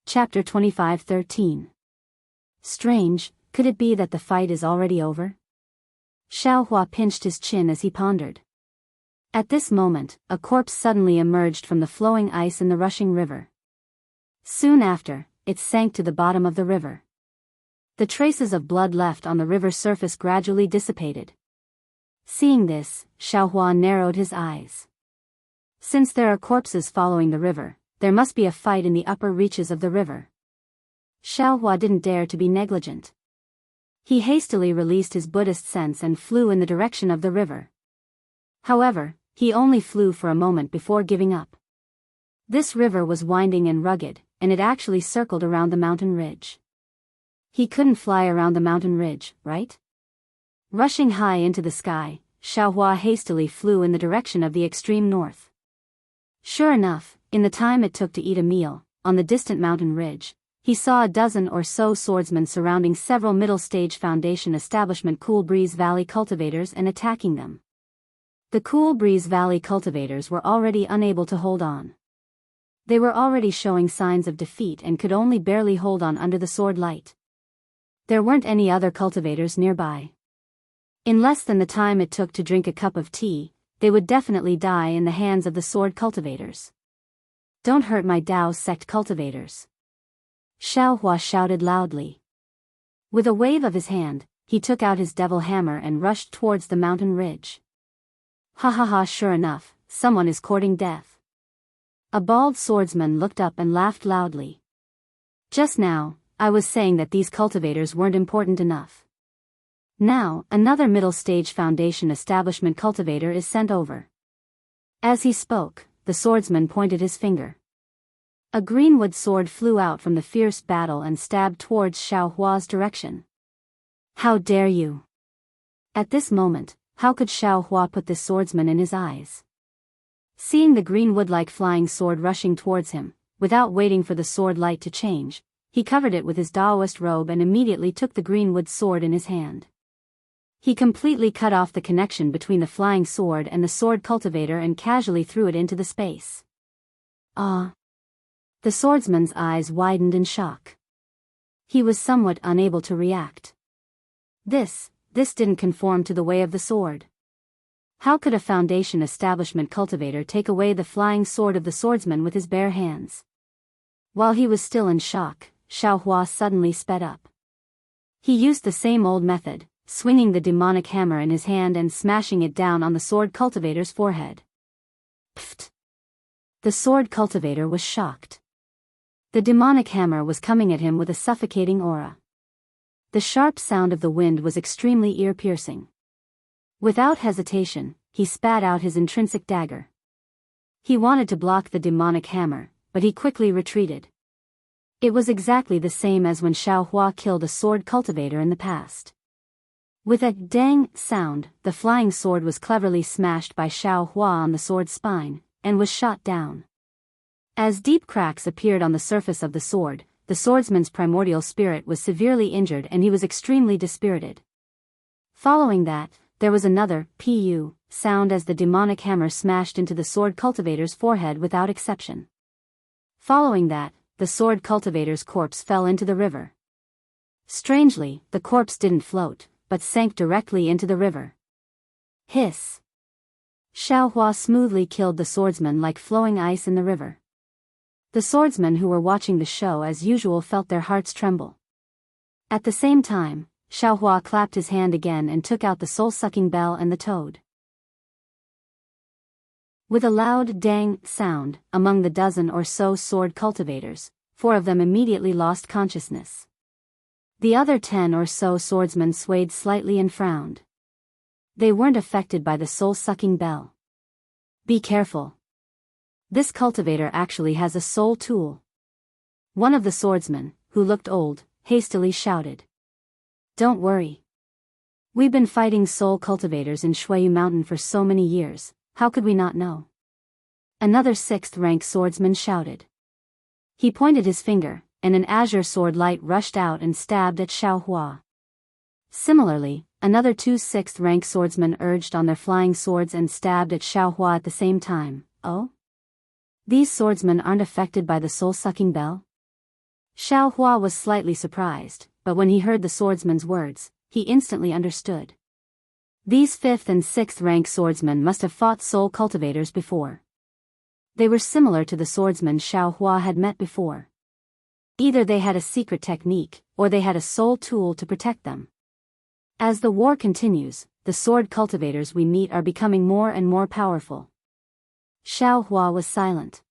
Chapter 25:13. Strange, could it be that the fight is already over? Xiao Hua pinched his chin as he pondered. At this moment, a corpse suddenly emerged from the flowing ice in the rushing river. Soon after, it sank to the bottom of the river. The traces of blood left on the river surface gradually dissipated. Seeing this, Xiao Hua narrowed his eyes. Since there are corpses following the river, there must be a fight in the upper reaches of the river. Xiao Hua didn't dare to be negligent. He hastily released his Buddhist sense and flew in the direction of the river. However, he only flew for a moment before giving up. This river was winding and rugged, and it actually circled around the mountain ridge. He couldn't fly around the mountain ridge, right? Rushing high into the sky, Xiao Hua hastily flew in the direction of the extreme north. Sure enough, in the time it took to eat a meal, on the distant mountain ridge, he saw a dozen or so swordsmen surrounding several middle-stage Foundation Establishment Cool Breeze Valley cultivators and attacking them. The Cool Breeze Valley cultivators were already unable to hold on. They were already showing signs of defeat and could only barely hold on under the sword light. There weren't any other cultivators nearby. In less than the time it took to drink a cup of tea, they would definitely die in the hands of the sword cultivators. Don't hurt my Dao sect cultivators. Xiao Hua shouted loudly. With a wave of his hand, he took out his devil hammer and rushed towards the mountain ridge. Ha ha ha, sure enough, someone is courting death. A bald swordsman looked up and laughed loudly. Just now, I was saying that these cultivators weren't important enough. Now, another middle-stage Foundation Establishment cultivator is sent over. As he spoke, the swordsman pointed his finger. A greenwood sword flew out from the fierce battle and stabbed towards Xiao Hua's direction. How dare you! At this moment, how could Xiao Hua put this swordsman in his eyes? Seeing the greenwood-like flying sword rushing towards him, without waiting for the sword light to change, he covered it with his Taoist robe and immediately took the greenwood sword in his hand. He completely cut off the connection between the flying sword and the sword cultivator and casually threw it into the space. Ah! The swordsman's eyes widened in shock. He was somewhat unable to react. This didn't conform to the way of the sword. How could a Foundation Establishment cultivator take away the flying sword of the swordsman with his bare hands? While he was still in shock, Xiao Hua suddenly sped up. He used the same old method, swinging the demonic hammer in his hand and smashing it down on the sword cultivator's forehead. Pfft! The sword cultivator was shocked. The demonic hammer was coming at him with a suffocating aura. The sharp sound of the wind was extremely ear-piercing. Without hesitation, he spat out his intrinsic dagger. He wanted to block the demonic hammer, but he quickly retreated. It was exactly the same as when Xiao Hua killed a sword cultivator in the past. With a dang sound, the flying sword was cleverly smashed by Xiao Hua on the sword's spine, and was shot down. As deep cracks appeared on the surface of the sword, the swordsman's primordial spirit was severely injured and he was extremely dispirited. Following that, there was another pu sound as the demonic hammer smashed into the sword cultivator's forehead without exception. Following that, the sword cultivator's corpse fell into the river. Strangely, the corpse didn't float, but sank directly into the river. Hiss! Xiaohua smoothly killed the swordsman like flowing ice in the river. The swordsmen who were watching the show as usual felt their hearts tremble. At the same time, Xiaohua clapped his hand again and took out the soul-sucking bell and the toad. With a loud dang sound, among the dozen or so sword cultivators, 4 of them immediately lost consciousness. The other 10 or so swordsmen swayed slightly and frowned. They weren't affected by the soul-sucking bell. Be careful. This cultivator actually has a soul tool. One of the swordsmen, who looked old, hastily shouted. Don't worry. We've been fighting soul cultivators in Shuiyu Mountain for so many years, how could we not know? Another 6th-rank swordsman shouted. He pointed his finger, and an azure sword light rushed out and stabbed at Xiaohua. Similarly, another 2 6th-rank swordsmen urged on their flying swords and stabbed at Xiaohua at the same time. Oh? These swordsmen aren't affected by the soul-sucking bell? Xiaohua was slightly surprised, but when he heard the swordsman's words, he instantly understood. These 5th and 6th-rank swordsmen must have fought soul cultivators before. They were similar to the swordsmen Xiaohua had met before. Either they had a secret technique, or they had a soul tool to protect them. As the war continues, the sword cultivators we meet are becoming more and more powerful. Xiaohua was silent.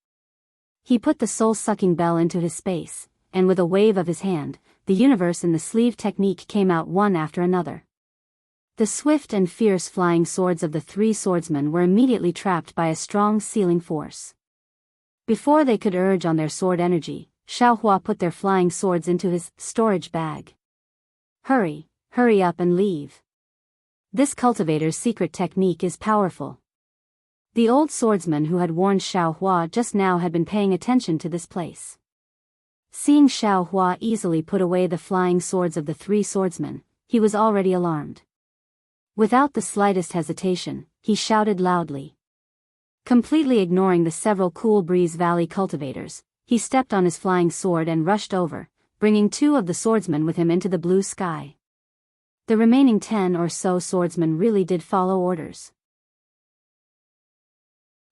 He put the soul-sucking bell into his space, and with a wave of his hand, the universe in the sleeve technique came out one after another. The swift and fierce flying swords of the 3 swordsmen were immediately trapped by a strong sealing force. Before they could urge on their sword energy, Xiaohua put their flying swords into his storage bag. Hurry up and leave. This cultivator's secret technique is powerful. The old swordsman who had warned Xiaohua just now had been paying attention to this place. Seeing Xiaohua easily put away the flying swords of the 3 swordsmen, he was already alarmed. Without the slightest hesitation, he shouted loudly. Completely ignoring the several Cool Breeze Valley cultivators, he stepped on his flying sword and rushed over, bringing 2 of the swordsmen with him into the blue sky. The remaining 10 or so swordsmen really did follow orders.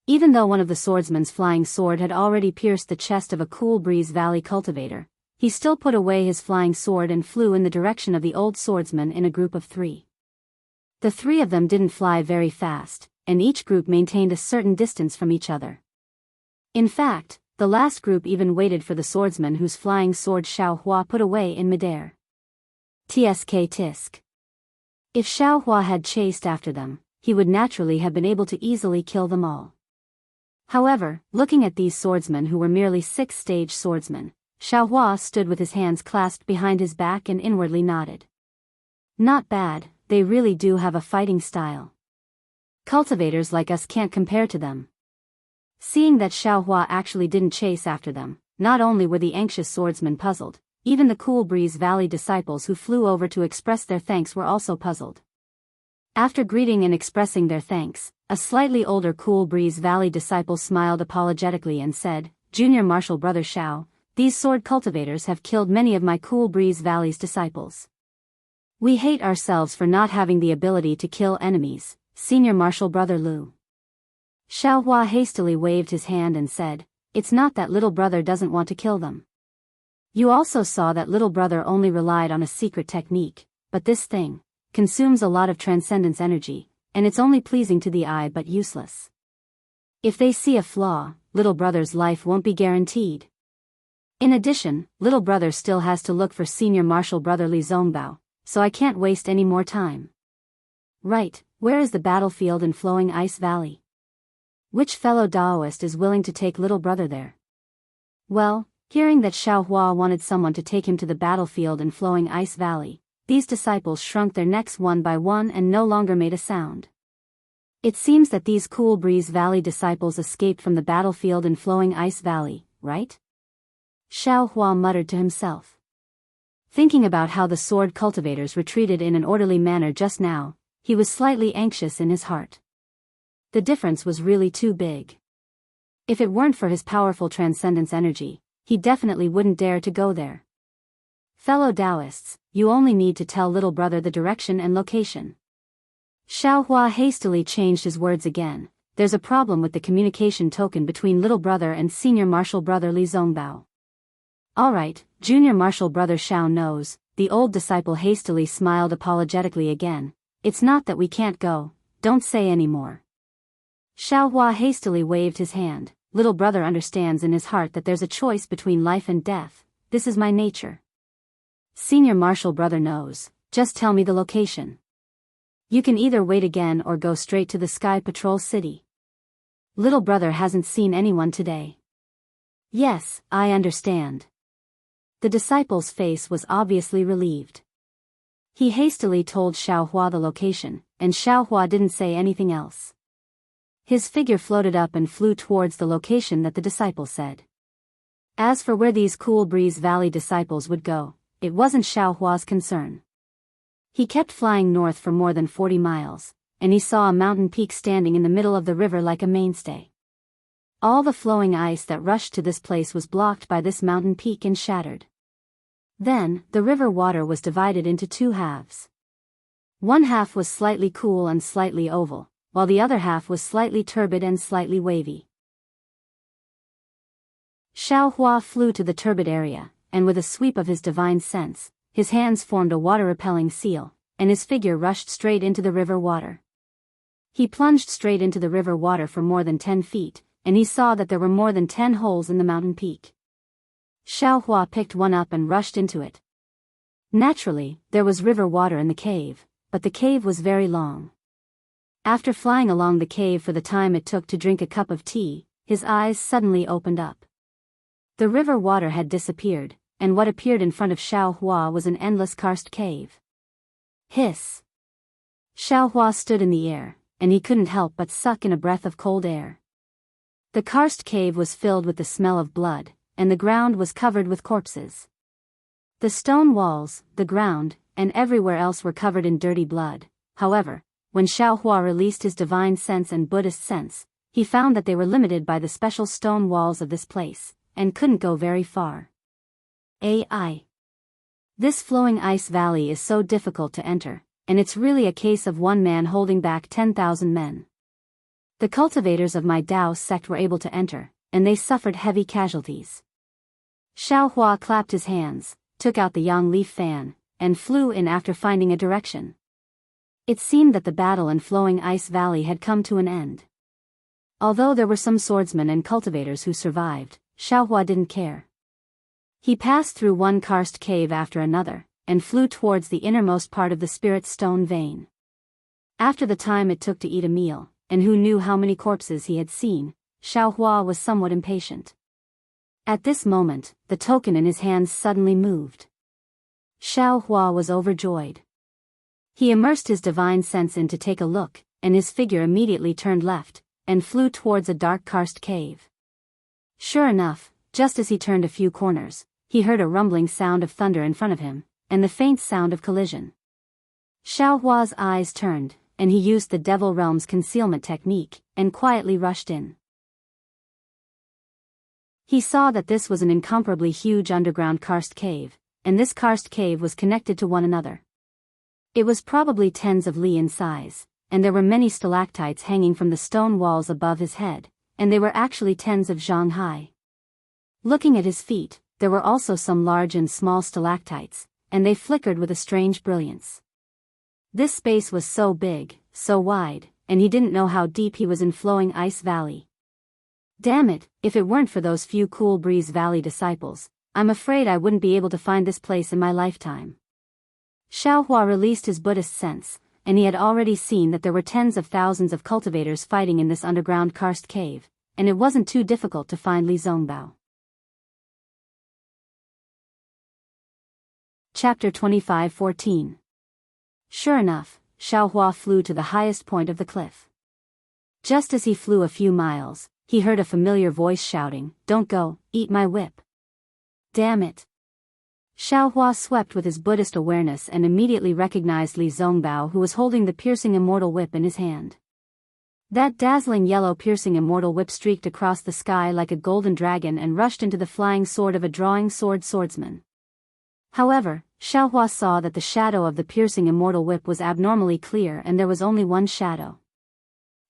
Even though one of the swordsmen's flying sword had already pierced the chest of a Cool Breeze Valley cultivator, he still put away his flying sword and flew in the direction of the old swordsman in a group of 3. The 3 of them didn't fly very fast, and each group maintained a certain distance from each other. In fact, the last group even waited for the swordsman whose flying sword Xiaohua put away in midair. Tisk. If Xiaohua had chased after them, he would naturally have been able to easily kill them all. However, looking at these swordsmen who were merely 6th-stage swordsmen, Xiaohua stood with his hands clasped behind his back and inwardly nodded. Not bad, they really do have a fighting style. Cultivators like us can't compare to them. Seeing that Xiaohua actually didn't chase after them, not only were the anxious swordsmen puzzled, even the Cool Breeze Valley disciples who flew over to express their thanks were also puzzled. After greeting and expressing their thanks, a slightly older Cool Breeze Valley disciple smiled apologetically and said, "Junior Marshal Brother Xiao, these sword cultivators have killed many of my Cool Breeze Valley's disciples. We hate ourselves for not having the ability to kill enemies, Senior Marshal Brother Lu." Xiaohua hastily waved his hand and said, "It's not that little brother doesn't want to kill them. You also saw that little brother only relied on a secret technique, but this thing consumes a lot of transcendence energy, and it's only pleasing to the eye but useless. If they see a flaw, little brother's life won't be guaranteed. In addition, little brother still has to look for Senior Marshal Brother Li Zongbao, so I can't waste any more time. Right, where is the battlefield in Flowing Ice Valley? Which fellow Daoist is willing to take little brother there?" Well, hearing that Xiaohua wanted someone to take him to the battlefield in Flowing Ice Valley, these disciples shrunk their necks one by one and no longer made a sound. It seems that these Cool Breeze Valley disciples escaped from the battlefield in Flowing Ice Valley, right? Xiao Hua muttered to himself. Thinking about how the sword cultivators retreated in an orderly manner just now, he was slightly anxious in his heart. The difference was really too big. If it weren't for his powerful transcendence energy, he definitely wouldn't dare to go there. Fellow Taoists, you only need to tell little brother the direction and location. Xiao Hua hastily changed his words again. There's a problem with the communication token between little brother and senior martial brother Li Zongbao. Alright, junior martial brother Xiao knows. The old disciple hastily smiled apologetically again. It's not that we can't go, don't say any more. Xiao Hua hastily waved his hand. Little brother understands in his heart that there's a choice between life and death. This is my nature. Senior martial brother knows. Just tell me the location. You can either wait again or go straight to the Sky Patrol City. Little brother hasn't seen anyone today. Yes, I understand. The disciple's face was obviously relieved. He hastily told Xiao Hua the location, and Xiao Hua didn't say anything else. His figure floated up and flew towards the location that the disciple said. As for where these Cool Breeze Valley disciples would go, it wasn't Xiao Hua's concern. He kept flying north for more than 40 miles, and he saw a mountain peak standing in the middle of the river like a mainstay. All the flowing ice that rushed to this place was blocked by this mountain peak and shattered. Then, the river water was divided into two halves. One half was slightly cool and slightly oval, while the other half was slightly turbid and slightly wavy. Xiao Hua flew to the turbid area, and with a sweep of his divine sense, his hands formed a water-repelling seal, and his figure rushed straight into the river water. He plunged straight into the river water for more than 10 feet, and he saw that there were more than 10 holes in the mountain peak. Xiao Hua picked one up and rushed into it. Naturally, there was river water in the cave, but the cave was very long. After flying along the cave for the time it took to drink a cup of tea, his eyes suddenly opened up. The river water had disappeared, and what appeared in front of Xiao Hua was an endless karst cave. Hiss! Xiao Hua stood in the air, and he couldn't help but suck in a breath of cold air. The karst cave was filled with the smell of blood, and the ground was covered with corpses. The stone walls, the ground, and everywhere else were covered in dirty blood. However, when Xiao Hua released his divine sense and Buddhist sense, he found that they were limited by the special stone walls of this place, and couldn't go very far. AI. This flowing ice valley is so difficult to enter, and it's really a case of one man holding back 10,000 men. The cultivators of my Tao sect were able to enter, and they suffered heavy casualties. Xiao Hua clapped his hands, took out the yang leaf fan, and flew in after finding a direction. It seemed that the battle in Flowing Ice Valley had come to an end. Although there were some swordsmen and cultivators who survived, Xiao Hua didn't care. He passed through one karst cave after another, and flew towards the innermost part of the spirit stone vein. After the time it took to eat a meal, and who knew how many corpses he had seen, Xiao Hua was somewhat impatient. At this moment, the token in his hands suddenly moved. Xiao Hua was overjoyed. He immersed his divine sense in to take a look, and his figure immediately turned left, and flew towards a dark karst cave. Sure enough, just as he turned a few corners, he heard a rumbling sound of thunder in front of him, and the faint sound of collision. Xiao Hua's eyes turned, and he used the Devil Realm's concealment technique, and quietly rushed in. He saw that this was an incomparably huge underground karst cave, and this karst cave was connected to one another. It was probably tens of li in size, and there were many stalactites hanging from the stone walls above his head, and they were actually tens of zhang high. Looking at his feet, there were also some large and small stalactites, and they flickered with a strange brilliance. This space was so big, so wide, and he didn't know how deep he was in Flowing Ice Valley. Damn it, if it weren't for those few Cool Breeze Valley disciples, I'm afraid I wouldn't be able to find this place in my lifetime. Xiao Hua released his Buddhist sense, and he had already seen that there were tens of thousands of cultivators fighting in this underground karst cave, and it wasn't too difficult to find Li Zongbao. Chapter 25:14. Sure enough, Xiao Hua flew to the highest point of the cliff. Just as he flew a few miles, he heard a familiar voice shouting, "Don't go, eat my whip." Damn it. Xiaohua swept with his Buddhist awareness and immediately recognized Li Zongbao, who was holding the piercing immortal whip in his hand. That dazzling yellow piercing immortal whip streaked across the sky like a golden dragon and rushed into the flying sword of a drawing swordsman. However, Xiaohua saw that the shadow of the piercing immortal whip was abnormally clear and there was only one shadow.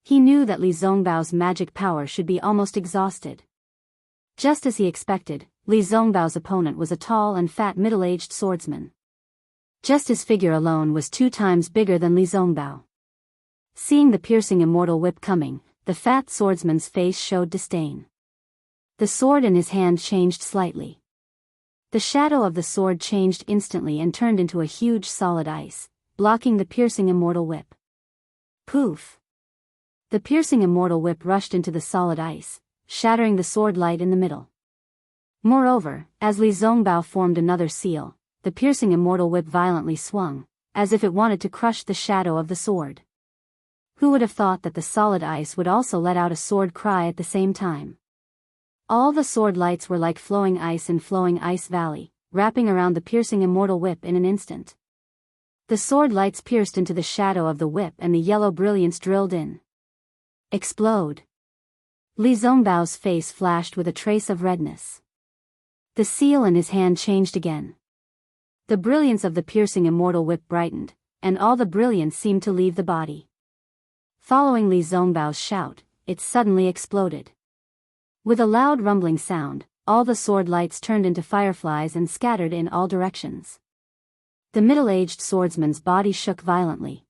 He knew that Li Zongbao's magic power should be almost exhausted. Just as he expected, Li Zongbao's opponent was a tall and fat middle-aged swordsman. Just his figure alone was 2 times bigger than Li Zongbao. Seeing the piercing immortal whip coming, the fat swordsman's face showed disdain. The sword in his hand changed slightly. The shadow of the sword changed instantly and turned into a huge solid ice, blocking the piercing immortal whip. Poof! The piercing immortal whip rushed into the solid ice, shattering the sword light in the middle. Moreover, as Li Zongbao formed another seal, the piercing immortal whip violently swung, as if it wanted to crush the shadow of the sword. Who would have thought that the solid ice would also let out a sword cry at the same time? All the sword lights were like flowing ice in Flowing Ice Valley, wrapping around the piercing immortal whip in an instant. The sword lights pierced into the shadow of the whip and the yellow brilliance drilled in. Explode! Li Zongbao's face flashed with a trace of redness. The seal in his hand changed again. The brilliance of the piercing immortal whip brightened, and all the brilliance seemed to leave the body. Following Li Zongbao's shout, it suddenly exploded. With a loud rumbling sound, all the sword lights turned into fireflies and scattered in all directions. The middle-aged swordsman's body shook violently.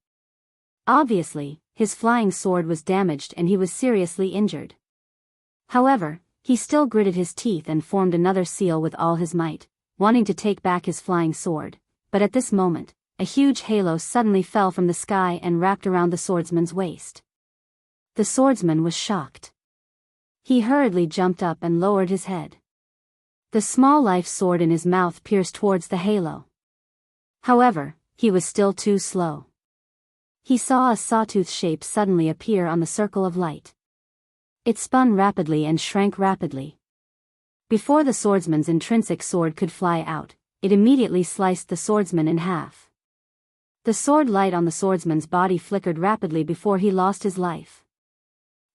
Obviously, his flying sword was damaged and he was seriously injured. However, he still gritted his teeth and formed another seal with all his might, wanting to take back his flying sword, but at this moment, a huge halo suddenly fell from the sky and wrapped around the swordsman's waist. The swordsman was shocked. He hurriedly jumped up and lowered his head. The small life sword in his mouth pierced towards the halo. However, he was still too slow. He saw a sawtooth shape suddenly appear on the circle of light. It spun rapidly and shrank rapidly. Before the swordsman's intrinsic sword could fly out, it immediately sliced the swordsman in half. The sword light on the swordsman's body flickered rapidly before he lost his life.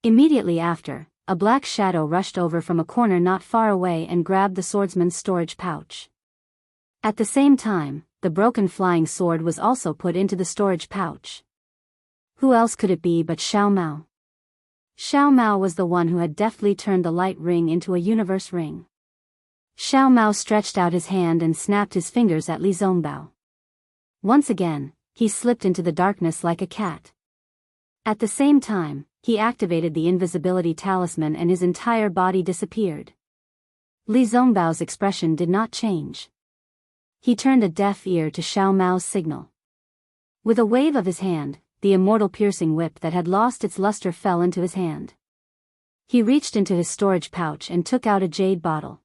Immediately after, a black shadow rushed over from a corner not far away and grabbed the swordsman's storage pouch. At the same time, the broken flying sword was also put into the storage pouch. Who else could it be but Xiao Mao? Xiao Mao was the one who had deftly turned the light ring into a universe ring. Xiao Mao stretched out his hand and snapped his fingers at Li Zongbao. Once again, he slipped into the darkness like a cat. At the same time, he activated the invisibility talisman and his entire body disappeared. Li Zongbao's expression did not change. He turned a deaf ear to Xiao Mao's signal. With a wave of his hand, the immortal piercing whip that had lost its luster fell into his hand. He reached into his storage pouch and took out a jade bottle.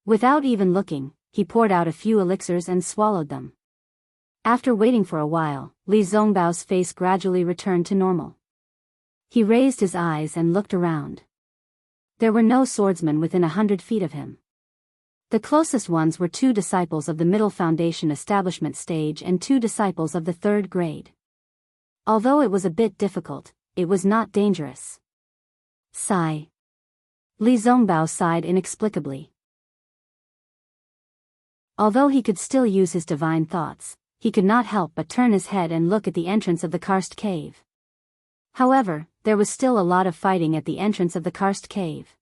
Without even looking, he poured out a few elixirs and swallowed them. After waiting for a while, Li Zongbao's face gradually returned to normal. He raised his eyes and looked around. There were no swordsmen within 100 feet of him. The closest ones were 2 disciples of the Middle Foundation establishment stage and 2 disciples of the 3rd grade. Although it was a bit difficult, it was not dangerous. Sigh. Li Zongbao sighed inexplicably. Although he could still use his divine thoughts, he could not help but turn his head and look at the entrance of the karst cave. However, there was still a lot of fighting at the entrance of the karst cave.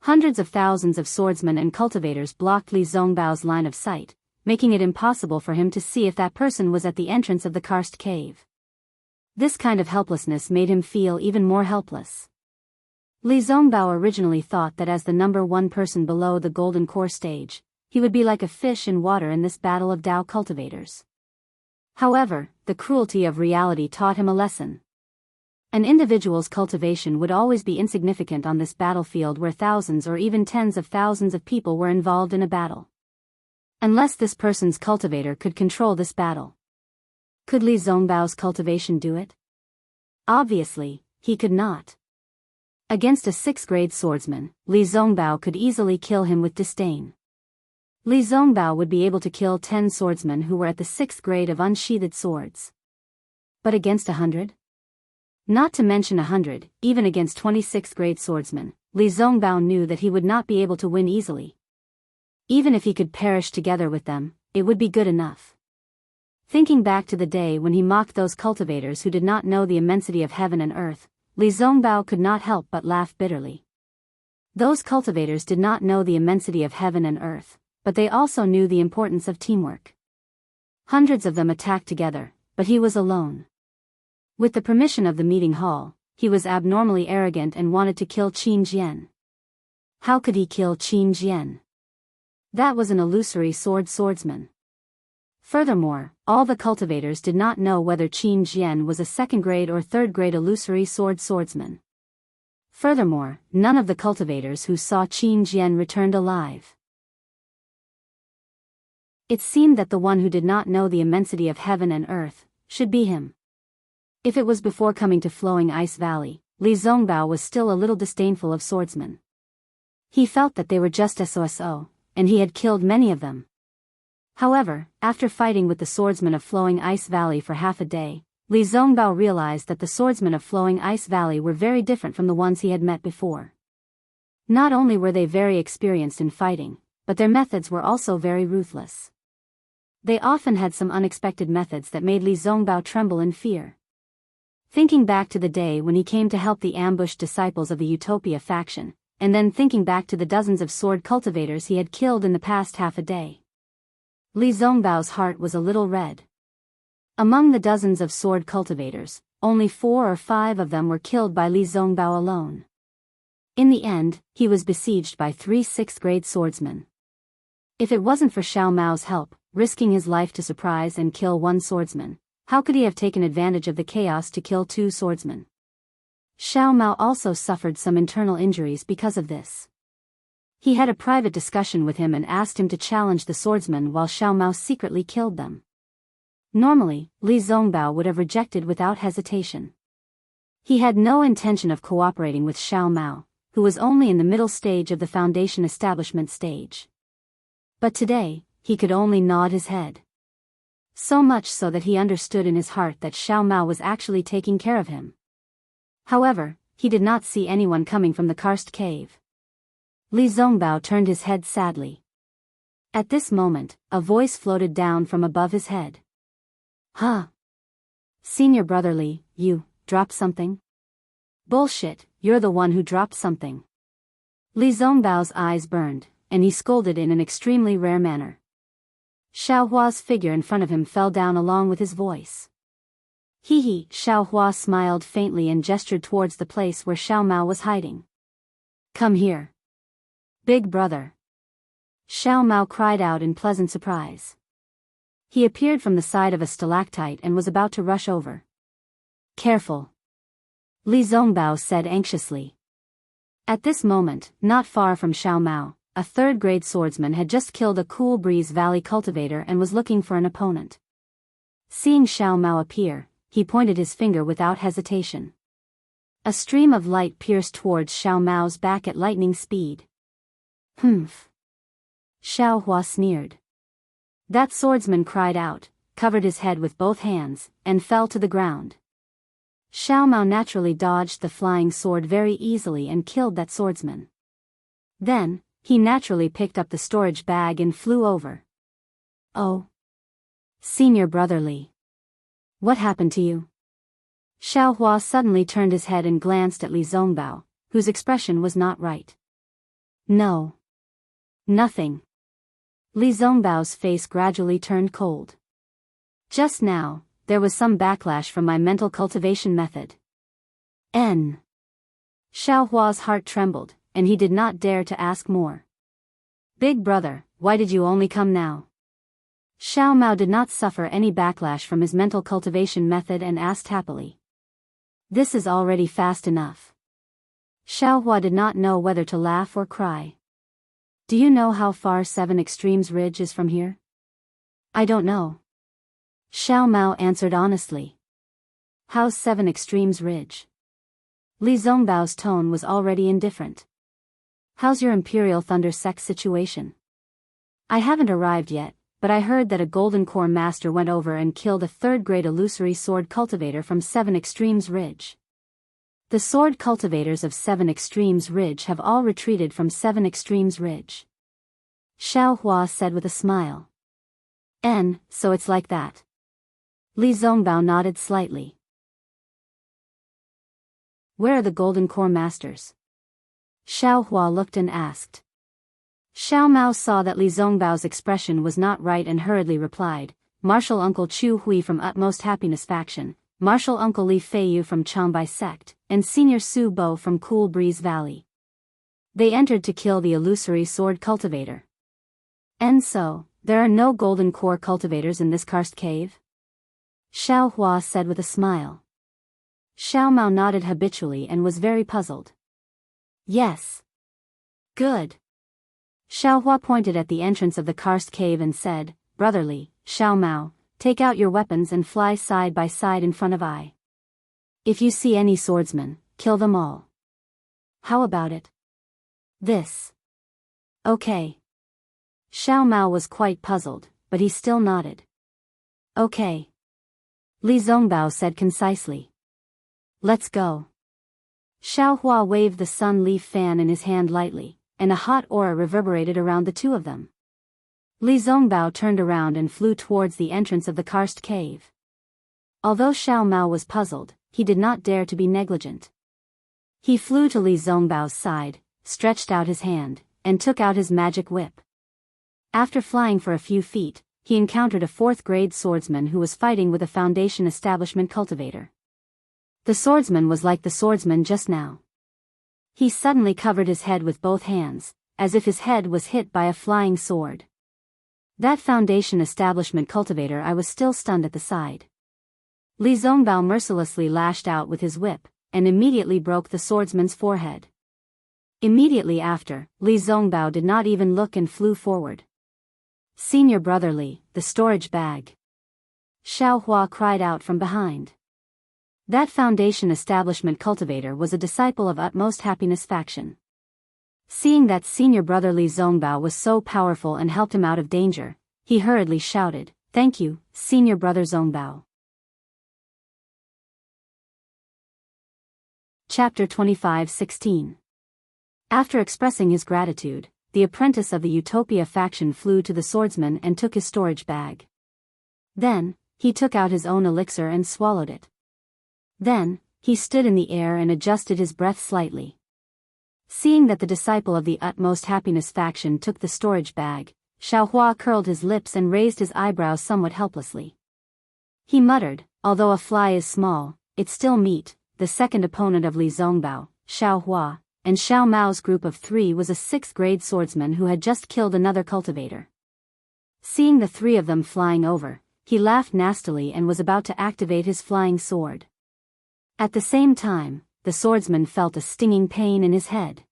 Hundreds of thousands of swordsmen and cultivators blocked Li Zongbao's line of sight, making it impossible for him to see if that person was at the entrance of the karst cave. This kind of helplessness made him feel even more helpless. Li Zongbao originally thought that as the number 1 person below the golden core stage, he would be like a fish in water in this battle of Dao cultivators. However, the cruelty of reality taught him a lesson. An individual's cultivation would always be insignificant on this battlefield where thousands or even tens of thousands of people were involved in a battle. Unless this person's cultivator could control this battle. Could Li Zongbao's cultivation do it? Obviously, he could not. Against a 6th-grade swordsman, Li Zongbao could easily kill him with disdain. Li Zongbao would be able to kill 10 swordsmen who were at the 6th grade of unsheathed swords. But against 100? Not to mention 100, even against 26th-grade swordsmen, Li Zongbao knew that he would not be able to win easily. Even if he could perish together with them, it would be good enough. Thinking back to the day when he mocked those cultivators who did not know the immensity of heaven and earth, Li Zongbao could not help but laugh bitterly. Those cultivators did not know the immensity of heaven and earth, but they also knew the importance of teamwork. Hundreds of them attacked together, but he was alone. With the permission of the meeting hall, he was abnormally arrogant and wanted to kill Qin Jian. How could he kill Qin Jian? That was an illusory swordsman. Furthermore, all the cultivators did not know whether Qin Jian was a 2nd-grade or 3rd-grade illusory swordsman. Furthermore, none of the cultivators who saw Qin Jian returned alive. It seemed that the one who did not know the immensity of heaven and earth should be him. If it was before coming to Flowing Ice Valley, Li Zongbao was still a little disdainful of swordsmen. He felt that they were just SOSO, and he had killed many of them. However, after fighting with the swordsmen of Flowing Ice Valley for half a day, Li Zongbao realized that the swordsmen of Flowing Ice Valley were very different from the ones he had met before. Not only were they very experienced in fighting, but their methods were also very ruthless. They often had some unexpected methods that made Li Zongbao tremble in fear. Thinking back to the day when he came to help the ambushed disciples of the Utopia faction, and then thinking back to the dozens of sword cultivators he had killed in the past half a day, Li Zongbao's heart was a little red. Among the dozens of sword cultivators, only 4 or 5 of them were killed by Li Zongbao alone. In the end, he was besieged by 3 6th-grade swordsmen. If it wasn't for Xiao Mao's help, risking his life to surprise and kill 1 swordsman, how could he have taken advantage of the chaos to kill 2 swordsmen? Xiao Mao also suffered some internal injuries because of this. He had a private discussion with him and asked him to challenge the swordsmen while Xiao Mao secretly killed them. Normally, Li Zongbao would have rejected without hesitation. He had no intention of cooperating with Xiao Mao, who was only in the middle stage of the foundation establishment stage. But today, he could only nod his head. So much so that he understood in his heart that Xiao Mao was actually taking care of him. However, he did not see anyone coming from the karst cave. Li Zongbao turned his head sadly. At this moment, a voice floated down from above his head. Huh? Senior brother Li, you dropped something? Bullshit, you're the one who dropped something. Li Zongbao's eyes burned, and he scolded in an extremely rare manner. Xiao Hua's figure in front of him fell down along with his voice. Hee hee, Xiao Hua smiled faintly and gestured towards the place where Xiao Mao was hiding. Come here. Big brother. Xiao Mao cried out in pleasant surprise. He appeared from the side of a stalactite and was about to rush over. Careful. Li Zongbao said anxiously. At this moment, not far from Xiao Mao, a 3rd-grade swordsman had just killed a Cool Breeze Valley cultivator and was looking for an opponent. Seeing Xiao Mao appear, he pointed his finger without hesitation. A stream of light pierced towards Xiao Mao's back at lightning speed. Humph. Xiao Hua sneered. That swordsman cried out, covered his head with both hands, and fell to the ground. Xiao Mao naturally dodged the flying sword very easily and killed that swordsman. Then, he naturally picked up the storage bag and flew over. Oh. Senior brother Li. What happened to you? Xiao Hua suddenly turned his head and glanced at Li Zongbao, whose expression was not right. No. Nothing. Li Zongbao's face gradually turned cold. Just now, there was some backlash from my mental cultivation method. Xiao Hua's heart trembled, and he did not dare to ask more. Big brother, why did you only come now? Xiao Mao did not suffer any backlash from his mental cultivation method and asked happily. This is already fast enough. Xiao Hua did not know whether to laugh or cry. Do you know how far 7 Extremes Ridge is from here? I don't know. Xiao Mao answered honestly. How's 7 Extremes Ridge? Li Zongbao's tone was already indifferent. How's your Imperial Thunder Sect situation? I haven't arrived yet, but I heard that a Golden Core Master went over and killed a third-grade illusory sword cultivator from 7 Extremes Ridge. The sword cultivators of 7 Extremes Ridge have all retreated from 7 Extremes Ridge. Xiao Hua said with a smile. So it's like that. Li Zongbao nodded slightly. Where are the Golden Core Masters? Xiao Hua looked and asked. Xiao Mao saw that Li Zongbao's expression was not right and hurriedly replied, Martial Uncle Chu Hui from Utmost Happiness Faction, Martial Uncle Li Feiyu from Changbai Sect, and Senior Su Bo from Cool Breeze Valley. They entered to kill the illusory sword cultivator. And so, there are no golden core cultivators in this karst cave? Xiao Hua said with a smile. Xiao Mao nodded habitually and was very puzzled. Yes. Good. Xiao Hua pointed at the entrance of the karst cave and said, Brotherly, Xiao Mao, take out your weapons and fly side by side in front of I. If you see any swordsmen, kill them all. How about it? This. Okay. Xiao Mao was quite puzzled, but he still nodded. Okay. Li Zongbao said concisely. Let's go. Xiao Hua waved the sun leaf fan in his hand lightly, and a hot aura reverberated around the two of them. Li Zongbao turned around and flew towards the entrance of the karst cave. Although Xiao Mao was puzzled, he did not dare to be negligent. He flew to Li Zongbao's side, stretched out his hand, and took out his magic whip. After flying for a few feet, he encountered a 4th-grade swordsman who was fighting with a Foundation Establishment cultivator. The swordsman was like the swordsman just now. He suddenly covered his head with both hands, as if his head was hit by a flying sword. That Foundation Establishment cultivator I was still stunned at the side. Li Zongbao mercilessly lashed out with his whip, and immediately broke the swordsman's forehead. Immediately after, Li Zongbao did not even look and flew forward. Senior Brother Li, the storage bag. Xiao Hua cried out from behind. That Foundation Establishment cultivator was a disciple of Utmost Happiness Faction. Seeing that Senior Brother Li Zongbao was so powerful and helped him out of danger, he hurriedly shouted, Thank you, Senior Brother Zongbao. Chapter 25:16. After expressing his gratitude, the apprentice of the Utopia faction flew to the swordsman and took his storage bag. Then, he took out his own elixir and swallowed it. Then, he stood in the air and adjusted his breath slightly. Seeing that the disciple of the Utmost Happiness faction took the storage bag, Xiao Hua curled his lips and raised his eyebrows somewhat helplessly. He muttered, although a fly is small, it's still meat. The second opponent of Li Zongbao, Xiao Hua, and Xiao Mao's group of 3 was a 6th-grade swordsman who had just killed another cultivator. Seeing the 3 of them flying over, he laughed nastily and was about to activate his flying sword. At the same time, the swordsman felt a stinging pain in his head.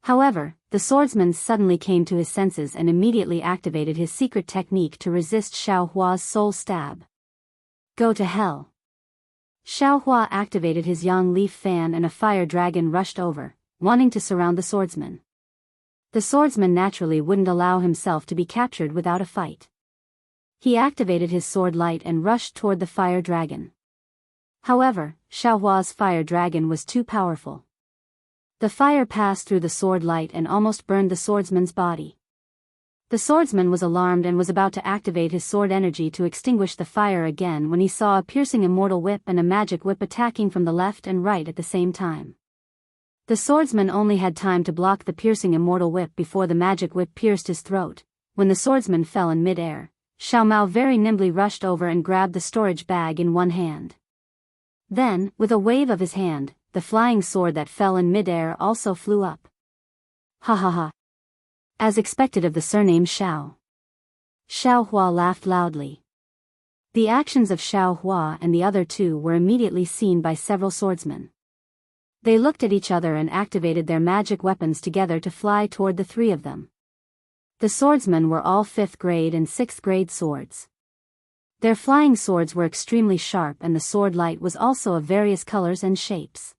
However, the swordsman suddenly came to his senses and immediately activated his secret technique to resist Xiao Hua's soul stab. Go to hell. Xiao Hua activated his yang leaf fan and a fire dragon rushed over, wanting to surround the swordsman. The swordsman naturally wouldn't allow himself to be captured without a fight. He activated his sword light and rushed toward the fire dragon. However, Xiao Hua's fire dragon was too powerful. The fire passed through the sword light and almost burned the swordsman's body. The swordsman was alarmed and was about to activate his sword energy to extinguish the fire again when he saw a piercing immortal whip and a magic whip attacking from the left and right at the same time. The swordsman only had time to block the piercing immortal whip before the magic whip pierced his throat. When the swordsman fell in mid-air, Xiao Mao very nimbly rushed over and grabbed the storage bag in one hand. Then, with a wave of his hand, the flying sword that fell in mid-air also flew up. Ha ha ha. As expected of the surname Xiao. Xiao Hua laughed loudly. The actions of Xiao Hua and the other 2 were immediately seen by several swordsmen. They looked at each other and activated their magic weapons together to fly toward the 3 of them. The swordsmen were all 5th grade and 6th grade swords. Their flying swords were extremely sharp and the sword light was also of various colors and shapes.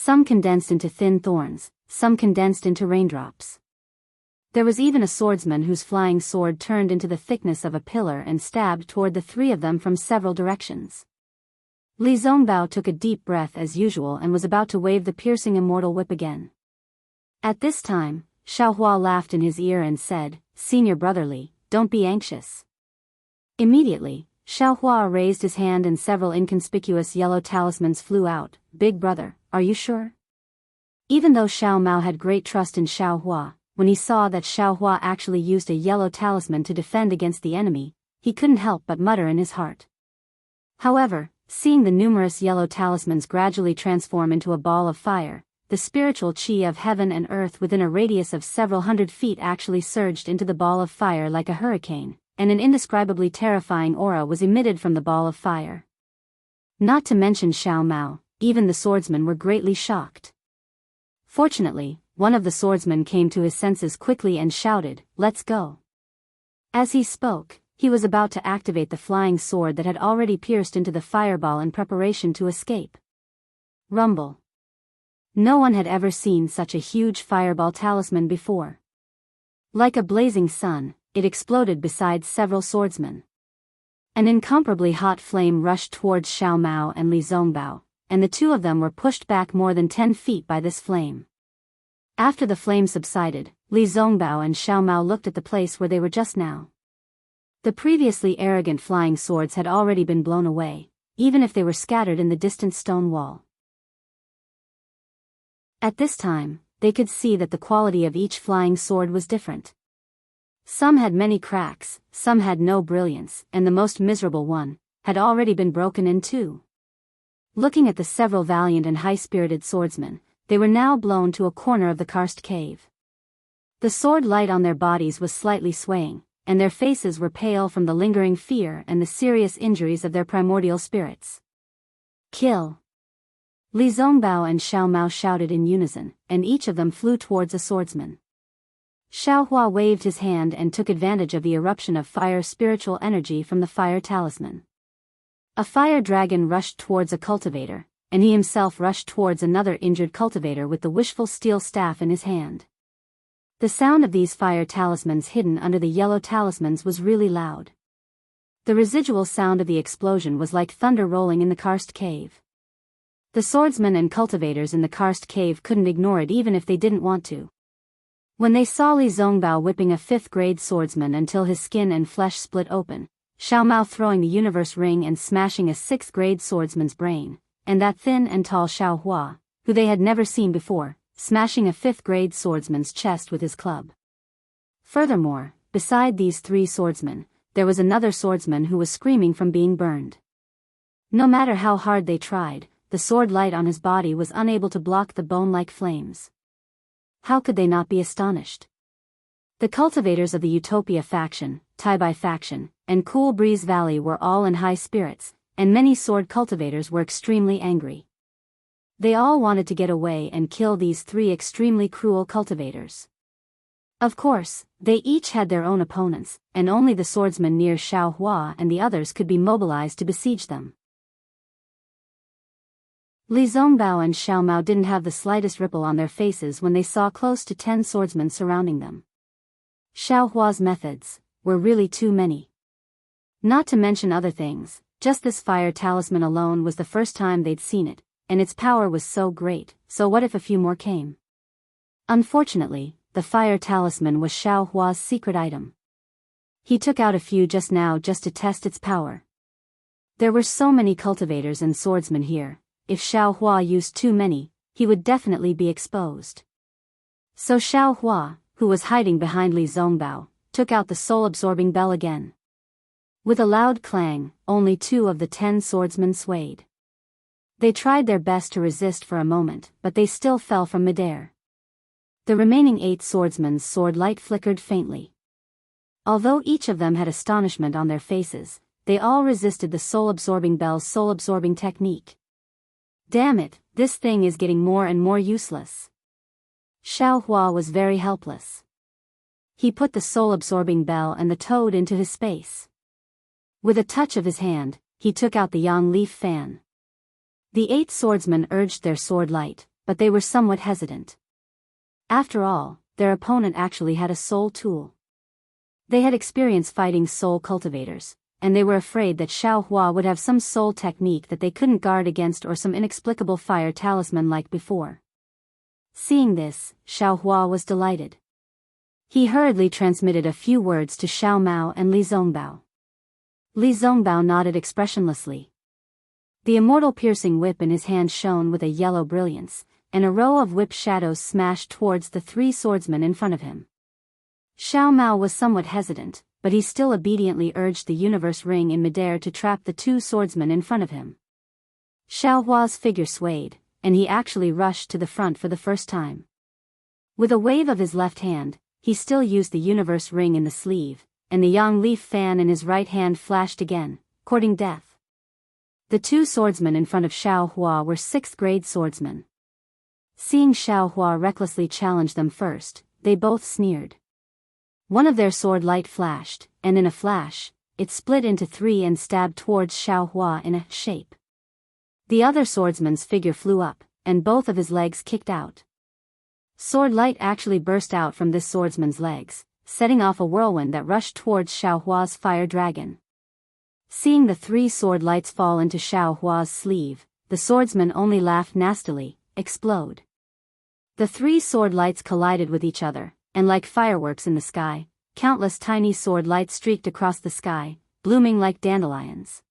Some condensed into thin thorns, some condensed into raindrops. There was even a swordsman whose flying sword turned into the thickness of a pillar and stabbed toward the three of them from several directions. Li Zongbao took a deep breath as usual and was about to wave the piercing immortal whip again. At this time, Xiaohua laughed in his ear and said, "Senior brother Li, don't be anxious." Immediately, Xiaohua raised his hand and several inconspicuous yellow talismans flew out. "Big brother, are you sure?" Even though Xiao Mao had great trust in Xiaohua, when he saw that Xiaohua actually used a yellow talisman to defend against the enemy, he couldn't help but mutter in his heart. However, seeing the numerous yellow talismans gradually transform into a ball of fire, the spiritual chi of heaven and earth within a radius of several hundred feet actually surged into the ball of fire like a hurricane, and an indescribably terrifying aura was emitted from the ball of fire. Not to mention Xiao Mao, even the swordsmen were greatly shocked. Fortunately, one of the swordsmen came to his senses quickly and shouted, "Let's go." As he spoke, he was about to activate the flying sword that had already pierced into the fireball in preparation to escape. Rumble. No one had ever seen such a huge fireball talisman before. Like a blazing sun, it exploded beside several swordsmen. An incomparably hot flame rushed towards Xiao Mao and Li Zongbao, and the two of them were pushed back more than 10 feet by this flame. After the flame subsided, Li Zongbao and Xiao Mao looked at the place where they were just now. The previously arrogant flying swords had already been blown away, even if they were scattered in the distant stone wall. At this time, they could see that the quality of each flying sword was different. Some had many cracks, some had no brilliance, and the most miserable one had already been broken in two. Looking at the several valiant and high-spirited swordsmen, they were now blown to a corner of the karst cave. The sword light on their bodies was slightly swaying, and their faces were pale from the lingering fear and the serious injuries of their primordial spirits. "Kill!" Li Zongbao and Xiao Mao shouted in unison, and each of them flew towards a swordsman. Xiaohua waved his hand and took advantage of the eruption of fire spiritual energy from the fire talisman. A fire dragon rushed towards a cultivator, and he himself rushed towards another injured cultivator with the wishful steel staff in his hand. The sound of these fire talismans hidden under the yellow talismans was really loud. The residual sound of the explosion was like thunder rolling in the karst cave. The swordsmen and cultivators in the karst cave couldn't ignore it even if they didn't want to. When they saw Li Zongbao whipping a 5th-grade swordsman until his skin and flesh split open, Xiao Mao throwing the universe ring and smashing a 6th-grade swordsman's brain, and that thin and tall Xiaohua, who they had never seen before, smashing a 5th-grade swordsman's chest with his club. Furthermore, beside these 3 swordsmen, there was another swordsman who was screaming from being burned. No matter how hard they tried, the sword light on his body was unable to block the bone-like flames. How could they not be astonished? The cultivators of the Utopia faction, Taibai faction, and Cool Breeze Valley were all in high spirits, and many sword cultivators were extremely angry. They all wanted to get away and kill these 3 extremely cruel cultivators. Of course, they each had their own opponents, and only the swordsmen near Xiaohua and the others could be mobilized to besiege them. Li Zongbao and Xiao Mao didn't have the slightest ripple on their faces when they saw close to 10 swordsmen surrounding them. Xiaohua's methods were really too many. Not to mention other things, just this fire talisman alone was the first time they'd seen it, and its power was so great, so what if a few more came? Unfortunately, the fire talisman was Xiaohua's secret item. He took out a few just now just to test its power. There were so many cultivators and swordsmen here. If Xiaohua used too many, he would definitely be exposed. So Xiaohua, who was hiding behind Li Zongbao, took out the soul-absorbing bell again. With a loud clang, only 2 of the 10 swordsmen swayed. They tried their best to resist for a moment, but they still fell from midair. The remaining 8 swordsmen's sword light flickered faintly. Although each of them had astonishment on their faces, they all resisted the soul-absorbing bell's soul-absorbing technique. Damn it, this thing is getting more and more useless. Xiaohua was very helpless. He put the soul-absorbing bell and the toad into his space. With a touch of his hand, he took out the yang leaf fan. The 8 swordsmen urged their sword light, but they were somewhat hesitant. After all, their opponent actually had a soul tool. They had experience fighting soul cultivators, and they were afraid that Xiao Hua would have some soul technique that they couldn't guard against or some inexplicable fire talisman like before. Seeing this, Xiao Hua was delighted. He hurriedly transmitted a few words to Xiao Mao and Li Zongbao. Li Zongbao nodded expressionlessly. The immortal piercing whip in his hand shone with a yellow brilliance, and a row of whip shadows smashed towards the three swordsmen in front of him. Xiao Mao was somewhat hesitant, but he still obediently urged the universe ring in midair to trap the two swordsmen in front of him. Xiao Hua's figure swayed, and he actually rushed to the front for the first time. With a wave of his left hand, he still used the universe ring in the sleeve, and the yang leaf fan in his right hand flashed again, courting death. The two swordsmen in front of Xiao Hua were 6th grade swordsmen. Seeing Xiao Hua recklessly challenge them first, they both sneered. One of their sword light flashed, and in a flash, it split into 3 and stabbed towards Xiao Hua in a shape. The other swordsman's figure flew up, and both of his legs kicked out. Sword light actually burst out from this swordsman's legs, setting off a whirlwind that rushed towards Xiao Hua's fire dragon. Seeing the 3 sword lights fall into Xiao Hua's sleeve, the swordsman only laughed nastily. Explode. The 3 sword lights collided with each other, and like fireworks in the sky, countless tiny sword lights streaked across the sky, blooming like dandelions.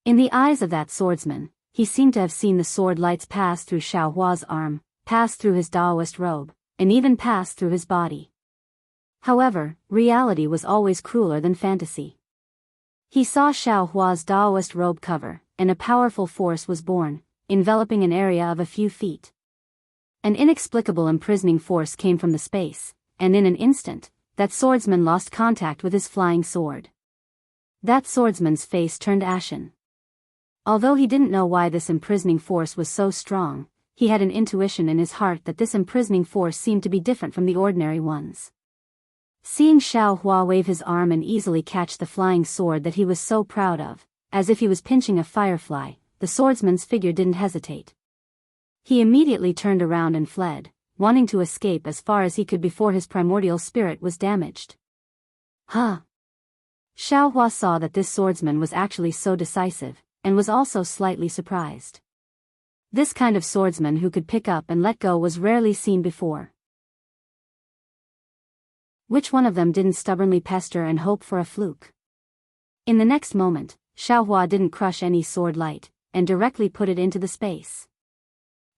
In the eyes of that swordsman, he seemed to have seen the sword lights pass through Xiao Hua's arm, pass through his Daoist robe, and even pass through his body. However, reality was always crueler than fantasy. He saw Xiao Hua's Daoist robe cover, and a powerful force was born, enveloping an area of a few feet. An inexplicable imprisoning force came from the space, and in an instant, that swordsman lost contact with his flying sword. That swordsman's face turned ashen. Although he didn't know why this imprisoning force was so strong, he had an intuition in his heart that this imprisoning force seemed to be different from the ordinary ones. Seeing Xiao Hua wave his arm and easily catch the flying sword that he was so proud of, as if he was pinching a firefly, the swordsman's figure didn't hesitate. He immediately turned around and fled, wanting to escape as far as he could before his primordial spirit was damaged. Huh! Xiao Hua saw that this swordsman was actually so decisive, and was also slightly surprised. This kind of swordsman who could pick up and let go was rarely seen before. Which one of them didn't stubbornly pester and hope for a fluke? In the next moment, Xiao Hua didn't crush any sword light, and directly put it into the space.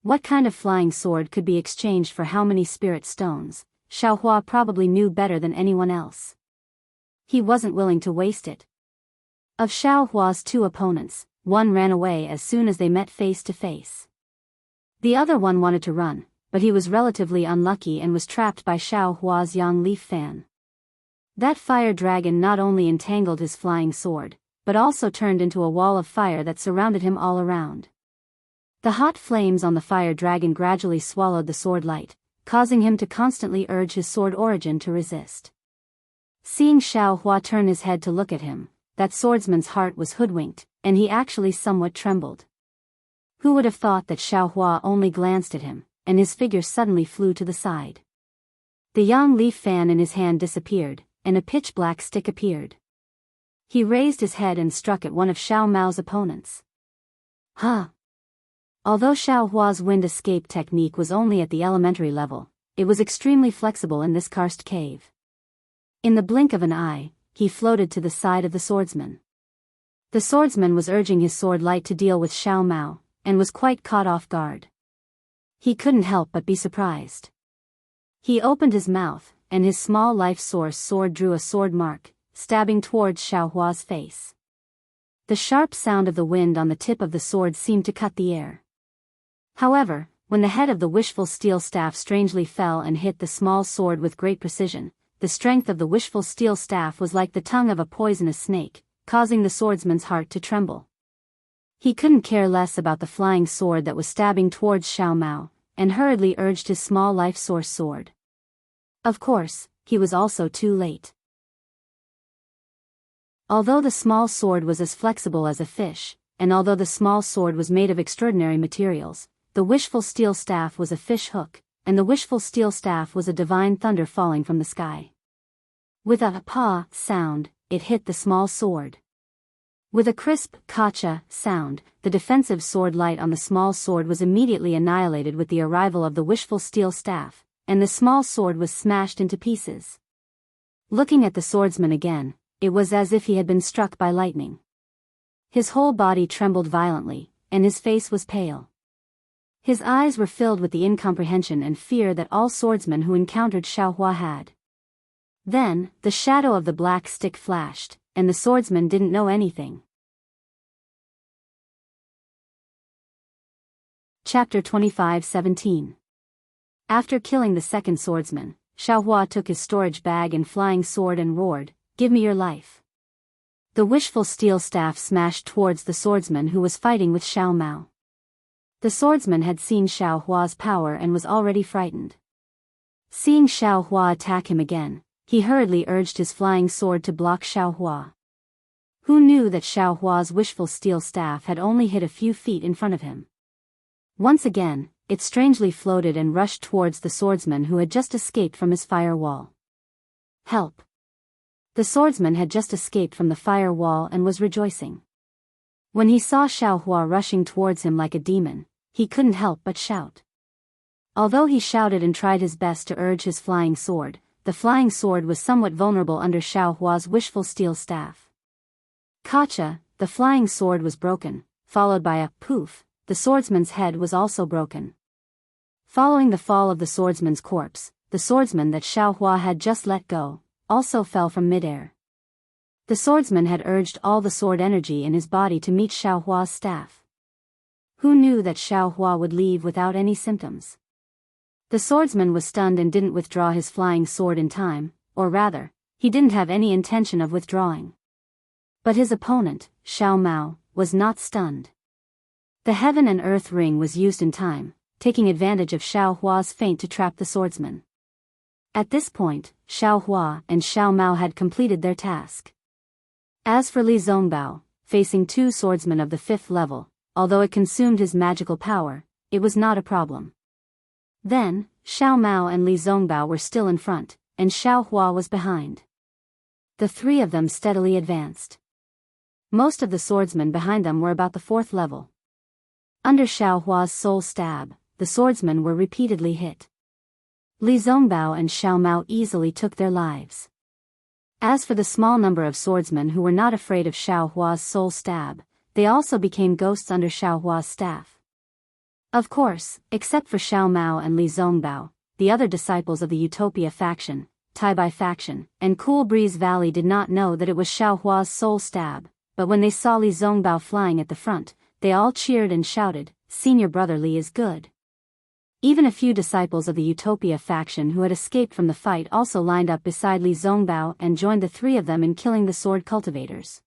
What kind of flying sword could be exchanged for how many spirit stones? Xiao Hua probably knew better than anyone else. He wasn't willing to waste it. Of Xiao Hua's 2 opponents, one ran away as soon as they met face to face. The other one wanted to run, but he was relatively unlucky and was trapped by Xiao Hua's yang leaf fan. That fire dragon not only entangled his flying sword, but also turned into a wall of fire that surrounded him all around. The hot flames on the fire dragon gradually swallowed the sword light, causing him to constantly urge his sword origin to resist. Seeing Xiao Hua turn his head to look at him, that swordsman's heart was hoodwinked, and he actually somewhat trembled. Who would have thought that Xiao Hua only glanced at him, and his figure suddenly flew to the side. The yang leaf fan in his hand disappeared, and a pitch-black stick appeared. He raised his head and struck at one of Xiao Mao's opponents. Huh! Although Xiao Hua's wind escape technique was only at the elementary level, it was extremely flexible in this karst cave. In the blink of an eye, he floated to the side of the swordsman. The swordsman was urging his sword light to deal with Xiao Mao, and was quite caught off guard. He couldn't help but be surprised. He opened his mouth, and his small life source sword drew a sword mark, stabbing towards Xiao Hua's face. The sharp sound of the wind on the tip of the sword seemed to cut the air. However, when the head of the wishful steel staff strangely fell and hit the small sword with great precision, the strength of the wishful steel staff was like the tongue of a poisonous snake, causing the swordsman's heart to tremble. He couldn't care less about the flying sword that was stabbing towards Xiao Mao, and hurriedly urged his small life source sword. Of course, he was also too late. Although the small sword was as flexible as a fish, and although the small sword was made of extraordinary materials, the wishful steel staff was a fish hook, and the wishful steel staff was a divine thunder falling from the sky. With a "pa" sound, it hit the small sword. With a crisp "kacha" sound, the defensive sword light on the small sword was immediately annihilated with the arrival of the wishful steel staff, and the small sword was smashed into pieces. Looking at the swordsman again, it was as if he had been struck by lightning. His whole body trembled violently, and his face was pale. His eyes were filled with the incomprehension and fear that all swordsmen who encountered Xiaohua had. Then, the shadow of the black stick flashed, and the swordsman didn't know anything. Chapter 25:17. After killing the second swordsman, Xiaohua took his storage bag and flying sword and roared, "Give me your life." The wishful steel staff smashed towards the swordsman who was fighting with Xiao Mao. The swordsman had seen Xiaohua's power and was already frightened. Seeing Xiaohua attack him again, he hurriedly urged his flying sword to block Xiaohua. Who knew that Xiaohua's wishful steel staff had only hit a few feet in front of him? Once again, it strangely floated and rushed towards the swordsman who had just escaped from his fire wall. Help! The swordsman had just escaped from the fire wall and was rejoicing. When he saw Xiaohua rushing towards him like a demon, he couldn't help but shout. Although he shouted and tried his best to urge his flying sword, the flying sword was somewhat vulnerable under Xiaohua's wishful steel staff. Kacha, the flying sword was broken, followed by a poof, the swordsman's head was also broken. Following the fall of the swordsman's corpse, the swordsman that Xiaohua had just let go, also fell from midair. The swordsman had urged all the sword energy in his body to meet Xiaohua's staff. Who knew that Xiaohua would leave without any symptoms? The swordsman was stunned and didn't withdraw his flying sword in time, or rather, he didn't have any intention of withdrawing. But his opponent, Xiao Mao, was not stunned. The heaven and earth ring was used in time, taking advantage of Xiaohua's feint to trap the swordsman. At this point, Xiaohua and Xiao Mao had completed their task. As for Li Zongbao, facing two swordsmen of the 5th level, although it consumed his magical power, it was not a problem. Then, Xiao Mao and Li Zongbao were still in front, and Xiaohua was behind. The three of them steadily advanced. Most of the swordsmen behind them were about the 4th level. Under Xiaohua's soul stab, the swordsmen were repeatedly hit. Li Zongbao and Xiao Mao easily took their lives. As for the small number of swordsmen who were not afraid of Xiaohua's soul stab, they also became ghosts under Xiaohua's staff. Of course, except for Xiao Mao and Li Zongbao, the other disciples of the Utopia faction, Taibai faction, and Cool Breeze Valley did not know that it was Xiaohua's soul stab, but when they saw Li Zongbao flying at the front, they all cheered and shouted, "Senior brother Li is good." Even a few disciples of the Utopia faction who had escaped from the fight also lined up beside Li Zongbao and joined the three of them in killing the sword cultivators.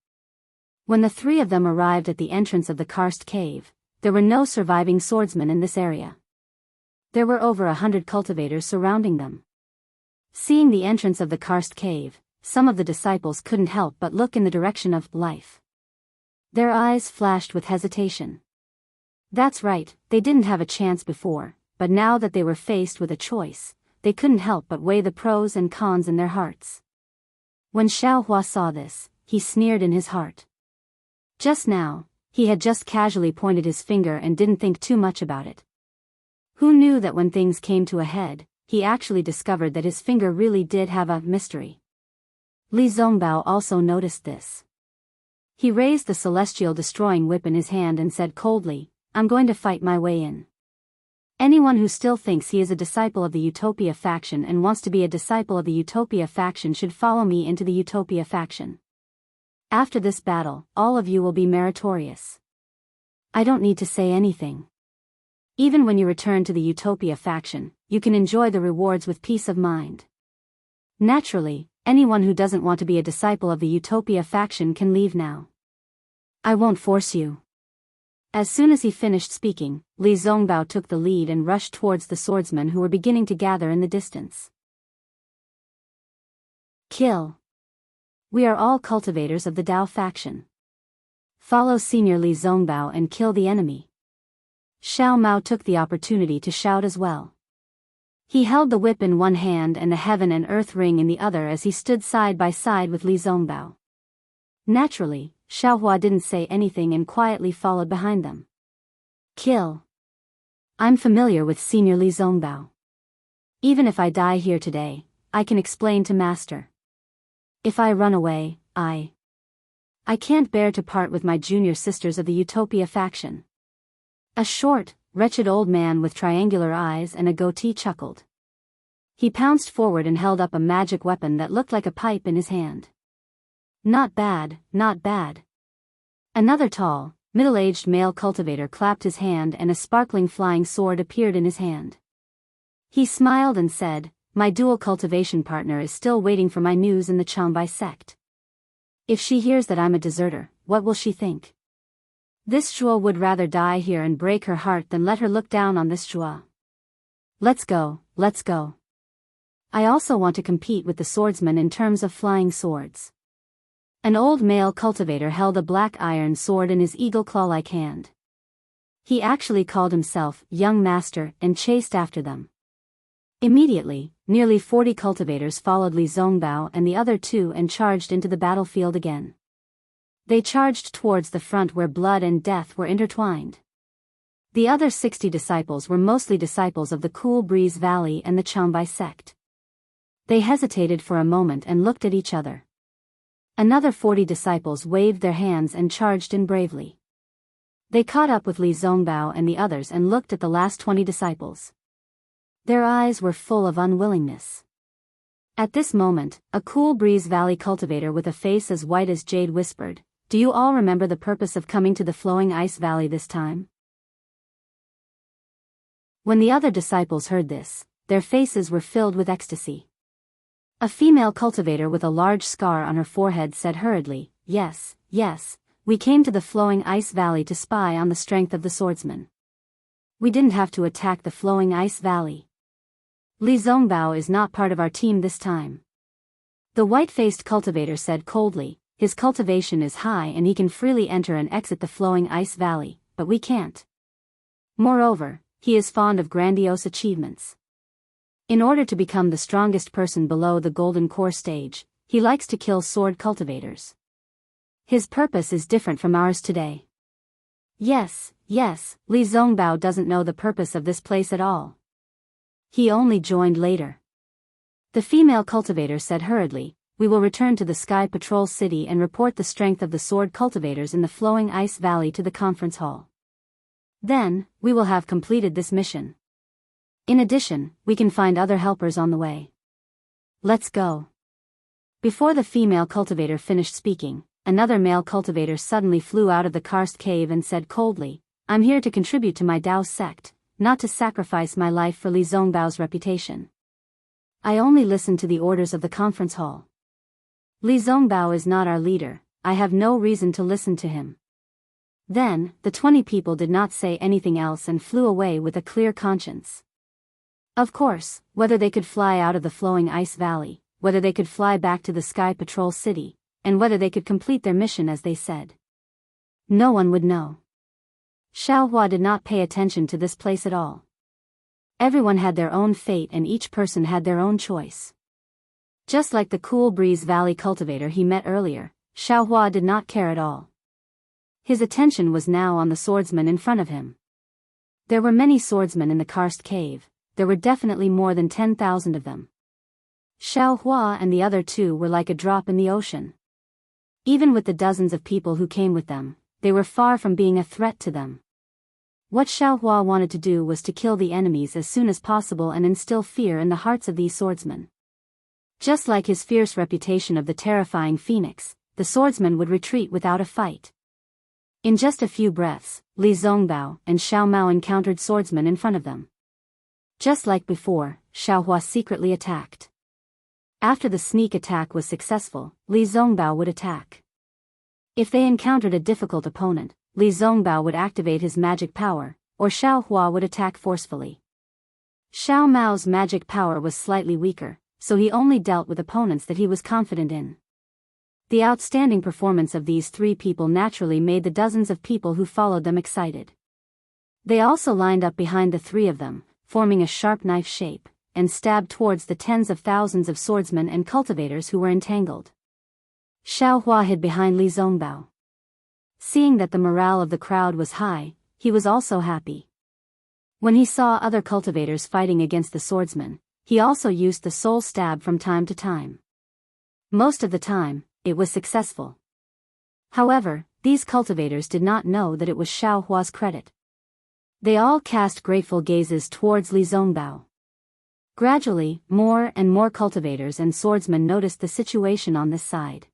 When the three of them arrived at the entrance of the karst cave, there were no surviving swordsmen in this area. There were over 100 cultivators surrounding them. Seeing the entrance of the karst cave, some of the disciples couldn't help but look in the direction of life. Their eyes flashed with hesitation. That's right, they didn't have a chance before, but now that they were faced with a choice, they couldn't help but weigh the pros and cons in their hearts. When Xiaohua saw this, he sneered in his heart. Just now, he had just casually pointed his finger and didn't think too much about it. Who knew that when things came to a head, he actually discovered that his finger really did have a mystery. Li Zongbao also noticed this. He raised the celestial destroying whip in his hand and said coldly, "I'm going to fight my way in. Anyone who still thinks he is a disciple of the Utopia faction and wants to be a disciple of the Utopia faction should follow me into the Utopia faction. After this battle, all of you will be meritorious. I don't need to say anything. Even when you return to the Utopia faction, you can enjoy the rewards with peace of mind. Naturally, anyone who doesn't want to be a disciple of the Utopia faction can leave now. I won't force you." As soon as he finished speaking, Li Zongbao took the lead and rushed towards the swordsmen who were beginning to gather in the distance. Kill. We are all cultivators of the Dao faction. Follow Senior Li Zongbao and kill the enemy. Xiao Mao took the opportunity to shout as well. He held the whip in one hand and the heaven and earth ring in the other as he stood side by side with Li Zongbao. Naturally, Xiaohua didn't say anything and quietly followed behind them. Kill. I'm familiar with Senior Li Zongbao. Even if I die here today, I can explain to Master. If I run away, I can't bear to part with my junior sisters of the Utopia faction. A short, wretched old man with triangular eyes and a goatee chuckled. He pounced forward and held up a magic weapon that looked like a pipe in his hand. Not bad, not bad. Another tall, middle-aged male cultivator clapped his hand and a sparkling flying sword appeared in his hand. He smiled and said, "My dual cultivation partner is still waiting for my news in the Changbai sect. If she hears that I'm a deserter, what will she think? This Zhuo would rather die here and break her heart than let her look down on this Zhuo. Let's go, let's go. I also want to compete with the swordsman in terms of flying swords." An old male cultivator held a black iron sword in his eagle claw-like hand. He actually called himself Young Master and chased after them. Immediately, nearly 40 cultivators followed Li Zongbao and the other two and charged into the battlefield again. They charged towards the front where blood and death were intertwined. The other 60 disciples were mostly disciples of the Cool Breeze Valley and the Changbai sect. They hesitated for a moment and looked at each other. Another 40 disciples waved their hands and charged in bravely. They caught up with Li Zongbao and the others and looked at the last 20 disciples. Their eyes were full of unwillingness. At this moment, a Cool Breeze Valley cultivator with a face as white as jade whispered, "Do you all remember the purpose of coming to the Flowing Ice Valley this time?" When the other disciples heard this, their faces were filled with ecstasy. A female cultivator with a large scar on her forehead said hurriedly, "Yes, yes, we came to the Flowing Ice Valley to spy on the strength of the swordsman. We didn't have to attack the Flowing Ice Valley. Li Zongbao is not part of our team this time." The white-faced cultivator said coldly, "His cultivation is high and he can freely enter and exit the Flowing Ice Valley, but we can't. Moreover, he is fond of grandiose achievements. In order to become the strongest person below the Golden Core stage, he likes to kill sword cultivators. His purpose is different from ours today." Yes, Li Zongbao doesn't know the purpose of this place at all. He only joined later. The female cultivator said hurriedly, "We will return to the Sky Patrol City and report the strength of the sword cultivators in the Flowing Ice Valley to the conference hall. Then, we will have completed this mission. In addition, we can find other helpers on the way. Let's go." Before the female cultivator finished speaking, another male cultivator suddenly flew out of the karst cave and said coldly, "I'm here to contribute to my Dao sect, not to sacrifice my life for Li Zongbao's reputation. I only listen to the orders of the conference hall. Li Zongbao is not our leader, I have no reason to listen to him." Then, the 20 people did not say anything else and flew away with a clear conscience. Of course, whether they could fly out of the Flowing Ice Valley, whether they could fly back to the Sky Patrol City, and whether they could complete their mission as they said, no one would know. Xiaohua did not pay attention to this place at all. Everyone had their own fate and each person had their own choice. Just like the Cool Breeze Valley cultivator he met earlier, Xiaohua did not care at all. His attention was now on the swordsman in front of him. There were many swordsmen in the karst cave, there were definitely more than 10,000 of them. Xiaohua and the other two were like a drop in the ocean. Even with the dozens of people who came with them, they were far from being a threat to them. What Xiaohua wanted to do was to kill the enemies as soon as possible and instill fear in the hearts of these swordsmen. Just like his fierce reputation of the terrifying phoenix, the swordsman would retreat without a fight. In just a few breaths, Li Zongbao and Xiao Mao encountered swordsmen in front of them. Just like before, Xiaohua secretly attacked. After the sneak attack was successful, Li Zongbao would attack. If they encountered a difficult opponent, Li Zongbao would activate his magic power, or Xiaohua would attack forcefully. Xiao Mao's magic power was slightly weaker, so he only dealt with opponents that he was confident in. The outstanding performance of these three people naturally made the dozens of people who followed them excited. They also lined up behind the three of them, forming a sharp knife shape, and stabbed towards the tens of thousands of swordsmen and cultivators who were entangled. Xiao Hua hid behind Li Zongbao. Seeing that the morale of the crowd was high, he was also happy. When he saw other cultivators fighting against the swordsmen, he also used the soul stab from time to time. Most of the time, it was successful. However, these cultivators did not know that it was Xiao Hua's credit. They all cast grateful gazes towards Li Zongbao. Gradually, more and more cultivators and swordsmen noticed the situation on this side.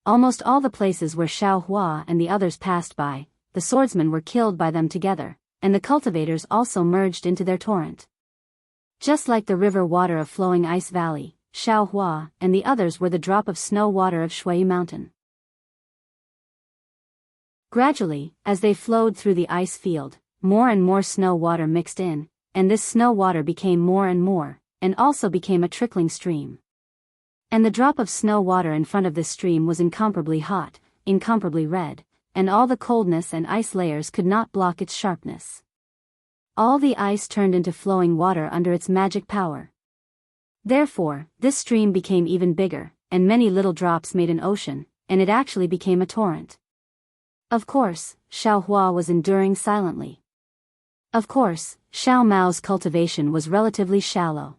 Almost all the places where Xiao Hua and the others passed by, the swordsmen were killed by them together, and the cultivators also merged into their torrent. Just like the river water of flowing ice valley, Xiao Hua and the others were the drop of snow water of Shui Mountain. Gradually, as they flowed through the ice field, more and more snow water mixed in, and this snow water became more and more, and also became a trickling stream. And the drop of snow water in front of this stream was incomparably hot, incomparably red, and all the coldness and ice layers could not block its sharpness. All the ice turned into flowing water under its magic power. Therefore, this stream became even bigger, and many little drops made an ocean, and it actually became a torrent. Of course, Xiao Hua was enduring silently. Of course, Xiao Mao's cultivation was relatively shallow.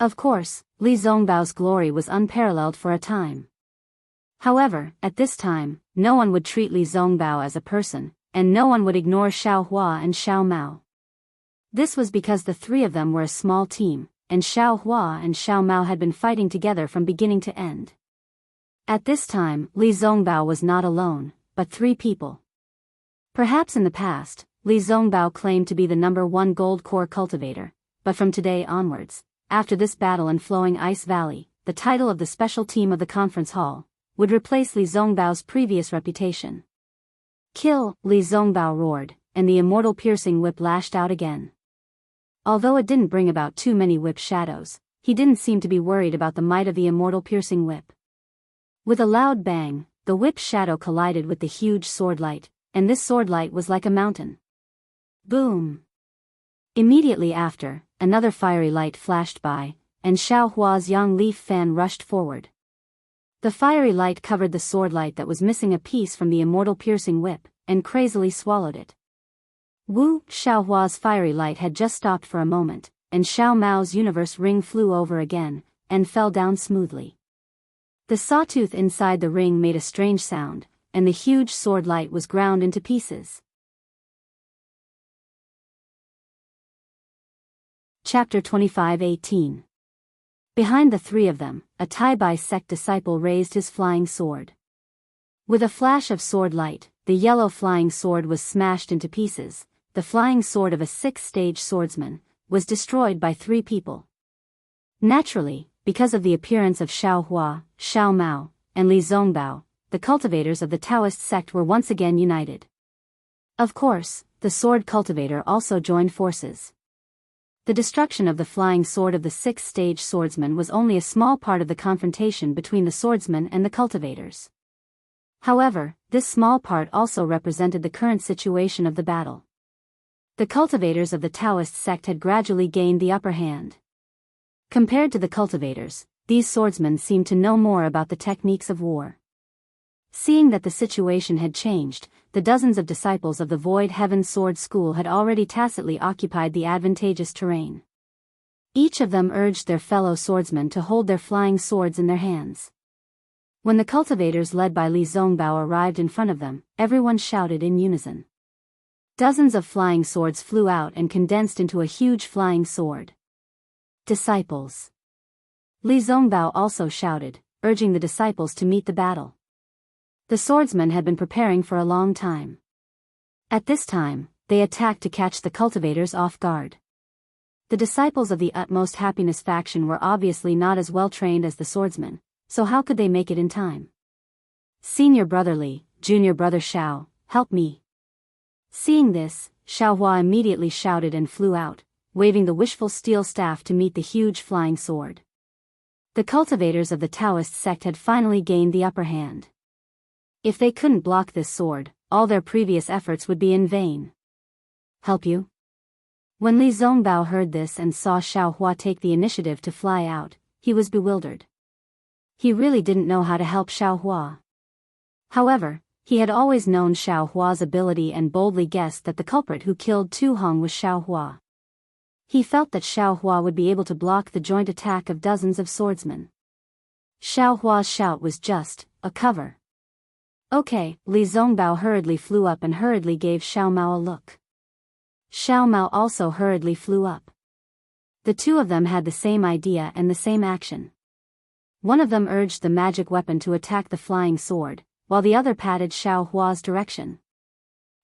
Of course, Li Zongbao's glory was unparalleled for a time. However, at this time, no one would treat Li Zongbao as a person, and no one would ignore Xiao Hua and Xiao Mao. This was because the three of them were a small team, and Xiao Hua and Xiao Mao had been fighting together from beginning to end. At this time, Li Zongbao was not alone, but three people. Perhaps in the past, Li Zongbao claimed to be the #1 gold core cultivator, but from today onwards, after this battle in Flowing Ice Valley, the title of the special team of the conference hall would replace Li Zongbao's previous reputation. Kill! Li Zongbao roared, and the immortal piercing whip lashed out again. Although it didn't bring about too many whip shadows, he didn't seem to be worried about the might of the immortal piercing whip. With a loud bang, the whip shadow collided with the huge sword light, and this sword light was like a mountain. Boom! Immediately after, another fiery light flashed by, and Xiao Hua's young leaf fan rushed forward. The fiery light covered the sword light that was missing a piece from the immortal piercing whip, and crazily swallowed it. Wu! Xiao Hua's fiery light had just stopped for a moment, and Xiao Mao's universe ring flew over again, and fell down smoothly. The sawtooth inside the ring made a strange sound, and the huge sword light was ground into pieces. Chapter 25:18. Behind the three of them, a Tai Bai sect disciple raised his flying sword. With a flash of sword light, the yellow flying sword was smashed into pieces. The flying sword of a 6th-stage swordsman was destroyed by three people. Naturally, because of the appearance of Xiao Hua, Xiao Mao, and Li Zongbao, the cultivators of the Taoist sect were once again united. Of course, the sword cultivator also joined forces. The destruction of the flying sword of the 6th-stage swordsman was only a small part of the confrontation between the swordsmen and the cultivators. However, this small part also represented the current situation of the battle. The cultivators of the Taoist sect had gradually gained the upper hand. Compared to the cultivators, these swordsmen seemed to know more about the techniques of war. Seeing that the situation had changed, the dozens of disciples of the Void Heaven Sword School had already tacitly occupied the advantageous terrain. Each of them urged their fellow swordsmen to hold their flying swords in their hands. When the cultivators led by Li Zongbao arrived in front of them, everyone shouted in unison. Dozens of flying swords flew out and condensed into a huge flying sword. Disciples! Li Zongbao also shouted, urging the disciples to meet the battle. The swordsmen had been preparing for a long time. At this time, they attacked to catch the cultivators off guard. The disciples of the Utmost Happiness faction were obviously not as well trained as the swordsmen, so how could they make it in time? Senior brother Li, junior brother Xiao, help me. Seeing this, Xiao Hua immediately shouted and flew out, waving the wishful steel staff to meet the huge flying sword. The cultivators of the Taoist sect had finally gained the upper hand. If they couldn't block this sword, all their previous efforts would be in vain. help you?" When Li Zongbao heard this and saw Xiao Hua take the initiative to fly out, he was bewildered. He really didn't know how to help Xiao Hua. However, he had always known Xiao Hua's ability and boldly guessed that the culprit who killed Tu Hong was Xiao Hua. He felt that Xiao Hua would be able to block the joint attack of dozens of swordsmen. Xiao Hua's shout was just a cover. "Okay," Li Zongbao hurriedly flew up and hurriedly gave Xiao Mao a look. Xiao Mao also hurriedly flew up. The two of them had the same idea and the same action. One of them urged the magic weapon to attack the flying sword, while the other patted Xiao Hua's direction.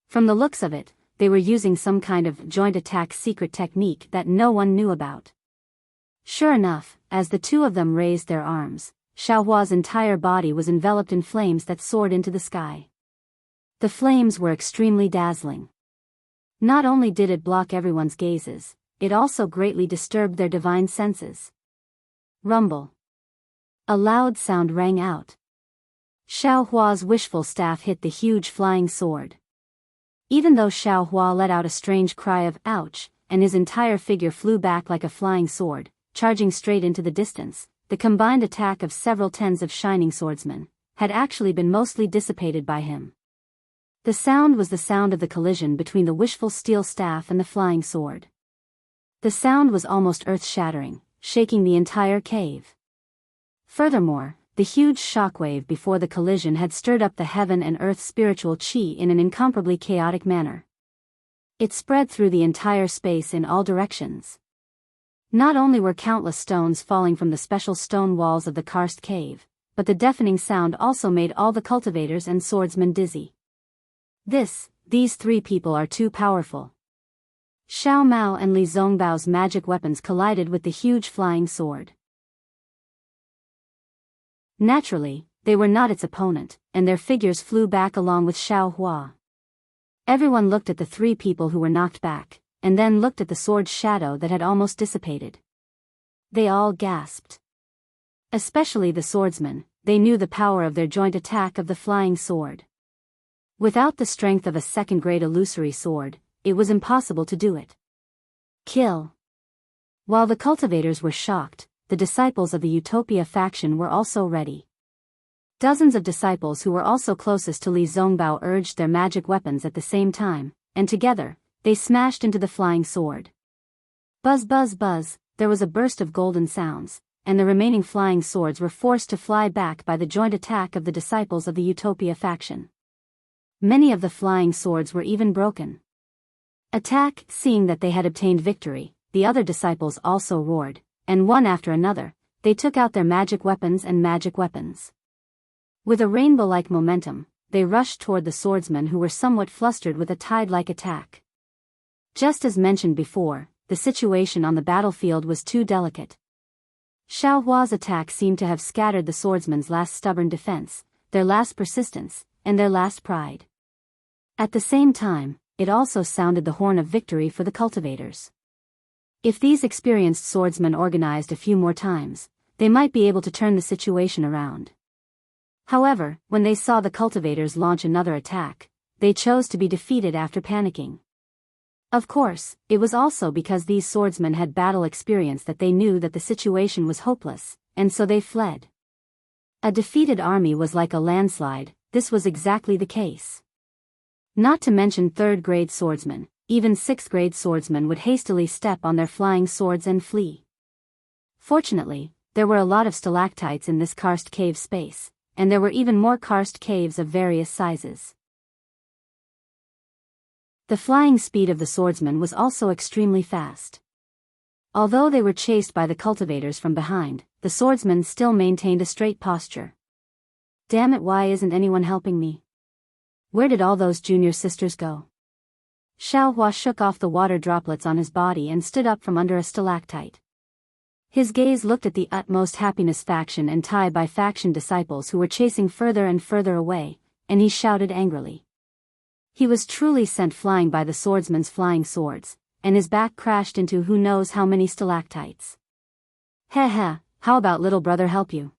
From the looks of it, they were using some kind of joint attack secret technique that no one knew about. Sure enough, as the two of them raised their arms, Xiao Hua's entire body was enveloped in flames that soared into the sky. The flames were extremely dazzling. Not only did it block everyone's gazes, it also greatly disturbed their divine senses. Rumble. A loud sound rang out. Xiao Hua's wishful staff hit the huge flying sword. Even though Xiao Hua let out a strange cry of "ouch," and his entire figure flew back like a flying sword, charging straight into the distance, the combined attack of several tens of shining swordsmen had actually been mostly dissipated by him. The sound was the sound of the collision between the wishful steel staff and the flying sword. The sound was almost earth-shattering, shaking the entire cave. Furthermore, the huge shockwave before the collision had stirred up the heaven and earth spiritual qi in an incomparably chaotic manner. It spread through the entire space in all directions. Not only were countless stones falling from the special stone walls of the karst cave, but the deafening sound also made all the cultivators and swordsmen dizzy. These three people are too powerful. Xiao Mao and Li Zongbao's magic weapons collided with the huge flying sword. Naturally, they were not its opponent, and their figures flew back along with Xiao Hua. Everyone looked at the three people who were knocked back, and then looked at the sword's shadow that had almost dissipated. They all gasped. Especially the swordsmen, they knew the power of their joint attack of the flying sword. Without the strength of a second-grade illusory sword, it was impossible to do it. Kill. While the cultivators were shocked, the disciples of the Utopia faction were also ready. Dozens of disciples who were also closest to Li Zongbao urged their magic weapons at the same time, and together, they smashed into the flying sword. Buzz buzz buzz, there was a burst of golden sounds, and the remaining flying swords were forced to fly back by the joint attack of the disciples of the Utopia faction. Many of the flying swords were even broken. Attack! Seeing that they had obtained victory, the other disciples also roared, and one after another, they took out their magic weapons and magic weapons. With a rainbow-like momentum, they rushed toward the swordsmen who were somewhat flustered with a tide-like attack. Just as mentioned before, the situation on the battlefield was too delicate. Xiao Hua's attack seemed to have scattered the swordsmen's last stubborn defense, their last persistence, and their last pride. At the same time, it also sounded the horn of victory for the cultivators. If these experienced swordsmen organized a few more times, they might be able to turn the situation around. However, when they saw the cultivators launch another attack, they chose to be defeated after panicking. Of course, it was also because these swordsmen had battle experience that they knew that the situation was hopeless, and so they fled. A defeated army was like a landslide. This was exactly the case. Not to mention third-grade swordsmen, even sixth-grade swordsmen would hastily step on their flying swords and flee. Fortunately, there were a lot of stalactites in this karst cave space, and there were even more karst caves of various sizes. The flying speed of the swordsmen was also extremely fast. Although they were chased by the cultivators from behind, the swordsmen still maintained a straight posture. Damn it, why isn't anyone helping me? Where did all those junior sisters go? Xiao Hua shook off the water droplets on his body and stood up from under a stalactite. His gaze looked at the utmost happiness faction and Tai by faction disciples who were chasing further and further away, and he shouted angrily. He was truly sent flying by the swordsman's flying swords, and his back crashed into who knows how many stalactites. Heh heh, how about little brother help you?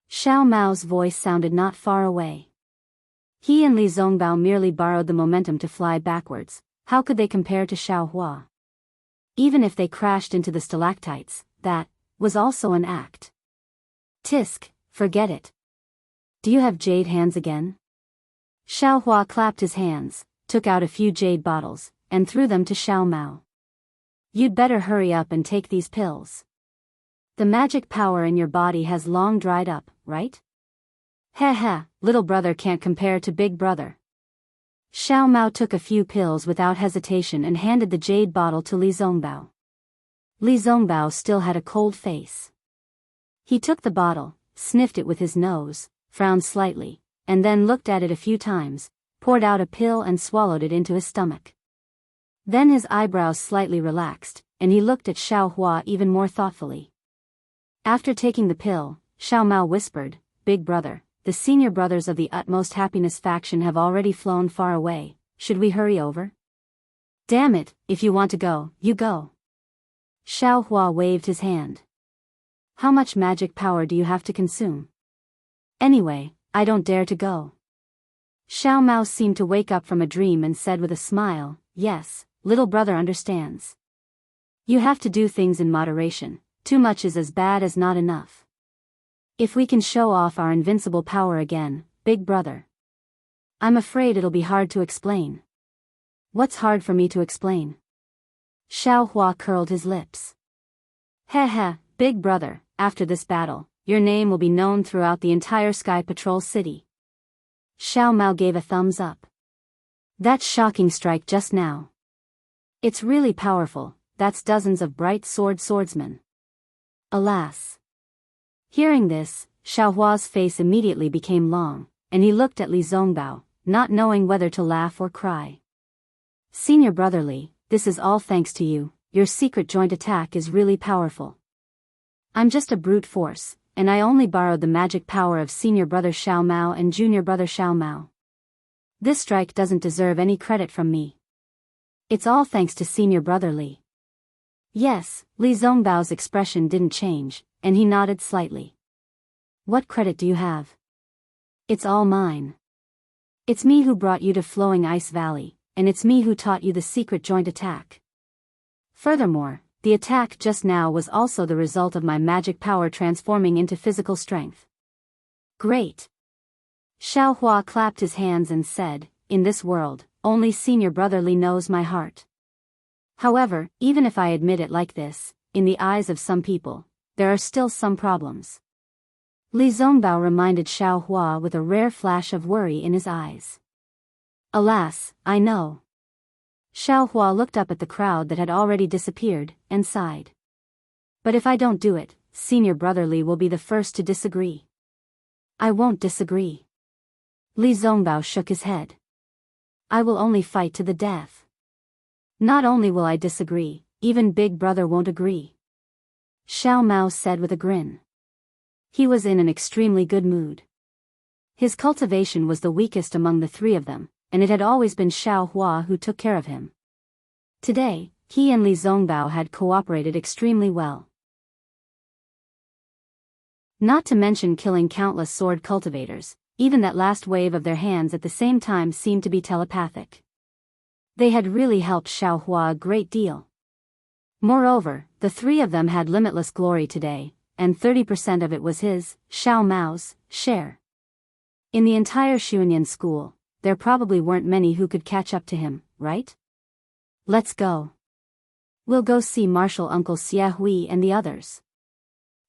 Xiao Mao's voice sounded not far away. He and Li Zongbao merely borrowed the momentum to fly backwards, how could they compare to Xiao Hua? Even if they crashed into the stalactites, that was also an act. Tisk, forget it. Do you have jade hands again? Xiao Hua clapped his hands, took out a few jade bottles, and threw them to Xiao Mao. You'd better hurry up and take these pills. The magic power in your body has long dried up, right? Heh heh, little brother can't compare to big brother. Xiao Mao took a few pills without hesitation and handed the jade bottle to Li Zongbao. Li Zongbao still had a cold face. He took the bottle, sniffed it with his nose, frowned slightly, and then looked at it a few times, poured out a pill and swallowed it into his stomach. Then his eyebrows slightly relaxed, and he looked at Xiao Hua even more thoughtfully. After taking the pill, Xiao Mao whispered, "Big brother, the senior brothers of the Utmost Happiness faction have already flown far away, should we hurry over?" "Damn it, if you want to go, you go." Xiao Hua waved his hand. "How much magic power do you have to consume? Anyway, I don't dare to go." Xiao Mao seemed to wake up from a dream and said with a smile, "Yes, little brother understands. You have to do things in moderation, too much is as bad as not enough. If we can show off our invincible power again, big brother. I'm afraid it'll be hard to explain." "What's hard for me to explain?" Xiao Hua curled his lips. "Heh heh, big brother, after this battle, your name will be known throughout the entire Sky Patrol city." Xiao Mao gave a thumbs up. "That shocking strike just now. It's really powerful, that's dozens of bright swordsmen. Alas." Hearing this, Xiao Hua's face immediately became long, and he looked at Li Zongbao, not knowing whether to laugh or cry. "Senior brother Li, this is all thanks to you, your secret joint attack is really powerful. I'm just a brute force, and I only borrowed the magic power of senior brother Xiao Mao and junior brother Xiao Mao. This strike doesn't deserve any credit from me. It's all thanks to senior brother Li." Yes, Li Zongbao's expression didn't change, and he nodded slightly. "What credit do you have?" "It's all mine. It's me who brought you to Flowing Ice Valley, and it's me who taught you the secret joint attack. Furthermore, the attack just now was also the result of my magic power transforming into physical strength." "Great." Xiao Hua clapped his hands and said, "In this world, only senior brother Li knows my heart. However, even if I admit it like this, in the eyes of some people, there are still some problems." Li Zongbao reminded Xiao Hua with a rare flash of worry in his eyes. "Alas, I know." Xiao Hua looked up at the crowd that had already disappeared, and sighed. "But if I don't do it, senior brother Li will be the first to disagree." "I won't disagree." Li Zongbao shook his head. "I will only fight to the death. Not only will I disagree, even big brother won't agree." Xiao Mao said with a grin. He was in an extremely good mood. His cultivation was the weakest among the three of them, and it had always been Xiao Hua who took care of him. Today, he and Li Zongbao had cooperated extremely well. Not to mention killing countless sword cultivators, even that last wave of their hands at the same time seemed to be telepathic. They had really helped Xiao Hua a great deal. Moreover, the three of them had limitless glory today, and 30% of it was his, Xiao Mao's, share. In the entire Xuanyan school, there probably weren't many who could catch up to him, right? "Let's go. We'll go see Martial Uncle Xie Hui and the others,"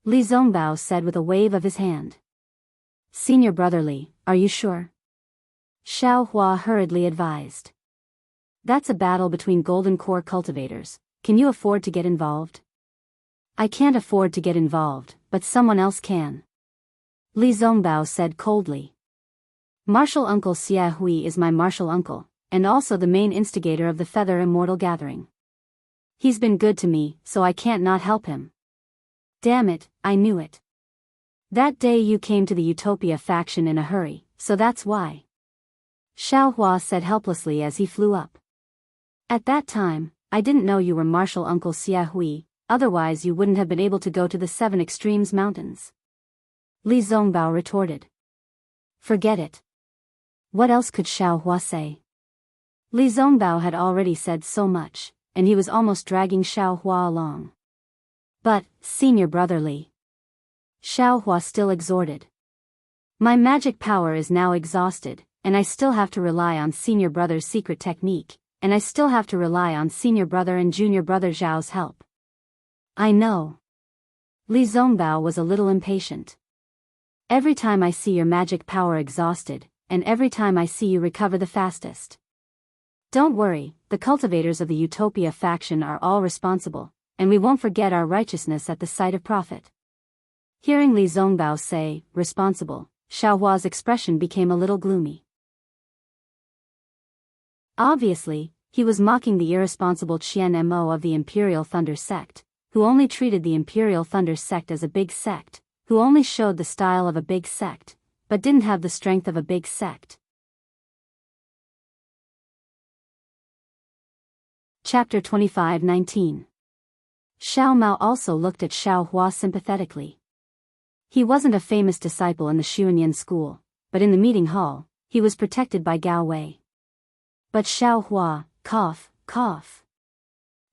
Li Zongbao said with a wave of his hand. "Senior brother Li, are you sure?" Xiao Hua hurriedly advised. "That's a battle between golden core cultivators, can you afford to get involved?" "I can't afford to get involved, but someone else can," Li Zongbao said coldly. "Martial Uncle Xie Hui is my martial uncle, and also the main instigator of the Feather Immortal Gathering. He's been good to me, so I can't not help him." "Damn it, I knew it. That day you came to the Utopia faction in a hurry, so that's why," Xiao Hua said helplessly as he flew up. "At that time, I didn't know you were Martial Uncle Xie Hui, otherwise you wouldn't have been able to go to the Seven Extremes Mountains," Li Zongbao retorted. "Forget it." What else could Xiao Hua say? Li Zongbao had already said so much, and he was almost dragging Xiao Hua along. But, senior brother Li. Xiao Hua still exhorted. My magic power is now exhausted, and I still have to rely on senior brother's secret technique, and I still have to rely on senior brother and junior brother Zhao's help. I know. Li Zongbao was a little impatient. Every time I see your magic power exhausted, and every time I see you recover the fastest. Don't worry, the cultivators of the Utopia faction are all responsible, and we won't forget our righteousness at the sight of profit. Hearing Li Zongbao say, responsible, Xiao Hua's expression became a little gloomy. Obviously, he was mocking the irresponsible Qian Mo of the Imperial Thunder sect, who only treated the Imperial Thunder sect as a big sect, who only showed the style of a big sect, but didn't have the strength of a big sect. Chapter 25:19. Xiao Mao also looked at Xiao Hua sympathetically. He wasn't a famous disciple in the Xuanyan school, but in the meeting hall, he was protected by Gao Wei. But Xiao Hua, cough, cough.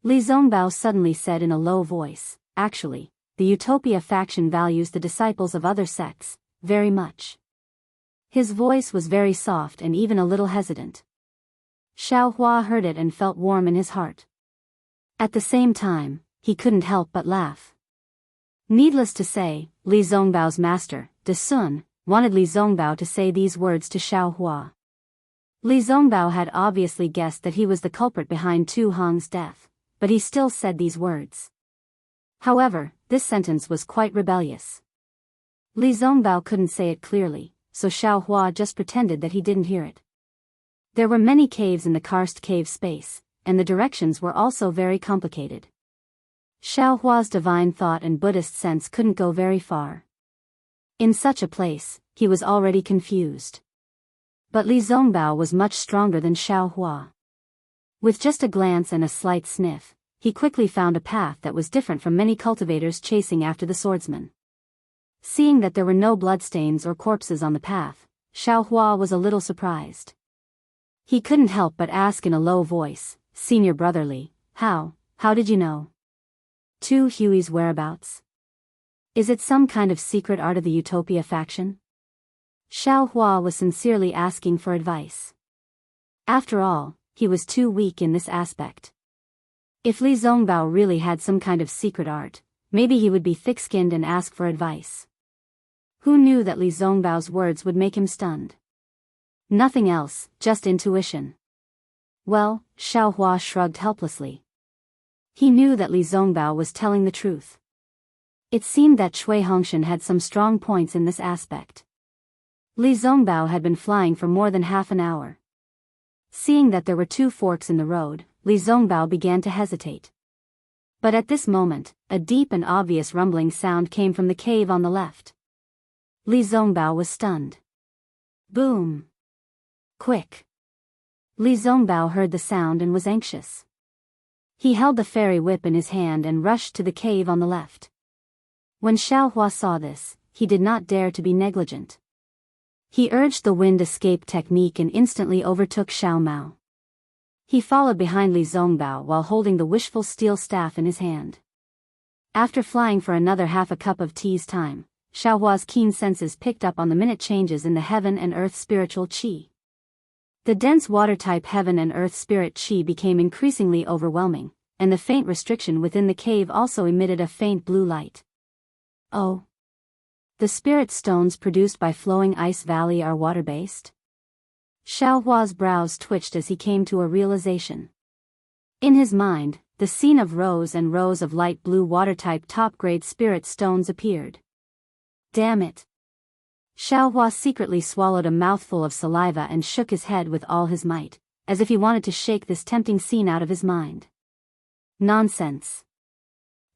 Li Zongbao suddenly said in a low voice, actually, the Utopia faction values the disciples of other sects very much. His voice was very soft and even a little hesitant. Xiao Hua heard it and felt warm in his heart. At the same time, he couldn't help but laugh. Needless to say, Li Zongbao's master, De Sun, wanted Li Zongbao to say these words to Xiao Hua. Li Zongbao had obviously guessed that he was the culprit behind Tu Hong's death, but he still said these words. However, this sentence was quite rebellious. Li Zongbao couldn't say it clearly, so Xiao Hua just pretended that he didn't hear it. There were many caves in the karst cave space, and the directions were also very complicated. Xiao Hua's divine thought and Buddhist sense couldn't go very far. In such a place, he was already confused. But Li Zongbao was much stronger than Xiao Hua. With just a glance and a slight sniff, he quickly found a path that was different from many cultivators chasing after the swordsman. Seeing that there were no bloodstains or corpses on the path, Xiao Hua was a little surprised. He couldn't help but ask in a low voice, Senior Brother Li, how did you know? Tu Hui's whereabouts? Is it some kind of secret art of the Utopia faction? Xiao Hua was sincerely asking for advice. After all, he was too weak in this aspect. If Li Zongbao really had some kind of secret art, maybe he would be thick-skinned and ask for advice. Who knew that Li Zongbao's words would make him stunned? Nothing else, just intuition. Well, Xiao Hua shrugged helplessly. He knew that Li Zongbao was telling the truth. It seemed that Cui Hongshan had some strong points in this aspect. Li Zongbao had been flying for more than half an hour. Seeing that there were two forks in the road, Li Zongbao began to hesitate. But at this moment, a deep and obvious rumbling sound came from the cave on the left. Li Zongbao was stunned. Boom! Quick! Li Zongbao heard the sound and was anxious. He held the fairy whip in his hand and rushed to the cave on the left. When Xiao Hua saw this, he did not dare to be negligent. He urged the wind escape technique and instantly overtook Xiao Mao. He followed behind Li Zongbao while holding the wishful steel staff in his hand. After flying for another half a cup of tea's time, Xiao Hua's keen senses picked up on the minute changes in the heaven and earth spiritual qi. The dense water-type heaven and earth spirit qi became increasingly overwhelming, and the faint restriction within the cave also emitted a faint blue light. Oh! The spirit stones produced by Flowing Ice Valley are water-based? Xiao Hua's brows twitched as he came to a realization. In his mind, the scene of rows and rows of light blue water-type top-grade spirit stones appeared. Damn it! Xiao Hua secretly swallowed a mouthful of saliva and shook his head with all his might, as if he wanted to shake this tempting scene out of his mind. Nonsense!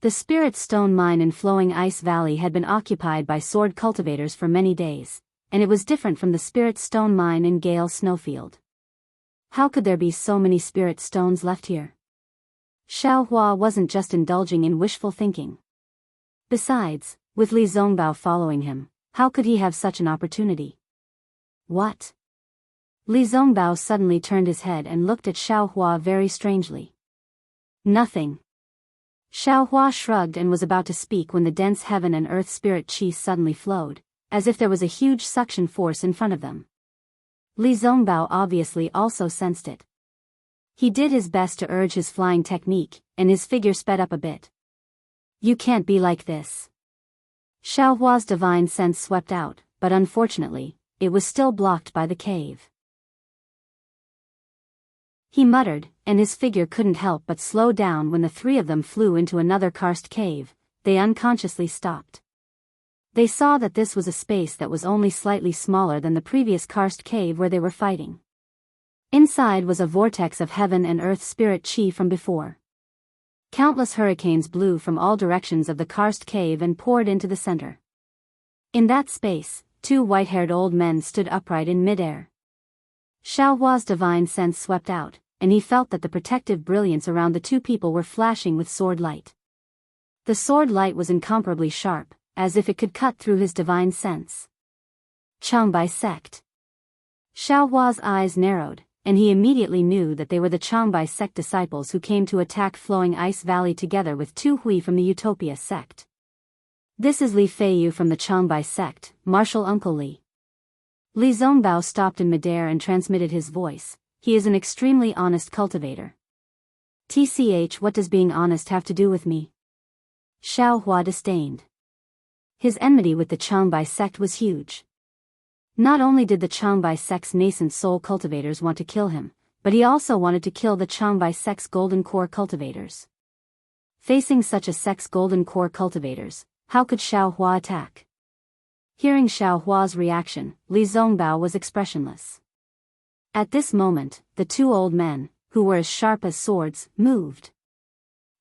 The spirit stone mine in Flowing Ice Valley had been occupied by sword cultivators for many days, and it was different from the spirit stone mine in Gale Snowfield. How could there be so many spirit stones left here? Xiao Hua wasn't just indulging in wishful thinking. Besides, with Li Zongbao following him, how could he have such an opportunity? What? Li Zongbao suddenly turned his head and looked at Xiao Hua very strangely. Nothing. Xiao Hua shrugged and was about to speak when the dense heaven and earth spirit qi suddenly flowed, as if there was a huge suction force in front of them. Li Zongbao obviously also sensed it. He did his best to urge his flying technique, and his figure sped up a bit. You can't be like this. Xiao Hua's divine sense swept out, but unfortunately, it was still blocked by the cave. He muttered, and his figure couldn't help but slow down when the three of them flew into another karst cave. They unconsciously stopped. They saw that this was a space that was only slightly smaller than the previous karst cave where they were fighting. Inside was a vortex of heaven and earth spirit qi from before. Countless hurricanes blew from all directions of the karst cave and poured into the center. In that space, two white-haired old men stood upright in midair. Xiao Hua's divine sense swept out, and he felt that the protective brilliance around the two people were flashing with sword light. The sword light was incomparably sharp, as if it could cut through his divine sense. Changbai sect. Xiao Hua's eyes narrowed, and he immediately knew that they were the Changbai sect disciples who came to attack Flowing Ice Valley together with Tu Hui from the Utopia sect. This is Li Feiyu from the Changbai sect, Martial Uncle Li. Li Zongbao stopped in midair and transmitted his voice. He is an extremely honest cultivator. TCH, what does being honest have to do with me? Xiao Hua disdained. His enmity with the Changbai sect was huge. Not only did the Changbai sect's nascent soul cultivators want to kill him, but he also wanted to kill the Changbai sect's golden core cultivators. Facing such a sect's golden core cultivators, how could Xiao Hua attack? Hearing Xiao Hua's reaction, Li Zongbao was expressionless. At this moment, the two old men, who were as sharp as swords, moved.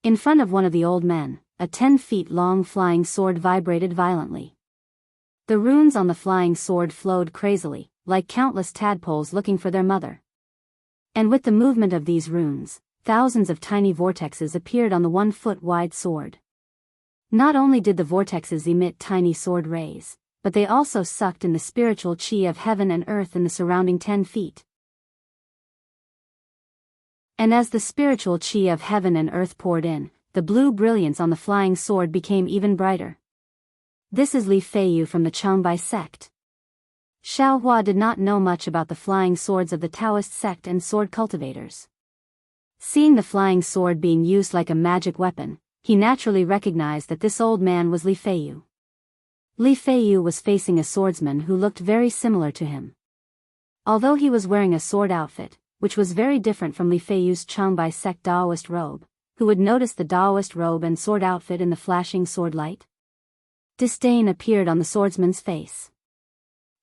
In front of one of the old men, a 10-feet-long flying sword vibrated violently. The runes on the flying sword flowed crazily, like countless tadpoles looking for their mother. And with the movement of these runes, thousands of tiny vortexes appeared on the 1-foot-wide sword. Not only did the vortexes emit tiny sword rays, but they also sucked in the spiritual qi of heaven and earth in the surrounding 10 feet. And as the spiritual qi of heaven and earth poured in, the blue brilliance on the flying sword became even brighter. This is Li Feiyu from the Changbai sect. Xiao Hua did not know much about the flying swords of the Taoist sect and sword cultivators. Seeing the flying sword being used like a magic weapon, he naturally recognized that this old man was Li Feiyu. Li Feiyu was facing a swordsman who looked very similar to him. Although he was wearing a sword outfit, which was very different from Li Feiyu's Changbai sect Daoist robe, who would notice the Daoist robe and sword outfit in the flashing sword light? Disdain appeared on the swordsman's face.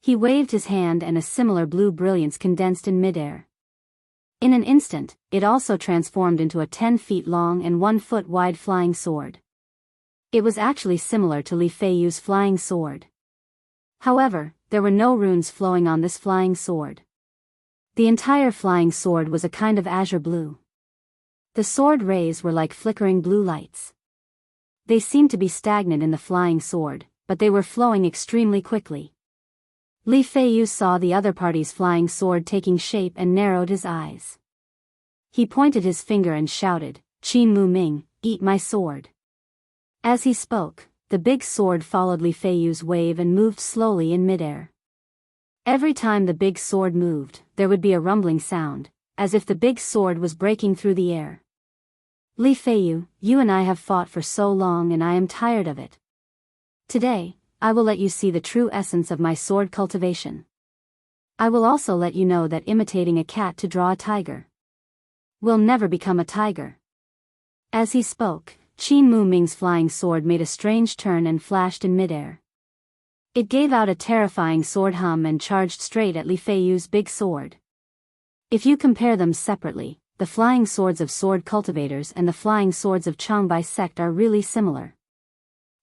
He waved his hand and a similar blue brilliance condensed in midair. In an instant, it also transformed into a 10-feet-long and 1-foot-wide flying sword. It was actually similar to Li Feiyu's flying sword. However, there were no runes flowing on this flying sword. The entire flying sword was a kind of azure blue. The sword rays were like flickering blue lights. They seemed to be stagnant in the flying sword, but they were flowing extremely quickly. Li Feiyu saw the other party's flying sword taking shape and narrowed his eyes. He pointed his finger and shouted, "Qin Mu Ming, eat my sword." As he spoke, the big sword followed Li Feiyu's wave and moved slowly in midair. Every time the big sword moved, there would be a rumbling sound, as if the big sword was breaking through the air. Li Feiyu, you and I have fought for so long and I am tired of it. Today, I will let you see the true essence of my sword cultivation. I will also let you know that imitating a cat to draw a tiger will never become a tiger. As he spoke, Qin Mu Ming's flying sword made a strange turn and flashed in midair. It gave out a terrifying sword hum and charged straight at Li Feiyu's big sword. If you compare them separately, the flying swords of sword cultivators and the flying swords of Changbai sect are really similar.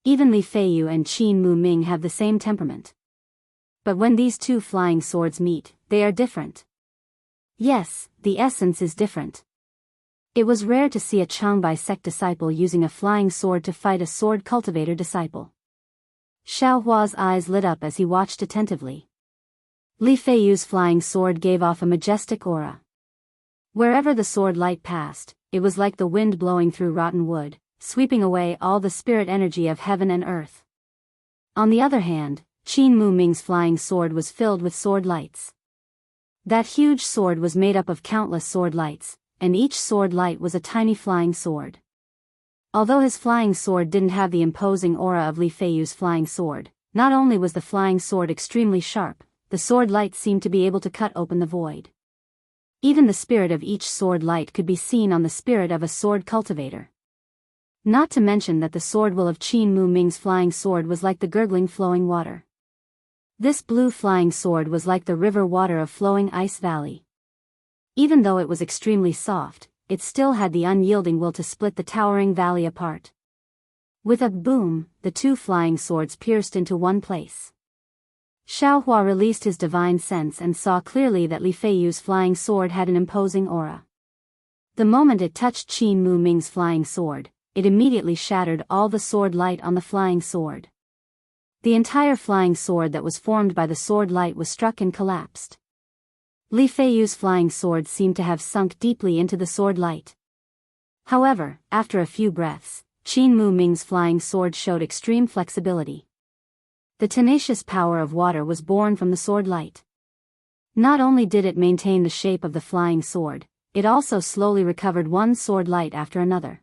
Even Li Feiyu and Qin Mu Ming have the same temperament. But when these two flying swords meet, they are different. Yes, the essence is different. It was rare to see a Changbai sect disciple using a flying sword to fight a sword cultivator disciple. Xiao Hua's eyes lit up as he watched attentively. Li Feiyu's flying sword gave off a majestic aura. Wherever the sword light passed, it was like the wind blowing through rotten wood, sweeping away all the spirit energy of heaven and earth. On the other hand, Qin Mu Ming's flying sword was filled with sword lights. That huge sword was made up of countless sword lights, and each sword light was a tiny flying sword. Although his flying sword didn't have the imposing aura of Li Feiyu's flying sword, not only was the flying sword extremely sharp, the sword light seemed to be able to cut open the void. Even the spirit of each sword light could be seen on the spirit of a sword cultivator. Not to mention that the sword will of Qin Mu Ming's flying sword was like the gurgling flowing water. This blue flying sword was like the river water of flowing ice valley. Even though it was extremely soft, it still had the unyielding will to split the towering valley apart. With a boom, the two flying swords pierced into one place. Xiaohua released his divine sense and saw clearly that Li Feiyu's flying sword had an imposing aura. The moment it touched Qin Mu Ming's flying sword, it immediately shattered all the sword light on the flying sword. The entire flying sword that was formed by the sword light was struck and collapsed. Li Feiyu's flying sword seemed to have sunk deeply into the sword light. However, after a few breaths, Qin Mu Ming's flying sword showed extreme flexibility. The tenacious power of water was born from the sword light. Not only did it maintain the shape of the flying sword, it also slowly recovered one sword light after another.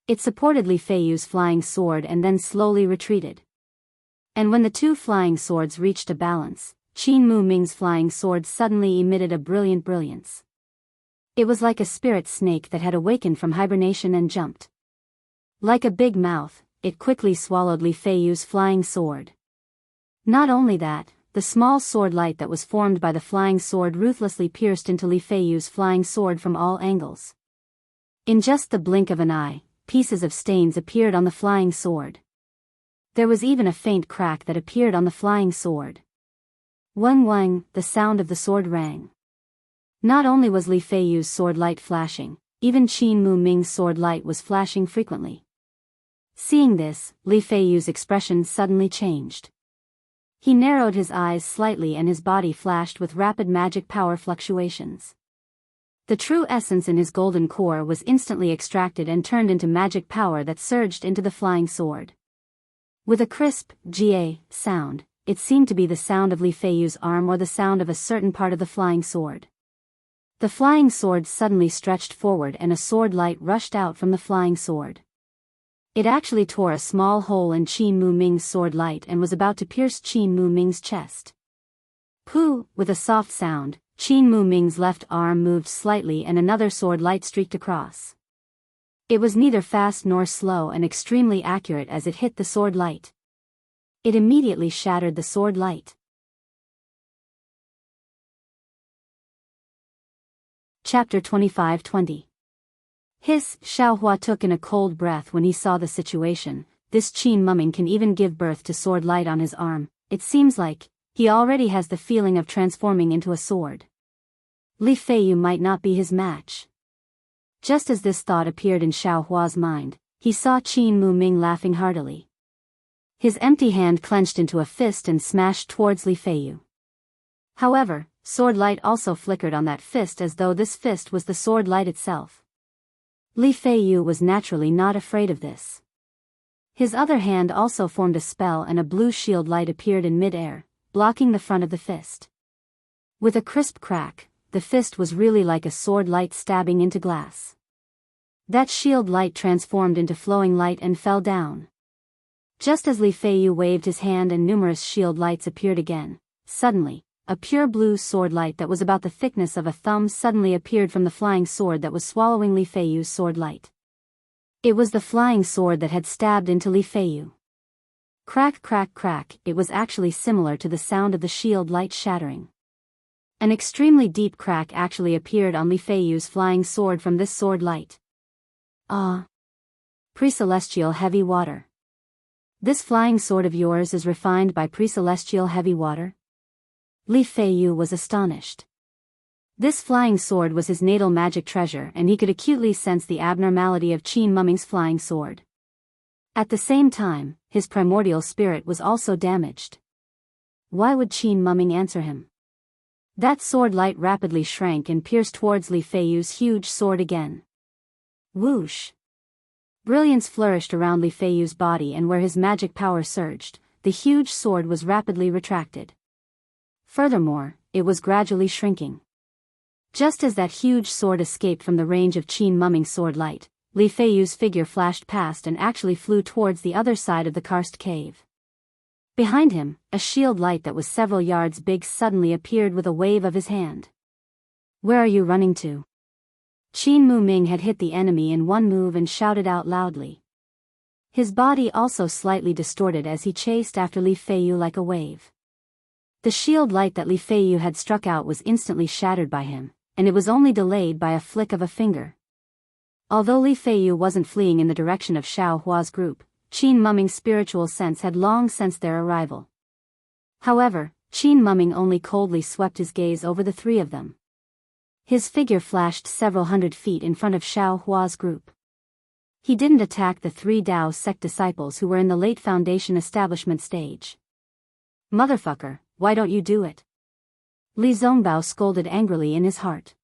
It supported Li Feiyu's flying sword and then slowly retreated. And when the two flying swords reached a balance, Qin Mu Ming's flying sword suddenly emitted a brilliant brilliance. It was like a spirit snake that had awakened from hibernation and jumped. Like a big mouth, it quickly swallowed Li Feiyu's flying sword. Not only that, the small sword light that was formed by the flying sword ruthlessly pierced into Li Feiyu's flying sword from all angles. In just the blink of an eye, pieces of stains appeared on the flying sword. There was even a faint crack that appeared on the flying sword. Wang wang, the sound of the sword rang. Not only was Li Feiyu's sword light flashing, even Qin Mu Ming's sword light was flashing frequently. Seeing this, Li Feiyu's expression suddenly changed. He narrowed his eyes slightly and his body flashed with rapid magic power fluctuations. The true essence in his golden core was instantly extracted and turned into magic power that surged into the flying sword. With a crisp, "ga" sound, it seemed to be the sound of Li Feiyu's arm or the sound of a certain part of the flying sword. The flying sword suddenly stretched forward and a sword light rushed out from the flying sword. It actually tore a small hole in Qin Mu Ming's sword light and was about to pierce Qin Mu Ming's chest. Pooh! With a soft sound, Qin Mu Ming's left arm moved slightly and another sword light streaked across. It was neither fast nor slow and extremely accurate as it hit the sword light. It immediately shattered the sword light. Chapter 25-20. Hiss! Xiaohua took in a cold breath when he saw the situation. This Qin Mumming can even give birth to sword light on his arm. It seems like he already has the feeling of transforming into a sword. Li Feiyu might not be his match. Just as this thought appeared in Xiaohua's mind, he saw Qin Mu Ming laughing heartily. His empty hand clenched into a fist and smashed towards Li Feiyu. However, sword light also flickered on that fist as though this fist was the sword light itself. Li Feiyu was naturally not afraid of this. His other hand also formed a spell and a blue shield light appeared in mid-air, blocking the front of the fist. With a crisp crack, the fist was really like a sword light stabbing into glass. That shield light transformed into flowing light and fell down. Just as Li Feiyu waved his hand and numerous shield lights appeared again, suddenly, a pure blue sword light that was about the thickness of a thumb suddenly appeared from the flying sword that was swallowing Li Feiyu's sword light. It was the flying sword that had stabbed into Li Feiyu. Crack crack crack, it was actually similar to the sound of the shield light shattering. An extremely deep crack actually appeared on Li Feiyu's flying sword from this sword light. Ah! Pre-celestial heavy water. This flying sword of yours is refined by pre-celestial heavy water? Li Feiyu was astonished. This flying sword was his natal magic treasure and he could acutely sense the abnormality of Qin Mumming's flying sword. At the same time, his primordial spirit was also damaged. Why would Qin Mumming answer him? That sword light rapidly shrank and pierced towards Li Feiyu's huge sword again. Whoosh! Brilliance flourished around Li Feiyu's body, and where his magic power surged, the huge sword was rapidly retracted. Furthermore, it was gradually shrinking. Just as that huge sword escaped from the range of Qin Mumming's sword light, Li Feiyu's figure flashed past and actually flew towards the other side of the karst cave. Behind him, a shield light that was several yards big suddenly appeared with a wave of his hand. Where are you running to? Qin Muming had hit the enemy in one move and shouted out loudly. His body also slightly distorted as he chased after Li Feiyu like a wave. The shield light that Li Feiyu had struck out was instantly shattered by him, and it was only delayed by a flick of a finger. Although Li Feiyu wasn't fleeing in the direction of Xiao Hua's group, Qin Mumming's spiritual sense had long sensed their arrival. However, Qin Mumming only coldly swept his gaze over the three of them. His figure flashed several hundred feet in front of Xiao Hua's group. He didn't attack the three Dao sect disciples who were in the late foundation establishment stage. Motherfucker, why don't you do it? Li Zongbao scolded angrily in his heart.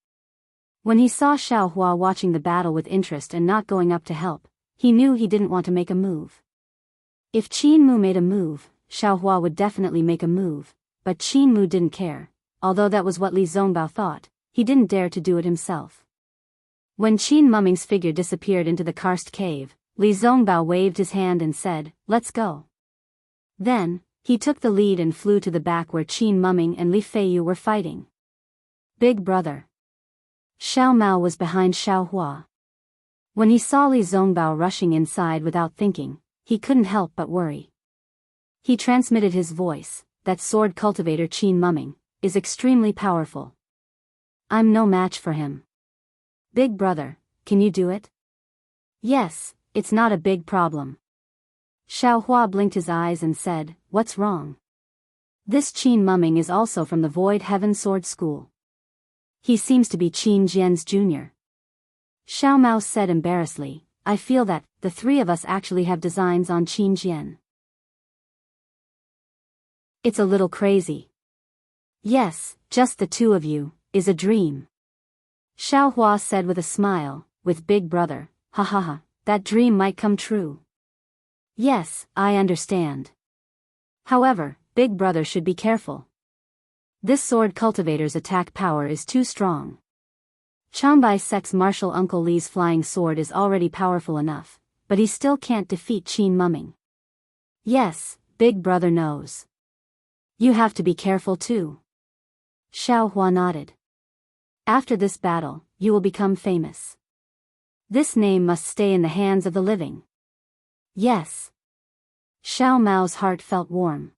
When he saw Xiao Hua watching the battle with interest and not going up to help, he knew he didn't want to make a move. If Qin Mu made a move, Xiao Hua would definitely make a move, but Qin Mu didn't care. Although that was what Li Zongbao thought, he didn't dare to do it himself. When Qin Mumming's figure disappeared into the karst cave, Li Zongbao waved his hand and said, "Let's go." Then, he took the lead and flew to the back where Qin Mumming and Li Feiyu were fighting. Big brother. Xiao Mao was behind Xiao Hua. When he saw Li Zongbao rushing inside without thinking, he couldn't help but worry. He transmitted his voice, "That sword cultivator Qin Mumming is extremely powerful. I'm no match for him. Big brother, can you do it?" "Yes, it's not a big problem." Xiao Hua blinked his eyes and said, "What's wrong?" "This Qin Mumming is also from the Void Heaven Sword School. He seems to be Qin Jian's junior." Xiao Mao said embarrassedly, "I feel that the three of us actually have designs on Qin Jian. It's a little crazy." "Yes, just the two of you is a dream." Xiao Hua said with a smile, "With Big Brother, ha ha ha, that dream might come true." "Yes, I understand. However, Big Brother should be careful. This sword cultivator's attack power is too strong. Changbai Sect's martial Uncle Li's flying sword is already powerful enough, but he still can't defeat Qin Mumming." "Yes, Big Brother knows. You have to be careful too." Xiao Hua nodded. "After this battle, you will become famous. This name must stay in the hands of the living." "Yes." Xiao Mao's heart felt warm.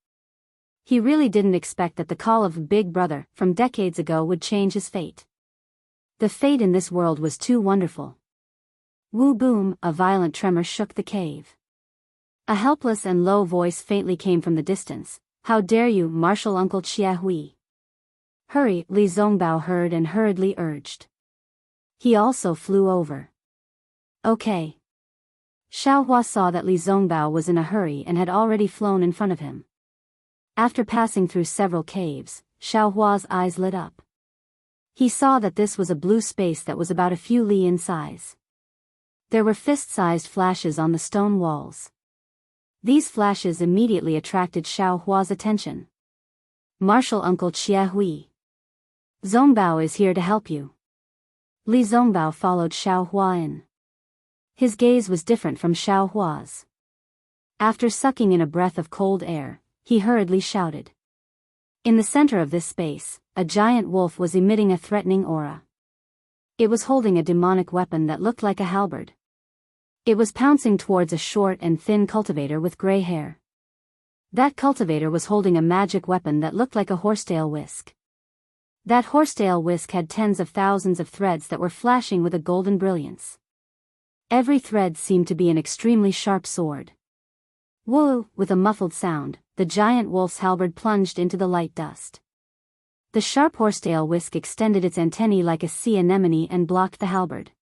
He really didn't expect that the call of Big Brother from decades ago would change his fate. The fate in this world was too wonderful. Woo boom, a violent tremor shook the cave. A helpless and low voice faintly came from the distance. "How dare you, martial Uncle Chia Hui?" "Hurry," Li Zongbao heard and hurriedly urged. He also flew over. "Okay." Xiao Hua saw that Li Zongbao was in a hurry and had already flown in front of him. After passing through several caves, Xiao Hua's eyes lit up. He saw that this was a blue space that was about a few li in size. There were fist-sized flashes on the stone walls. These flashes immediately attracted Xiao Hua's attention. "Martial Uncle Chia Hui. Zongbao is here to help you." Li Zongbao followed Xiao Hua in. His gaze was different from Xiao Hua's. After sucking in a breath of cold air, he hurriedly shouted. In the center of this space, a giant wolf was emitting a threatening aura. It was holding a demonic weapon that looked like a halberd. It was pouncing towards a short and thin cultivator with gray hair. That cultivator was holding a magic weapon that looked like a horsetail whisk. That horsetail whisk had tens of thousands of threads that were flashing with a golden brilliance. Every thread seemed to be an extremely sharp sword. Whoa! With a muffled sound, the giant wolf's halberd plunged into the light dust. The sharp horsetail whisk extended its antennae like a sea anemone and blocked the halberd.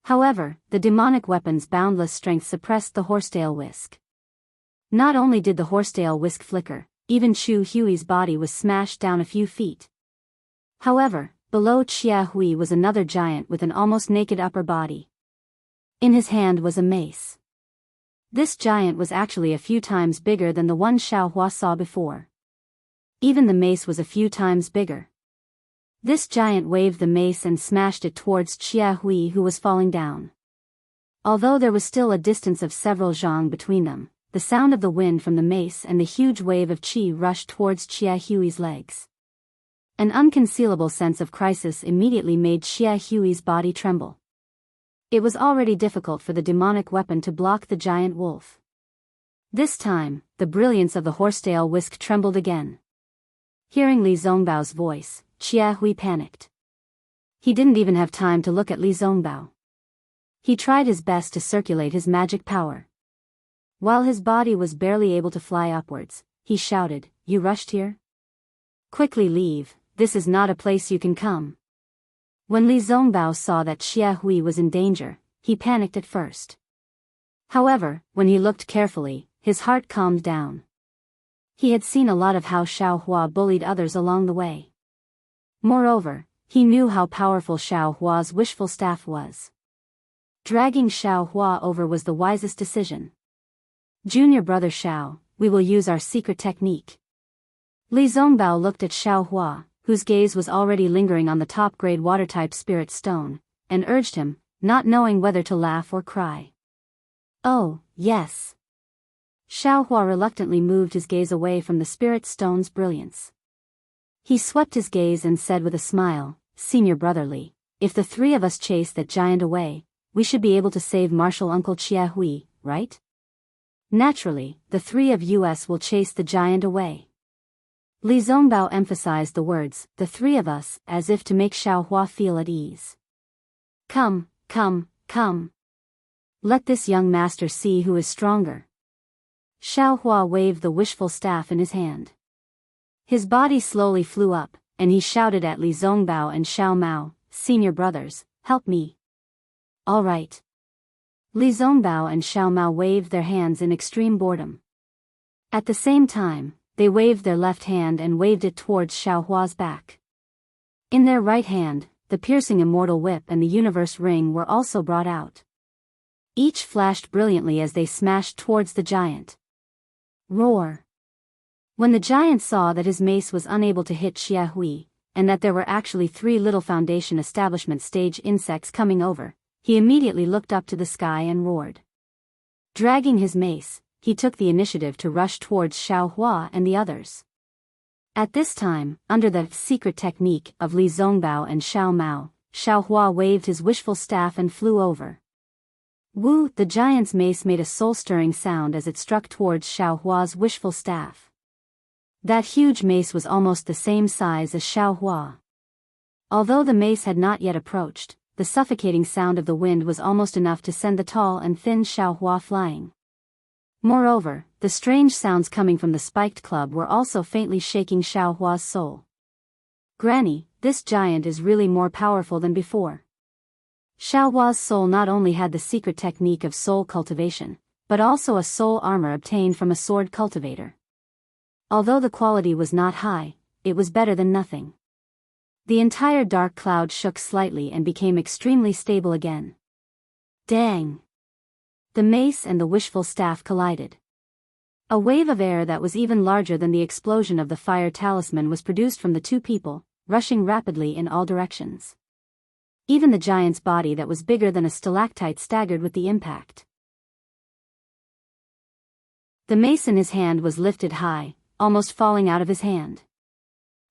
However, the demonic weapon's boundless strength suppressed the horsetail whisk. Not only did the horsetail whisk flicker, even Chu Hui's body was smashed down a few feet. However, below Xia Hui was another giant with an almost naked upper body. In his hand was a mace. This giant was actually a few times bigger than the one Xiao Hua saw before. Even the mace was a few times bigger. This giant waved the mace and smashed it towards Xia Hui, who was falling down. Although there was still a distance of several zhang between them, the sound of the wind from the mace and the huge wave of qi rushed towards Xia Hui's legs. An unconcealable sense of crisis immediately made Xia Hui's body tremble. It was already difficult for the demonic weapon to block the giant wolf. This time, the brilliance of the horsetail whisk trembled again. Hearing Li Zongbao's voice, Xia Hui panicked. He didn't even have time to look at Li Zongbao. He tried his best to circulate his magic power. While his body was barely able to fly upwards, he shouted, "You rushed here? Quickly leave, this is not a place you can come." When Li Zongbao saw that Xia Hui was in danger, he panicked at first. However, when he looked carefully, his heart calmed down. He had seen a lot of how Xiao Hua bullied others along the way. Moreover, he knew how powerful Xiao Hua's wishful staff was. Dragging Xiao Hua over was the wisest decision. "Junior brother Xiao, we will use our secret technique." Li Zongbao looked at Xiao Hua, whose gaze was already lingering on the top-grade water-type spirit stone, and urged him, not knowing whether to laugh or cry. "Oh, yes." Xiao Hua reluctantly moved his gaze away from the spirit stone's brilliance. He swept his gaze and said with a smile, "Senior brother Li, if the three of us chase that giant away, we should be able to save Martial Uncle Xia Hui, right? Naturally, the three of us will chase the giant away." Li Zongbao emphasized the words, "the three of us," as if to make Xiao Hua feel at ease. Come. Let this young master see who is stronger." Xiao Hua waved the wishful staff in his hand. His body slowly flew up, and he shouted at Li Zongbao and Xiao Mao, "Senior brothers, help me." "All right." Li Zongbao and Xiao Mao waved their hands in extreme boredom. At the same time, they waved their left hand and waved it towards Xiao Hua's back. In their right hand, the piercing immortal whip and the universe ring were also brought out. Each flashed brilliantly as they smashed towards the giant. Roar! When the giant saw that his mace was unable to hit Xia Hui, and that there were actually 3 little Foundation establishment stage insects coming over, he immediately looked up to the sky and roared. Dragging his mace, he took the initiative to rush towards Xiao Hua and the others. At this time, under the secret technique of Li Zongbao and Xiao Mao, Xiao Hua waved his wishful staff and flew over. Woo! The giant's mace made a soul-stirring sound as it struck towards Xiao Hua's wishful staff. That huge mace was almost the same size as Xiao Hua. Although the mace had not yet approached, the suffocating sound of the wind was almost enough to send the tall and thin Xiao Hua flying. Moreover, the strange sounds coming from the spiked club were also faintly shaking Xiao Hua's soul. "Granny, this giant is really more powerful than before." Xiao Hua's soul not only had the secret technique of soul cultivation, but also a soul armor obtained from a sword cultivator. Although the quality was not high, it was better than nothing. The entire dark cloud shook slightly and became extremely stable again. Dang! The mace and the wishful staff collided. A wave of air that was even larger than the explosion of the fire talisman was produced from the two people, rushing rapidly in all directions. Even the giant's body that was bigger than a stalactite staggered with the impact. The mace in his hand was lifted high, almost falling out of his hand.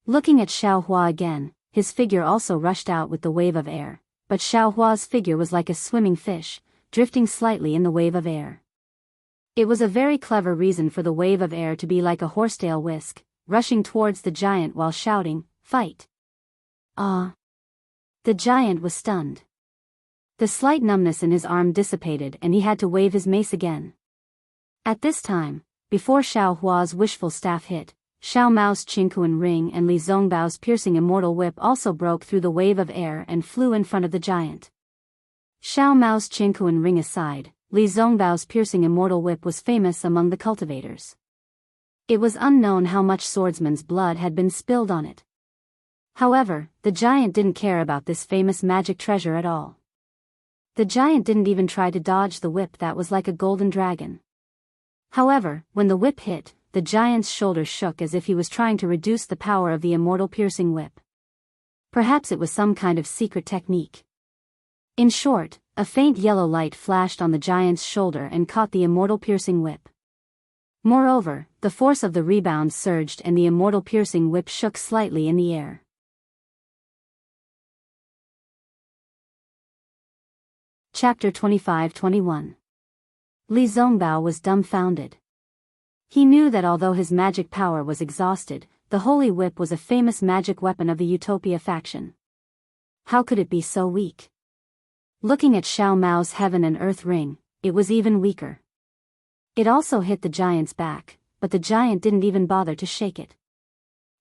Looking at Xiao Hua again, his figure also rushed out with the wave of air, but Xiao Hua's figure was like a swimming fish, drifting slightly in the wave of air. It was a very clever reason for the wave of air to be like a horsetail whisk, rushing towards the giant while shouting, "Fight!" Ah! The giant was stunned. The slight numbness in his arm dissipated and he had to wave his mace again. At this time, before Xiao Hua's wishful staff hit, Xiao Mao's Qingkuan ring and Li Zongbao's piercing immortal whip also broke through the wave of air and flew in front of the giant. Xiao Mao's Qingkuan ring aside, Li Zongbao's piercing immortal whip was famous among the cultivators. It was unknown how much swordsman's blood had been spilled on it. However, the giant didn't care about this famous magic treasure at all. The giant didn't even try to dodge the whip that was like a golden dragon. However, when the whip hit, the giant's shoulders shook as if he was trying to reduce the power of the immortal piercing whip. Perhaps it was some kind of secret technique. In short, a faint yellow light flashed on the giant's shoulder and caught the immortal piercing whip. Moreover, the force of the rebound surged and the immortal piercing whip shook slightly in the air. Chapter 25-21. Li Zongbao was dumbfounded. He knew that although his magic power was exhausted, the Holy Whip was a famous magic weapon of the Utopia faction. How could it be so weak? Looking at Xiao Mao's Heaven and Earth ring, it was even weaker. It also hit the giant's back, but the giant didn't even bother to shake it.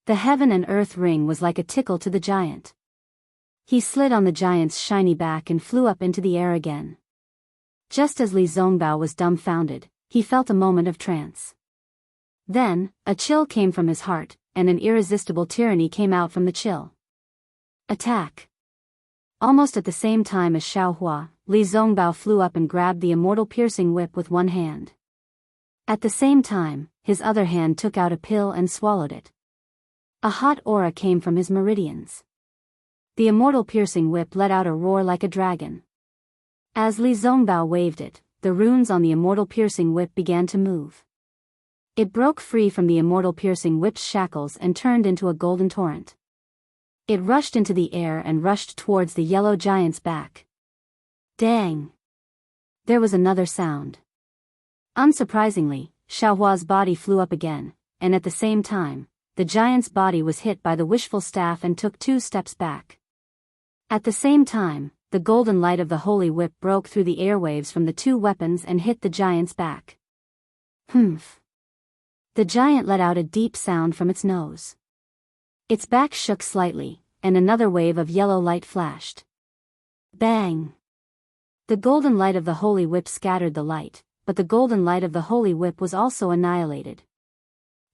The Heaven and Earth ring was like a tickle to the giant. He slid on the giant's shiny back and flew up into the air again. Just as Li Zongbao was dumbfounded, he felt a moment of trance. Then, a chill came from his heart, and an irresistible tyranny came out from the chill. Attack! Almost at the same time as Xiao Hua, Li Zongbao flew up and grabbed the immortal piercing whip with one hand. At the same time, his other hand took out a pill and swallowed it. A hot aura came from his meridians. The immortal piercing whip let out a roar like a dragon. As Li Zongbao waved it, the runes on the immortal piercing whip began to move. It broke free from the immortal piercing whip's shackles and turned into a golden torrent. It rushed into the air and rushed towards the yellow giant's back. Dang! There was another sound. Unsurprisingly, Xiao Hua's body flew up again, and at the same time, the giant's body was hit by the wishful staff and took 2 steps back. At the same time, the golden light of the Holy Whip broke through the airwaves from the 2 weapons and hit the giant's back. Humph! The giant let out a deep sound from its nose. Its back shook slightly, and another wave of yellow light flashed. Bang! The golden light of the Holy Whip scattered the light, but the golden light of the Holy Whip was also annihilated.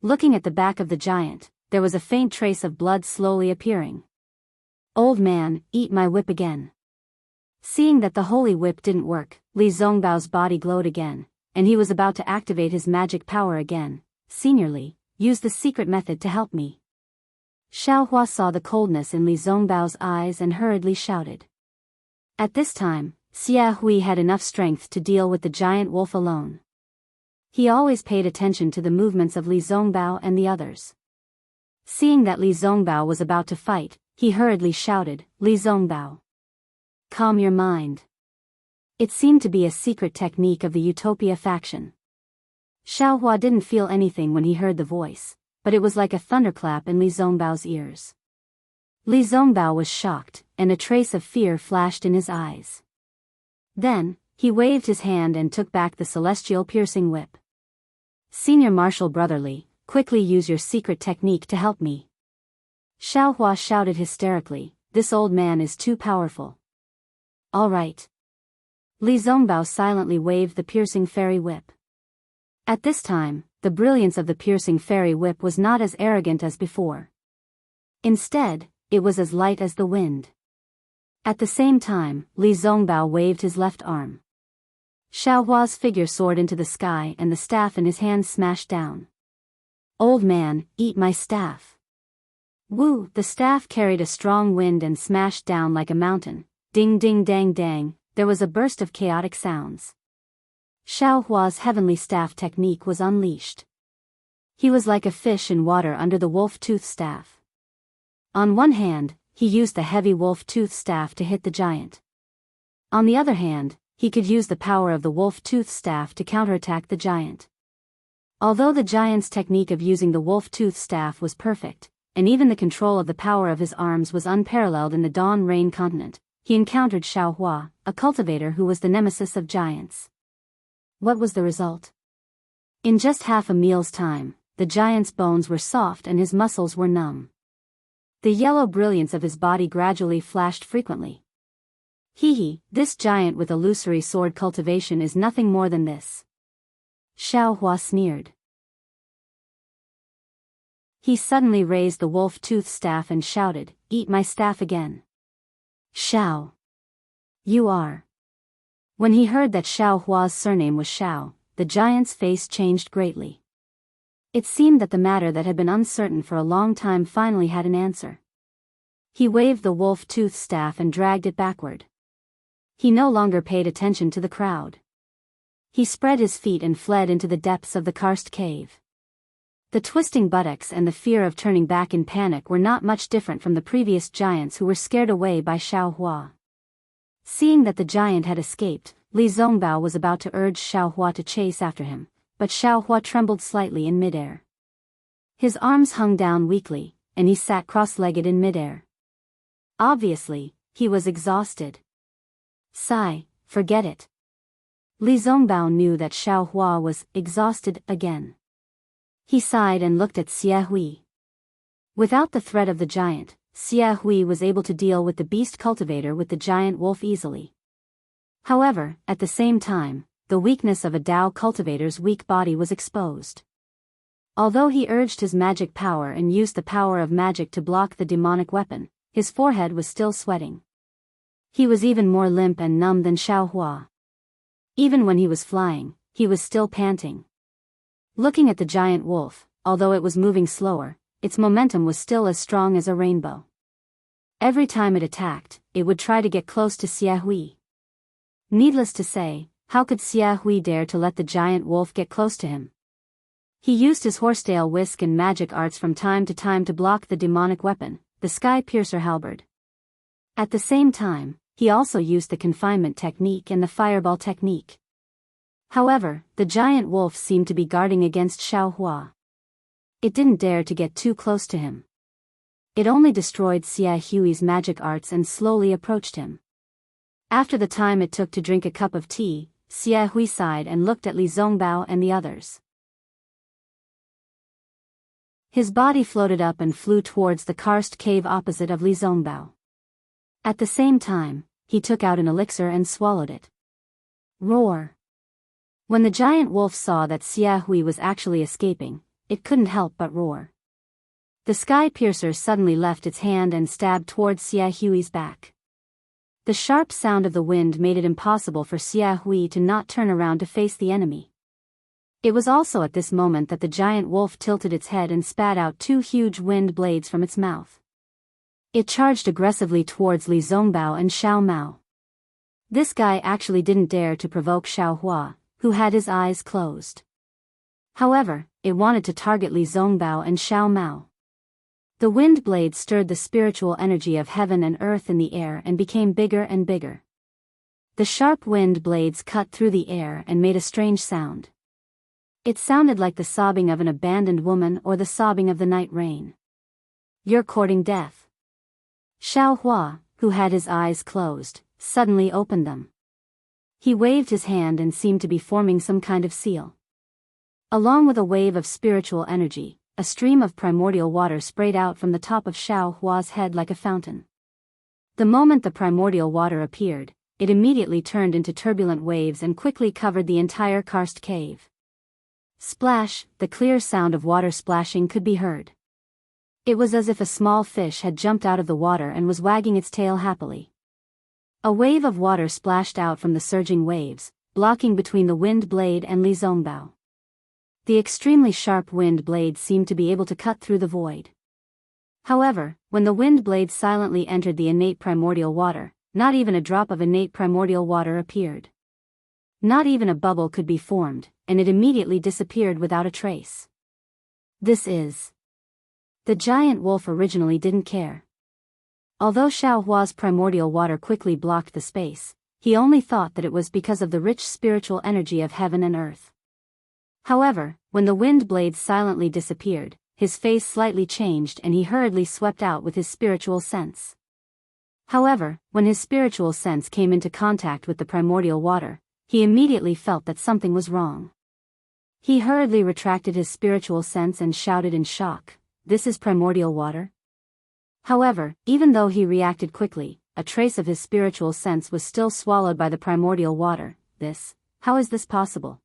Looking at the back of the giant, there was a faint trace of blood slowly appearing. Old man, eat my whip again. Seeing that the Holy Whip didn't work, Li Zongbao's body glowed again, and he was about to activate his magic power again. Senior Li, use the secret method to help me. Xiao Hua saw the coldness in Li Zongbao's eyes and hurriedly shouted. At this time, Xia Hui had enough strength to deal with the giant wolf alone. He always paid attention to the movements of Li Zongbao and the others. Seeing that Li Zongbao was about to fight, he hurriedly shouted, Li Zongbao, calm your mind. It seemed to be a secret technique of the Utopia faction. Xiao Hua didn't feel anything when he heard the voice, but it was like a thunderclap in Li Zongbao's ears. Li Zongbao was shocked, and a trace of fear flashed in his eyes. Then, he waved his hand and took back the celestial piercing whip. Senior Marshal Brotherly, quickly use your secret technique to help me. Xiao Hua shouted hysterically, this old man is too powerful. All right. Li Zongbao silently waved the piercing fairy whip. At this time, the brilliance of the piercing fairy whip was not as arrogant as before. Instead, it was as light as the wind. At the same time, Li Zongbao waved his left arm. Xiao Hua's figure soared into the sky and the staff in his hand smashed down. Old man, eat my staff. Woo! The staff carried a strong wind and smashed down like a mountain. Ding ding dang dang, there was a burst of chaotic sounds. Xiao Hua's heavenly staff technique was unleashed. He was like a fish in water under the wolf-tooth staff. On one hand, he used the heavy wolf-tooth staff to hit the giant. On the other hand, he could use the power of the wolf-tooth staff to counterattack the giant. Although the giant's technique of using the wolf-tooth staff was perfect, and even the control of the power of his arms was unparalleled in the Dawn Rain continent, he encountered Xiao Hua, a cultivator who was the nemesis of giants. What was the result? In just half a meal's time, the giant's bones were soft and his muscles were numb. The yellow brilliance of his body gradually flashed frequently. Hee, this giant with illusory sword cultivation is nothing more than this. Xiao Hua sneered. He suddenly raised the wolf-tooth staff and shouted, "Eat my staff again." Xiao. You are. When he heard that Xiao Hua's surname was Xiao, the giant's face changed greatly. It seemed that the matter that had been uncertain for a long time finally had an answer. He waved the wolf-tooth staff and dragged it backward. He no longer paid attention to the crowd. He spread his feet and fled into the depths of the karst cave. The twisting buttocks and the fear of turning back in panic were not much different from the previous giants who were scared away by Xiao Hua. Seeing that the giant had escaped, Li Zongbao was about to urge Xiao Hua to chase after him, but Xiao Hua trembled slightly in midair. His arms hung down weakly, and he sat cross-legged in midair. Obviously, he was exhausted. Sigh, forget it. Li Zongbao knew that Xiao Hua was exhausted again. He sighed and looked at Xie Hui. Without the threat of the giant, Xie Hui was able to deal with the beast cultivator with the giant wolf easily. However, at the same time, the weakness of a Dao cultivator's weak body was exposed. Although he urged his magic power and used the power of magic to block the demonic weapon, his forehead was still sweating. He was even more limp and numb than Xiao Hua. Even when he was flying, he was still panting. Looking at the giant wolf, although it was moving slower, its momentum was still as strong as a rainbow. Every time it attacked, it would try to get close to Xie Hui. Needless to say, how could Xie Hui dare to let the giant wolf get close to him? He used his horsetail whisk and magic arts from time to time to block the demonic weapon, the Sky Piercer halberd. At the same time, he also used the confinement technique and the fireball technique. However, the giant wolf seemed to be guarding against Xiao Hua. It didn't dare to get too close to him. It only destroyed Xie Hui's magic arts and slowly approached him. After the time it took to drink a cup of tea, Xie Hui sighed and looked at Li Zongbao and the others. His body floated up and flew towards the karst cave opposite of Li Zongbao. At the same time, he took out an elixir and swallowed it. Roar! When the giant wolf saw that Xie Hui was actually escaping, it couldn't help but roar. The Sky Piercer suddenly left its hand and stabbed towards Xie Hui's back. The sharp sound of the wind made it impossible for Xie Hui to not turn around to face the enemy. It was also at this moment that the giant wolf tilted its head and spat out two huge wind blades from its mouth. It charged aggressively towards Li Zongbao and Xiao Mao. This guy actually didn't dare to provoke Xiao Hua, who had his eyes closed. However, it wanted to target Li Zongbao and Xiao Mao. The wind blade stirred the spiritual energy of heaven and earth in the air and became bigger and bigger. The sharp wind blades cut through the air and made a strange sound. It sounded like the sobbing of an abandoned woman or the sobbing of the night rain. You're courting death. Xiao Hua, who had his eyes closed, suddenly opened them. He waved his hand and seemed to be forming some kind of seal. Along with a wave of spiritual energy, a stream of primordial water sprayed out from the top of Xiao Hua's head like a fountain. The moment the primordial water appeared, it immediately turned into turbulent waves and quickly covered the entire karst cave. Splash, the clear sound of water splashing could be heard. It was as if a small fish had jumped out of the water and was wagging its tail happily. A wave of water splashed out from the surging waves, blocking between the wind blade and Li Zongbao. The extremely sharp wind blade seemed to be able to cut through the void. However, when the wind blade silently entered the innate primordial water, not even a drop of innate primordial water appeared. Not even a bubble could be formed, and it immediately disappeared without a trace. This is... The giant wolf originally didn't care. Although Xiao Hua's primordial water quickly blocked the space, he only thought that it was because of the rich spiritual energy of heaven and earth. However, when the wind blades silently disappeared, his face slightly changed and he hurriedly swept out with his spiritual sense. However, when his spiritual sense came into contact with the primordial water, he immediately felt that something was wrong. He hurriedly retracted his spiritual sense and shouted in shock, "This is primordial water?" However, even though he reacted quickly, a trace of his spiritual sense was still swallowed by the primordial water. How is this possible?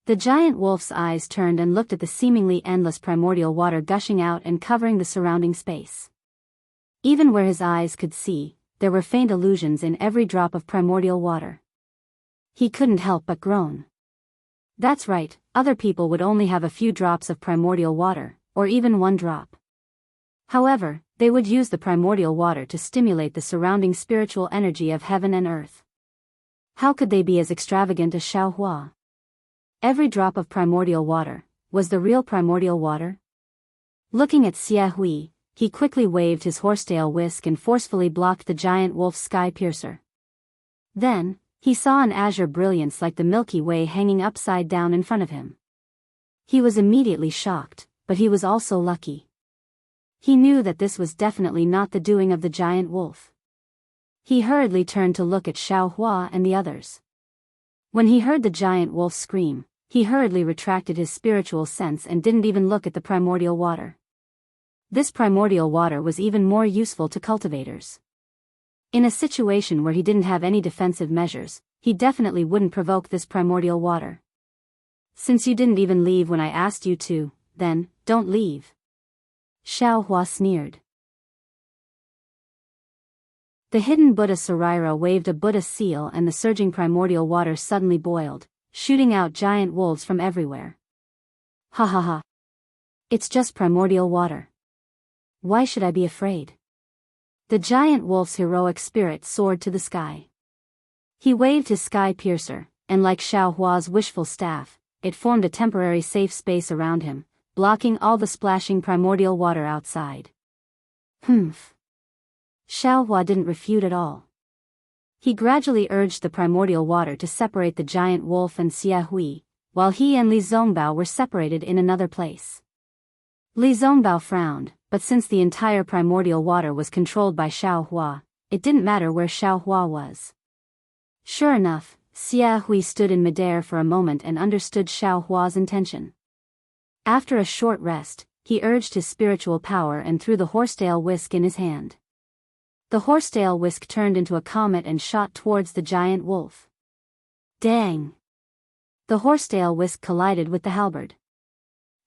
The giant wolf's eyes turned and looked at the seemingly endless primordial water gushing out and covering the surrounding space. Even where his eyes could see, there were faint illusions in every drop of primordial water. He couldn't help but groan. That's right, other people would only have a few drops of primordial water, or even one drop. However, they would use the primordial water to stimulate the surrounding spiritual energy of heaven and earth. How could they be as extravagant as Xiaohua? Every drop of primordial water, was the real primordial water? Looking at Xie Hui, he quickly waved his horsetail whisk and forcefully blocked the giant wolf's sky piercer. Then, he saw an azure brilliance like the Milky Way hanging upside down in front of him. He was immediately shocked, but he was also lucky. He knew that this was definitely not the doing of the giant wolf. He hurriedly turned to look at Xiaohua and the others. When he heard the giant wolf scream, he hurriedly retracted his spiritual sense and didn't even look at the primordial water. This primordial water was even more useful to cultivators. In a situation where he didn't have any defensive measures, he definitely wouldn't provoke this primordial water. Since you didn't even leave when I asked you to, then, don't leave. Xiaohua sneered. The hidden Buddha Saraira waved a Buddha seal and the surging primordial water suddenly boiled, shooting out giant wolves from everywhere. Ha ha ha. It's just primordial water. Why should I be afraid? The giant wolf's heroic spirit soared to the sky. He waved his sky piercer, and like Xiaohua's wishful staff, it formed a temporary safe space around him, blocking all the splashing primordial water outside. Humph. Xiaohua didn't refute at all. He gradually urged the primordial water to separate the giant wolf and Xie Hui, while he and Li Zongbao were separated in another place. Li Zongbao frowned, but since the entire primordial water was controlled by Xiaohua, it didn't matter where Xiaohua was. Sure enough, Xie Hui stood in midair for a moment and understood Xiaohua's intention. After a short rest, he urged his spiritual power and threw the horsetail whisk in his hand. The horsetail whisk turned into a comet and shot towards the giant wolf. Dang! The horsetail whisk collided with the halberd.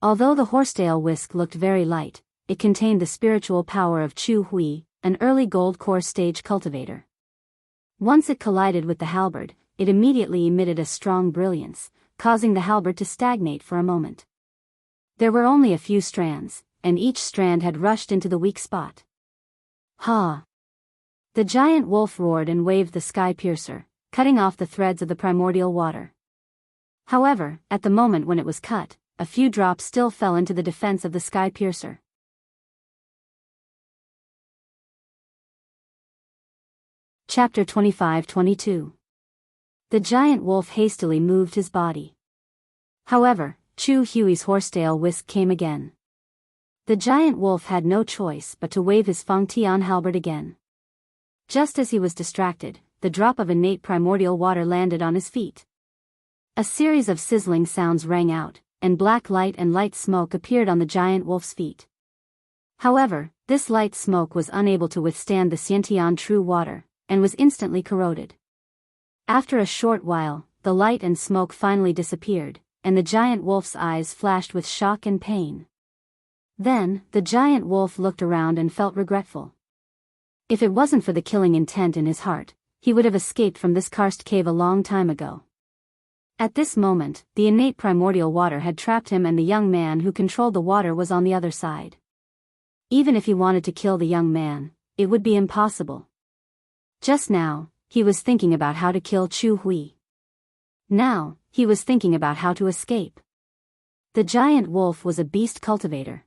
Although the horsetail whisk looked very light, it contained the spiritual power of Chu Hui, an early gold core stage cultivator. Once it collided with the halberd, it immediately emitted a strong brilliance, causing the halberd to stagnate for a moment. There were only a few strands, and each strand had rushed into the weak spot. Ha! The giant wolf roared and waved the sky piercer, cutting off the threads of the primordial water. However, at the moment when it was cut, a few drops still fell into the defense of the sky piercer. Chapter 25-22. The giant wolf hastily moved his body. However, Chu Hui's horsetail whisk came again. The giant wolf had no choice but to wave his Feng Tian halberd again. Just as he was distracted, the drop of innate primordial water landed on his feet. A series of sizzling sounds rang out, and black light and light smoke appeared on the giant wolf's feet. However, this light smoke was unable to withstand the Xiantian true water, and was instantly corroded. After a short while, the light and smoke finally disappeared, and the giant wolf's eyes flashed with shock and pain. Then, the giant wolf looked around and felt regretful. If it wasn't for the killing intent in his heart, he would have escaped from this karst cave a long time ago. At this moment, the innate primordial water had trapped him and the young man who controlled the water was on the other side. Even if he wanted to kill the young man, it would be impossible. Just now, he was thinking about how to kill Chu Hui. Now, he was thinking about how to escape. The giant wolf was a beast cultivator.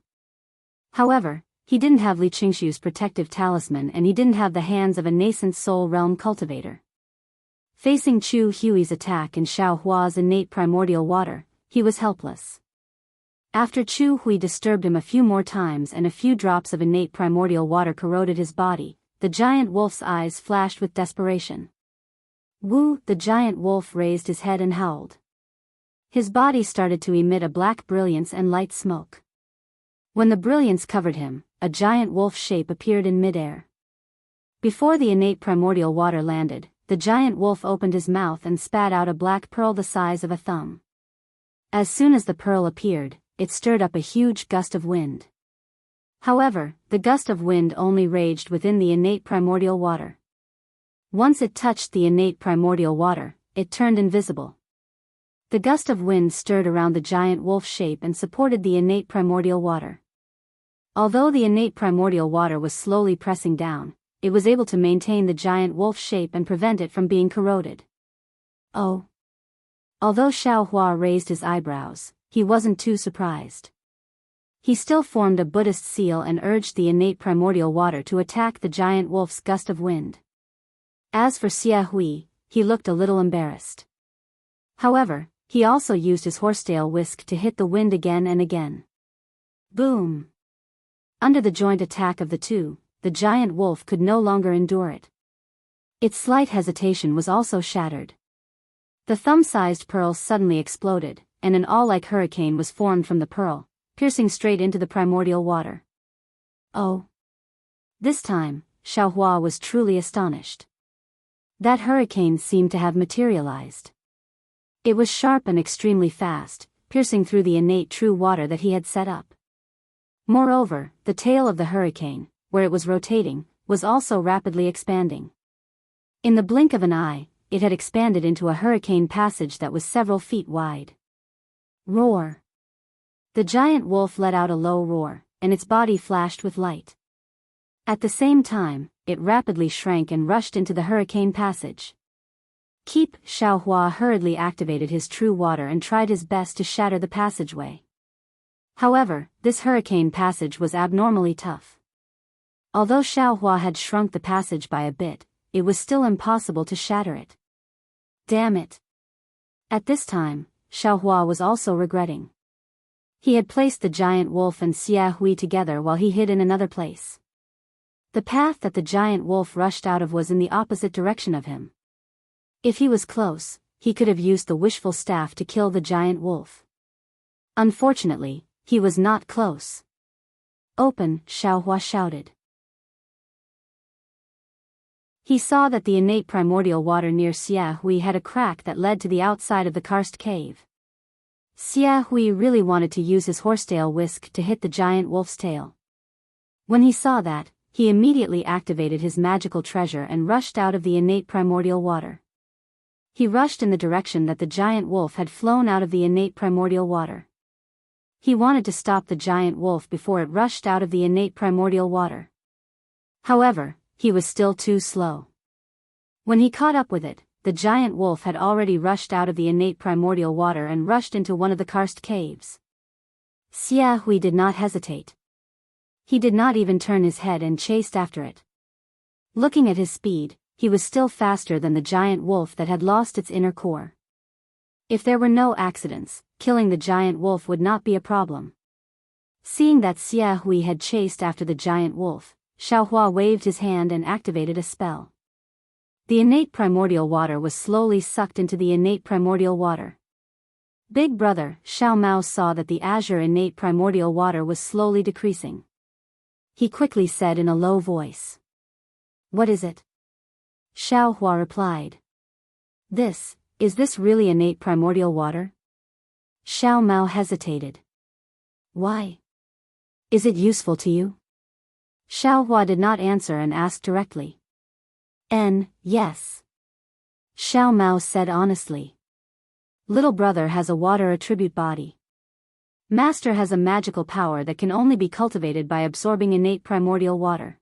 However, he didn't have Li Qingshu's protective talisman and he didn't have the hands of a nascent soul realm cultivator. Facing Chu Hui's attack and Xiaohua's innate primordial water, he was helpless. After Chu Hui disturbed him a few more times and a few drops of innate primordial water corroded his body, the giant wolf's eyes flashed with desperation. Woo! The giant wolf raised his head and howled. His body started to emit a black brilliance and light smoke. When the brilliance covered him, a giant wolf shape appeared in midair. Before the innate primordial water landed, the giant wolf opened his mouth and spat out a black pearl the size of a thumb. As soon as the pearl appeared, it stirred up a huge gust of wind. However, the gust of wind only raged within the innate primordial water. Once it touched the innate primordial water, it turned invisible. The gust of wind stirred around the giant wolf shape and supported the innate primordial water. Although the innate primordial water was slowly pressing down, it was able to maintain the giant wolf shape and prevent it from being corroded. Oh. Although Xiao Hua raised his eyebrows, he wasn't too surprised. He still formed a Buddhist seal and urged the innate primordial water to attack the giant wolf's gust of wind. As for Xia Hui, he looked a little embarrassed. However, he also used his horsetail whisk to hit the wind again and again. Boom! Under the joint attack of the two, the giant wolf could no longer endure it. Its slight hesitation was also shattered. The thumb-sized pearl suddenly exploded, and an awe-like hurricane was formed from the pearl, piercing straight into the primordial water. Oh! This time, Xiao Hua was truly astonished. That hurricane seemed to have materialized. It was sharp and extremely fast, piercing through the innate true water that he had set up. Moreover, the tail of the hurricane, where it was rotating, was also rapidly expanding. In the blink of an eye, it had expanded into a hurricane passage that was several feet wide. Roar! The giant wolf let out a low roar, and its body flashed with light. At the same time, it rapidly shrank and rushed into the hurricane passage. Xiao Hua hurriedly activated his true water and tried his best to shatter the passageway. However, this hurricane passage was abnormally tough. Although Xiao Hua had shrunk the passage by a bit, it was still impossible to shatter it. Damn it! At this time, Xiao Hua was also regretting. He had placed the giant wolf and Xia Hui together while he hid in another place. The path that the giant wolf rushed out of was in the opposite direction of him. If he was close, he could have used the wishful staff to kill the giant wolf. Unfortunately, he was not close. Open, Xiao Hua shouted. He saw that the innate primordial water near Xia Hui had a crack that led to the outside of the karst cave. Xia Hui really wanted to use his horsetail whisk to hit the giant wolf's tail. When he saw that, he immediately activated his magical treasure and rushed out of the innate primordial water. He rushed in the direction that the giant wolf had flown out of the innate primordial water. He wanted to stop the giant wolf before it rushed out of the innate primordial water. However, he was still too slow. When he caught up with it, the giant wolf had already rushed out of the innate primordial water and rushed into one of the karst caves. Xia Hui did not hesitate. He did not even turn his head and chased after it. Looking at his speed, he was still faster than the giant wolf that had lost its inner core. If there were no accidents, killing the giant wolf would not be a problem. Seeing that Xia Hui had chased after the giant wolf, Xiao Hua waved his hand and activated a spell. The innate primordial water was slowly sucked into the innate primordial water. Big brother, Xiao Mao saw that the azure innate primordial water was slowly decreasing. He quickly said in a low voice. What is it? Xiao Hua replied. Is this really innate primordial water? Xiao Mao hesitated. Why? Is it useful to you? Xiao Hua did not answer and asked directly. Yes. Xiao Mao said honestly. Little brother has a water attribute body. Master has a magical power that can only be cultivated by absorbing innate primordial water.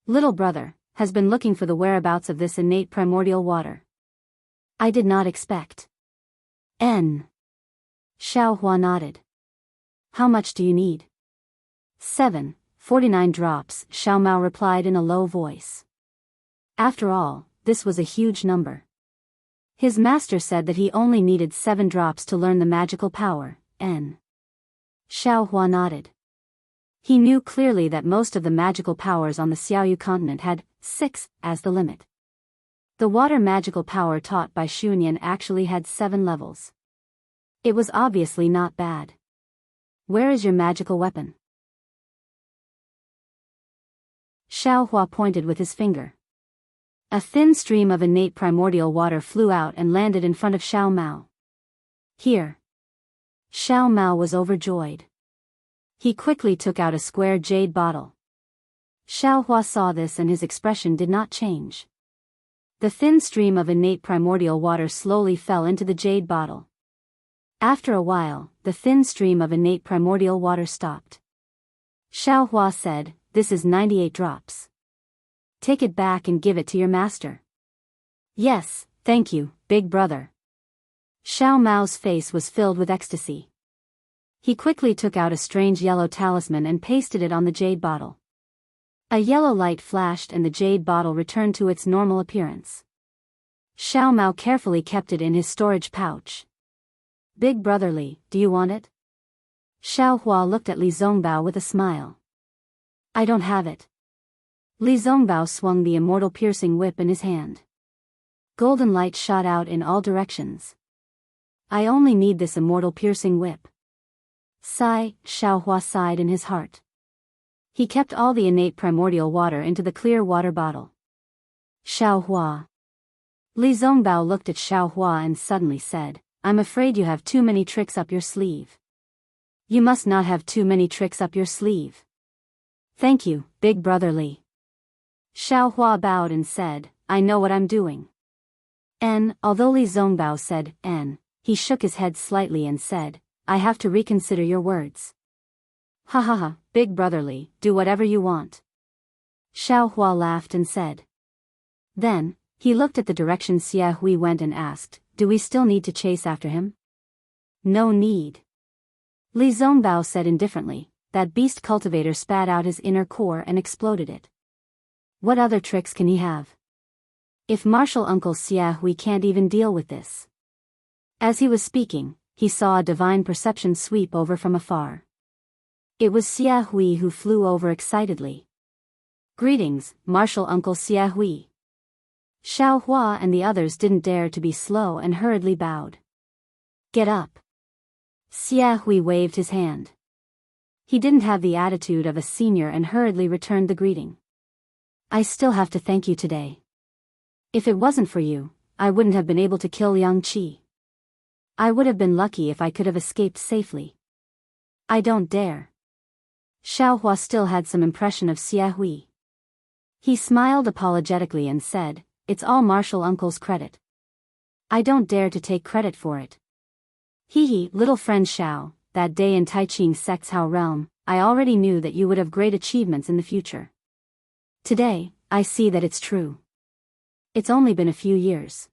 Little brother has been looking for the whereabouts of this innate primordial water. I did not expect. Xiao Hua nodded. How much do you need? 49 drops, Xiao Mao replied in a low voice. After all, this was a huge number. His master said that he only needed 7 drops to learn the magical power, Xiao Hua nodded. He knew clearly that most of the magical powers on the Xiaoyu continent had 6 as the limit. The water magical power taught by Xuanyan actually had 7 levels. It was obviously not bad. Where is your magical weapon? Xiao Hua pointed with his finger. A thin stream of innate primordial water flew out and landed in front of Xiao Mao. Here. Xiao Mao was overjoyed. He quickly took out a square jade bottle. Xiao Hua saw this and his expression did not change. The thin stream of innate primordial water slowly fell into the jade bottle. After a while, the thin stream of innate primordial water stopped. Xiao Hua said, "This is 98 drops. Take it back and give it to your master." "Yes, thank you, big brother." Xiao Mao's face was filled with ecstasy. He quickly took out a strange yellow talisman and pasted it on the jade bottle. A yellow light flashed and the jade bottle returned to its normal appearance. Xiao Mao carefully kept it in his storage pouch. "Big brother Li, do you want it?" Xiao Hua looked at Li Zongbao with a smile. "I don't have it." Li Zongbao swung the immortal piercing whip in his hand. Golden light shot out in all directions. "I only need this immortal piercing whip." Sigh, Xiao Hua sighed in his heart. He kept all the innate primordial water into the clear water bottle. "Xiao Hua." Li Zongbao looked at Xiao Hua and suddenly said, "I'm afraid you have too many tricks up your sleeve." "You must not have too many tricks up your sleeve." "Thank you, big brother Li." Xiao Hua bowed and said, "I know what I'm doing." Although Li Zongbao said, he shook his head slightly and said, "I have to reconsider your words." "Ha ha ha, big brother Li, do whatever you want." Xiao Hua laughed and said. Then, he looked at the direction Xia Hui went and asked, "Do we still need to chase after him?" "No need." Li Zongbao said indifferently, "That beast cultivator spat out his inner core and exploded it. What other tricks can he have? If martial uncle Xia Hui can't even deal with this." As he was speaking, he saw a divine perception sweep over from afar. It was Xia Hui who flew over excitedly. "Greetings, martial uncle Xia Hui." Xiao Hua and the others didn't dare to be slow and hurriedly bowed. "Get up." Xia Hui waved his hand. He didn't have the attitude of a senior and hurriedly returned the greeting. "I still have to thank you today. If it wasn't for you, I wouldn't have been able to kill Yang Qi. I would have been lucky if I could have escaped safely. I don't dare." Xiao Hua still had some impression of Xia Hui. He smiled apologetically and said, "It's all martial uncle's credit. I don't dare to take credit for it. Hee, little friend Xiao, that day in Taiqing sect's Hao realm, I already knew that you would have great achievements in the future. Today, I see that it's true. It's only been a few years.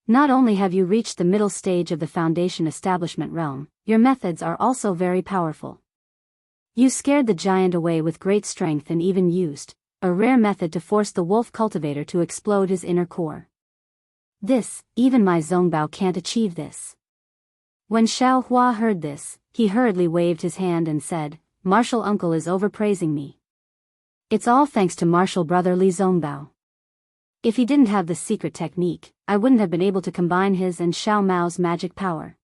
Not only have you reached the middle stage of the Foundation establishment realm, your methods are also very powerful. You scared the giant away with great strength and even used a rare method to force the wolf cultivator to explode his inner core. This, even my Zongbao can't achieve this." When Xiao Hua heard this, he hurriedly waved his hand and said, "Martial uncle is overpraising me. It's all thanks to martial brother Li Zongbao. If he didn't have the secret technique, I wouldn't have been able to combine his and Xiao Mao's magic power.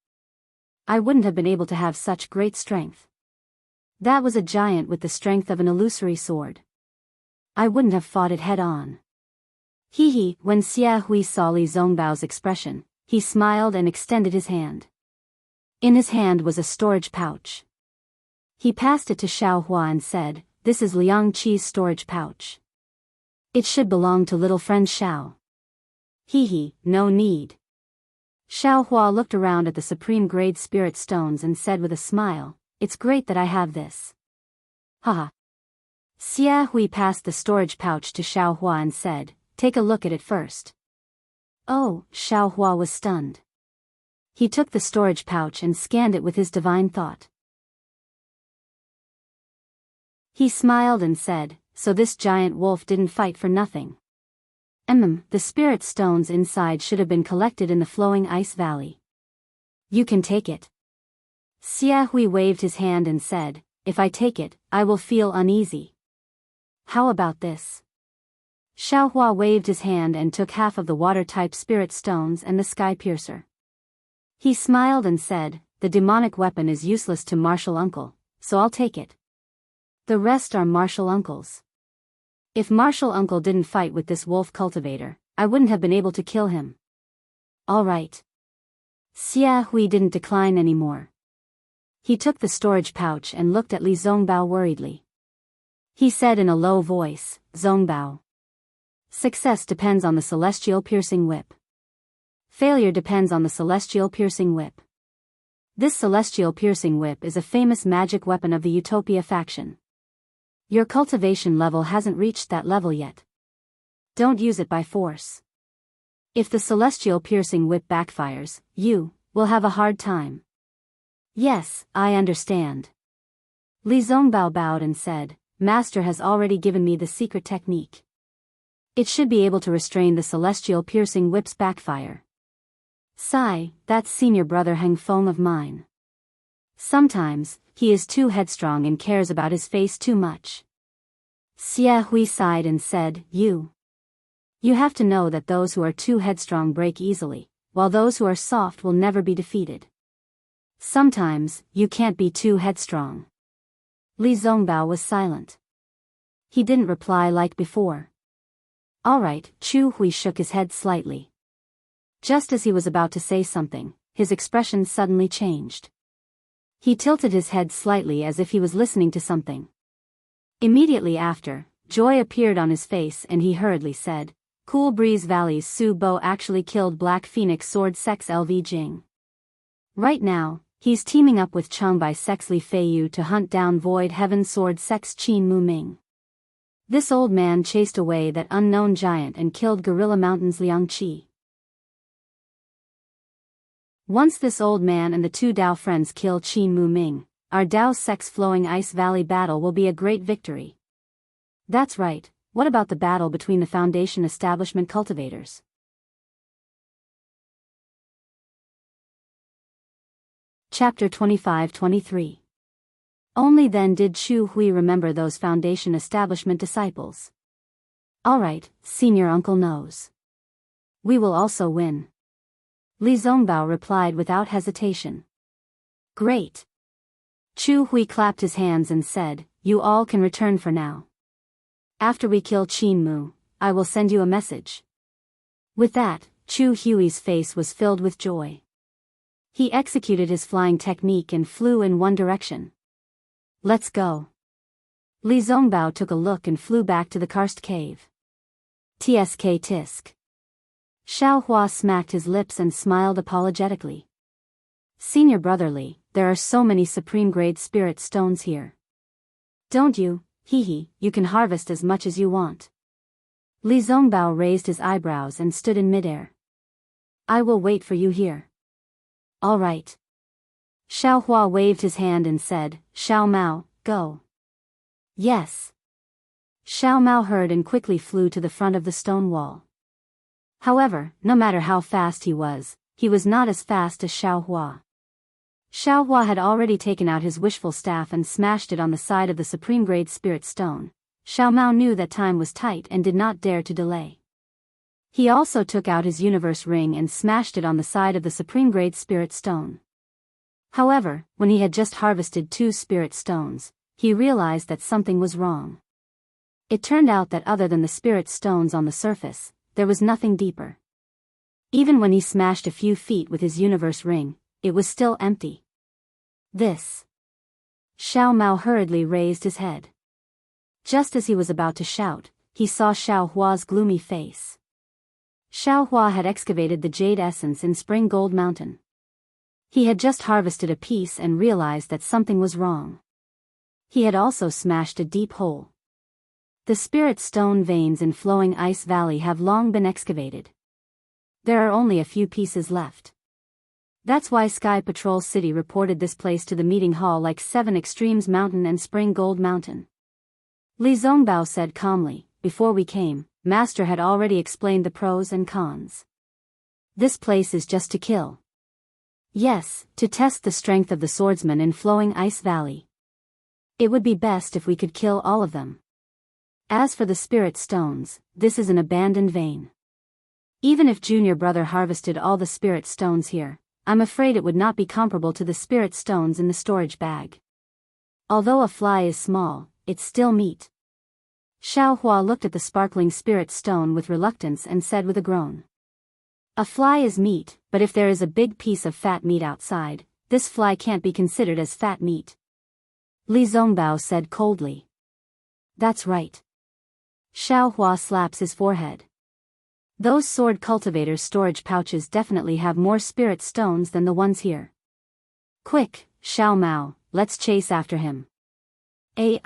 I wouldn't have been able to have such great strength. That was a giant with the strength of an illusory sword. I wouldn't have fought it head-on." When Xia Hui saw Li Zongbao's expression, he smiled and extended his hand. In his hand was a storage pouch. He passed it to Xiao Hua and said, "This is Liang Qi's storage pouch. It should belong to little friend Xiao." No need." Xiao Hua looked around at the supreme grade spirit stones and said with a smile, "It's great that I have this." Haha. Xia Hui passed the storage pouch to Xiao Hua and said, "Take a look at it first." Oh, Xiao Hua was stunned. He took the storage pouch and scanned it with his divine thought. He smiled and said, "So this giant wolf didn't fight for nothing. The spirit stones inside should have been collected in the flowing ice valley. You can take it." Xia Hui waved his hand and said, "If I take it, I will feel uneasy. How about this?" Xiao Hua waved his hand and took half of the water-type spirit stones and the sky piercer. He smiled and said, "The demonic weapon is useless to martial uncle, so I'll take it. The rest are martial uncle's." If Marshall Uncle didn't fight with this wolf cultivator, I wouldn't have been able to kill him. All right. Xia Hui didn't decline anymore. He took the storage pouch and looked at Li Zongbao worriedly. He said in a low voice, Zongbao. Success depends on the celestial piercing whip. Failure depends on the celestial piercing whip. This celestial piercing whip is a famous magic weapon of the Utopia faction. Your cultivation level hasn't reached that level yet. Don't use it by force. If the celestial piercing whip backfires, you will have a hard time. Yes, I understand. Li Zongbao bowed and said, Master has already given me the secret technique. It should be able to restrain the celestial piercing whip's backfire. Sigh, that's senior brother Heng Feng of mine. Sometimes, he is too headstrong and cares about his face too much. Xia Hui sighed and said, You have to know that those who are too headstrong break easily, while those who are soft will never be defeated. Sometimes, you can't be too headstrong. Li Zongbao was silent. He didn't reply like before. All right, Chu Hui shook his head slightly. Just as he was about to say something, his expression suddenly changed. He tilted his head slightly as if he was listening to something. Immediately after, joy appeared on his face and he hurriedly said, Cool Breeze Valley's Su Bo actually killed Black Phoenix Sword Sex LV Jing. Right now, he's teaming up with Cheng Bai Sex Li Fei Yu to hunt down Void Heaven Sword Sex Qin Mu Ming. This old man chased away that unknown giant and killed Gorilla Mountain's Liang Qi. Once this old man and the two Dao friends kill Qin Mu Ming, our Dao Sex Flowing Ice Valley battle will be a great victory. That's right, what about the battle between the Foundation Establishment cultivators? Chapter 25-23. Only then did Chu Hui remember those Foundation Establishment disciples. All right, Senior Uncle knows. We will also win. Li Zongbao replied without hesitation. Great. Chu Hui clapped his hands and said, You all can return for now. After we kill Qin Mu, I will send you a message. With that, Chu Hui's face was filled with joy. He executed his flying technique and flew in one direction. Let's go. Li Zongbao took a look and flew back to the karst cave. Tsk tisk. Xiao Hua smacked his lips and smiled apologetically. Senior brother Li, there are so many supreme-grade spirit stones here. Don't you, hee, you can harvest as much as you want. Li Zongbao raised his eyebrows and stood in midair. I will wait for you here. All right. Xiao Hua waved his hand and said, Xiao Mao, go. Yes. Xiao Mao heard and quickly flew to the front of the stone wall. However, no matter how fast he was not as fast as Xiao Hua. Xiao Hua had already taken out his wishful staff and smashed it on the side of the supreme-grade spirit stone. Xiao Mao knew that time was tight and did not dare to delay. He also took out his universe ring and smashed it on the side of the supreme-grade spirit stone. However, when he had just harvested 2 spirit stones, he realized that something was wrong. It turned out that other than the spirit stones on the surface, there was nothing deeper. Even when he smashed a few feet with his universe ring, it was still empty. This. Xiao Mao hurriedly raised his head. Just as he was about to shout, he saw Xiao Hua's gloomy face. Xiao Hua had excavated the jade essence in Spring Gold Mountain. He had just harvested a piece and realized that something was wrong. He had also smashed a deep hole. The spirit stone veins in Flowing Ice Valley have long been excavated. There are only a few pieces left. That's why Sky Patrol City reported this place to the meeting hall like 7 Extremes Mountain and Spring Gold Mountain. Li Zongbao said calmly, Before we came, Master had already explained the pros and cons. This place is just to kill. Yes, to test the strength of the swordsmen in Flowing Ice Valley. It would be best if we could kill all of them. As for the spirit stones, this is an abandoned vein. Even if Junior Brother harvested all the spirit stones here, I'm afraid it would not be comparable to the spirit stones in the storage bag. Although a fly is small, it's still meat. Xiao Hua looked at the sparkling spirit stone with reluctance and said with a groan. A fly is meat, but if there is a big piece of fat meat outside, this fly can't be considered as fat meat. Li Zongbao said coldly. That's right. Xiao Hua slaps his forehead. Those sword cultivators' storage pouches definitely have more spirit stones than the ones here. Quick, Xiao Mao, let's chase after him. Li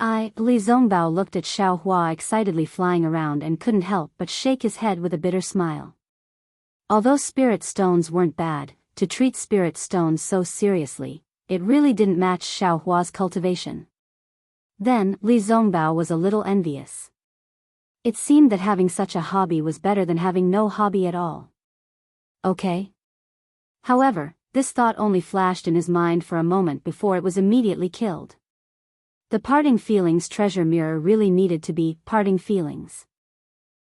Zongbao looked at Xiao Hua excitedly flying around and couldn't help but shake his head with a bitter smile. Although spirit stones weren't bad, to treat spirit stones so seriously, it really didn't match Xiao Hua's cultivation. Then, Li Zongbao was a little envious. It seemed that having such a hobby was better than having no hobby at all. Okay? However, this thought only flashed in his mind for a moment before it was immediately killed. The parting feelings treasure mirror really needed to be parting feelings.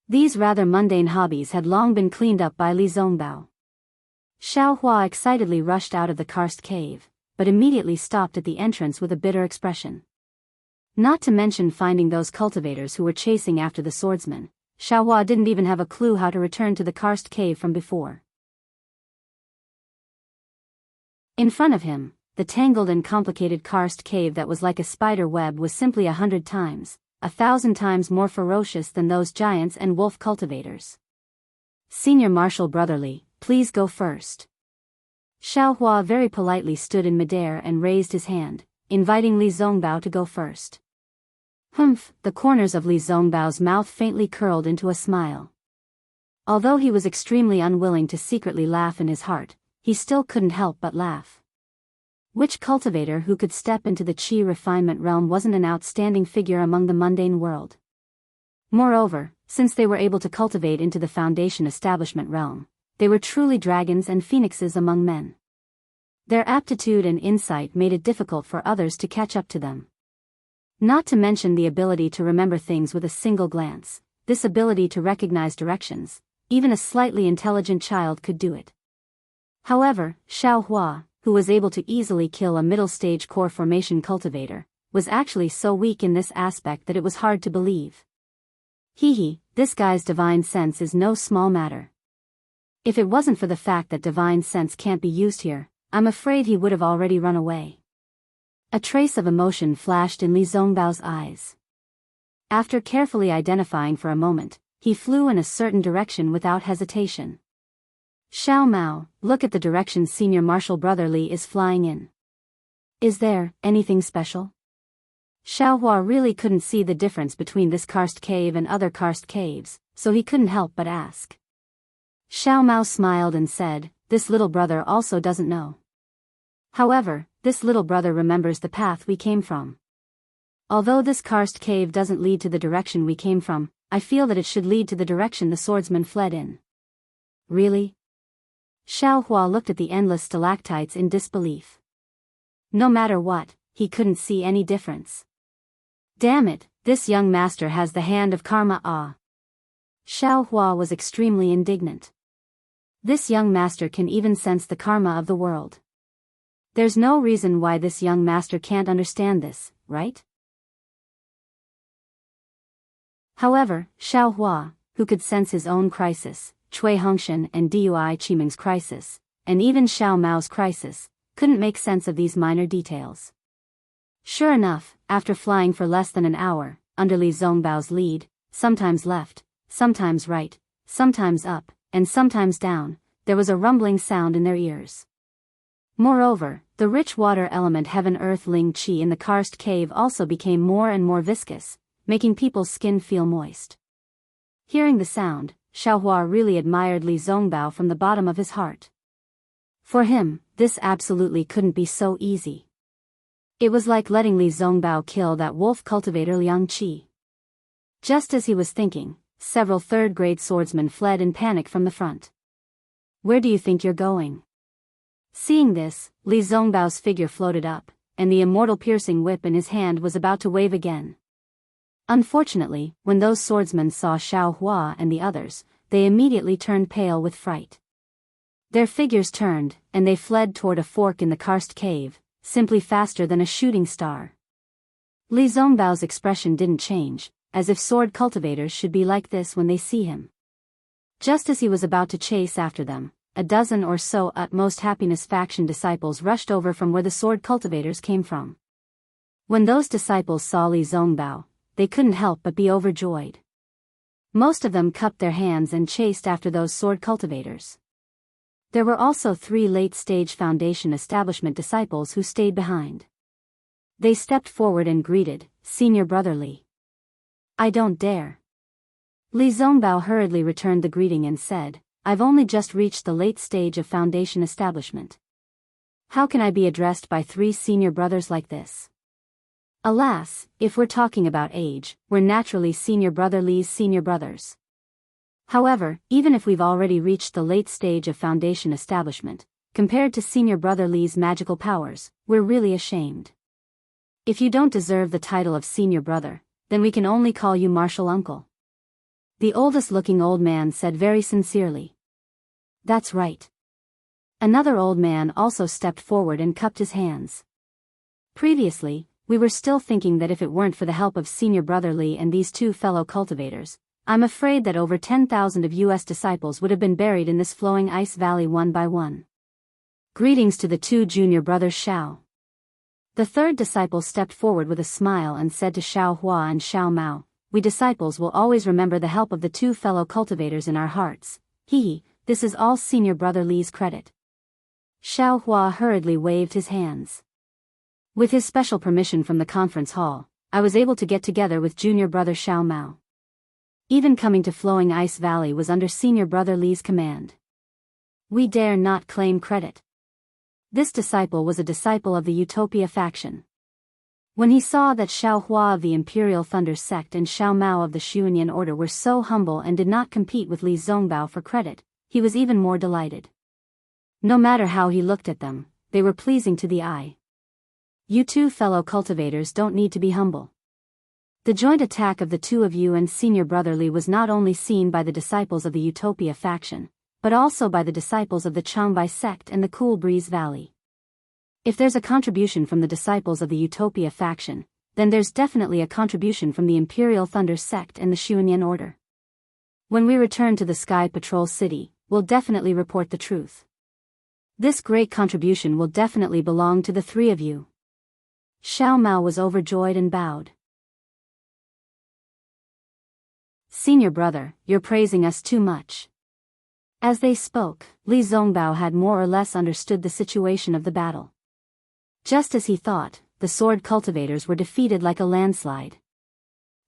These rather mundane hobbies had long been cleaned up by Li Zongbao. Xiao Hua excitedly rushed out of the karst cave, but immediately stopped at the entrance with a bitter expression. Not to mention finding those cultivators who were chasing after the swordsman, Xiao Hua didn't even have a clue how to return to the karst cave from before. In front of him, the tangled and complicated karst cave that was like a spider web was simply 100 times, 1,000 times more ferocious than those giants and wolf cultivators. Senior Marshal Brotherly, please go first. Xiao Hua very politely stood in midair and raised his hand, inviting Li Zongbao to go first. Humph, the corners of Li Zongbao's mouth faintly curled into a smile. Although he was extremely unwilling to secretly laugh in his heart, he still couldn't help but laugh. Which cultivator who could step into the Qi refinement realm wasn't an outstanding figure among the mundane world? Moreover, since they were able to cultivate into the foundation establishment realm, they were truly dragons and phoenixes among men. Their aptitude and insight made it difficult for others to catch up to them. Not to mention the ability to remember things with a single glance, this ability to recognize directions, even a slightly intelligent child could do it. However, Xiao Hua, who was able to easily kill a middle-stage core formation cultivator, was actually so weak in this aspect that it was hard to believe. This guy's divine sense is no small matter. If it wasn't for the fact that divine sense can't be used here, I'm afraid he would have already run away. A trace of emotion flashed in Li Zongbao's eyes. After carefully identifying for a moment, he flew in a certain direction without hesitation. Xiao Mao, look at the direction Senior Marshal Brotherly is flying in. Is there anything special? Xiao Hua really couldn't see the difference between this karst cave and other karst caves, so he couldn't help but ask. Xiao Mao smiled and said, this little brother also doesn't know. However, this little brother remembers the path we came from. Although this karst cave doesn't lead to the direction we came from, I feel that it should lead to the direction the swordsman fled in. Really? Xiao Hua looked at the endless stalactites in disbelief. No matter what, he couldn't see any difference. Damn it, this young master has the hand of karma. Xiao Hua was extremely indignant. This young master can even sense the karma of the world. There's no reason why this young master can't understand this, right? However, Xiao Hua, who could sense his own crisis, Cui Hongshan and Dui Qiming's crisis, and even Xiao Mao's crisis, couldn't make sense of these minor details. Sure enough, after flying for less than an hour, under Li Zongbao's lead, sometimes left, sometimes right, sometimes up, and sometimes down, there was a rumbling sound in their ears. Moreover, the rich water element Heaven Earth Ling Qi in the karst cave also became more and more viscous, making people's skin feel moist. Hearing the sound, Xiao Hua really admired Li Zongbao from the bottom of his heart. For him, this absolutely couldn't be so easy. It was like letting Li Zongbao kill that wolf cultivator Liang Qi. Just as he was thinking, several third-grade swordsmen fled in panic from the front. Where do you think you're going? Seeing this, Li Zongbao's figure floated up, and the immortal piercing whip in his hand was about to wave again. Unfortunately, when those swordsmen saw Xiao Hua and the others, they immediately turned pale with fright. Their figures turned, and they fled toward a fork in the karst cave, simply faster than a shooting star. Li Zongbao's expression didn't change, as if sword cultivators should be like this when they see him. Just as he was about to chase after them, a dozen or so Utmost Happiness faction disciples rushed over from where the sword cultivators came from. When those disciples saw Li Zongbao, they couldn't help but be overjoyed. Most of them cupped their hands and chased after those sword cultivators. There were also 3 late-stage Foundation establishment disciples who stayed behind. They stepped forward and greeted, "Senior Brother Li." "I don't dare." Li Zongbao hurriedly returned the greeting and said, "I've only just reached the late stage of Foundation establishment. How can I be addressed by 3 senior brothers like this?" Alas, if we're talking about age, we're naturally Senior Brother Li's senior brothers. However, even if we've already reached the late stage of Foundation establishment, compared to Senior Brother Li's magical powers, we're really ashamed. If you don't deserve the title of Senior Brother, then we can only call you Martial Uncle. The oldest-looking old man said very sincerely. That's right. Another old man also stepped forward and cupped his hands. Previously, we were still thinking that if it weren't for the help of Senior Brother Li and these 2 fellow cultivators, I'm afraid that over 10,000 of US disciples would have been buried in this flowing ice valley one by one. Greetings to the 2 junior brothers Xiao. The 3rd disciple stepped forward with a smile and said to Xiao Hua and Xiao Mao, "We disciples will always remember the help of the 2 fellow cultivators in our hearts. This is all Senior Brother Li's credit." Xiao Hua hurriedly waved his hands. With his special permission from the conference hall, I was able to get together with junior brother Xiao Mao. Even coming to Flowing Ice Valley was under Senior Brother Li's command. We dare not claim credit. This disciple was a disciple of the Utopia faction. When he saw that Xiao Hua of the Imperial Thunder sect and Xiao Mao of the Xuanyan order were so humble and did not compete with Li Zongbao for credit, he was even more delighted. No matter how he looked at them, they were pleasing to the eye. You 2 fellow cultivators don't need to be humble. The joint attack of the 2 of you and Senior Brother Li was not only seen by the disciples of the Utopia faction, but also by the disciples of the Changbai sect and the Cool Breeze Valley. If there's a contribution from the disciples of the Utopia faction, then there's definitely a contribution from the Imperial Thunder sect and the Xuanyan order. When we return to the Sky Patrol City, we'll definitely report the truth. This great contribution will definitely belong to the 3 of you. Xiao Mao was overjoyed and bowed. Senior brother, you're praising us too much. As they spoke, Li Zongbao had more or less understood the situation of the battle. Just as he thought, the sword cultivators were defeated like a landslide.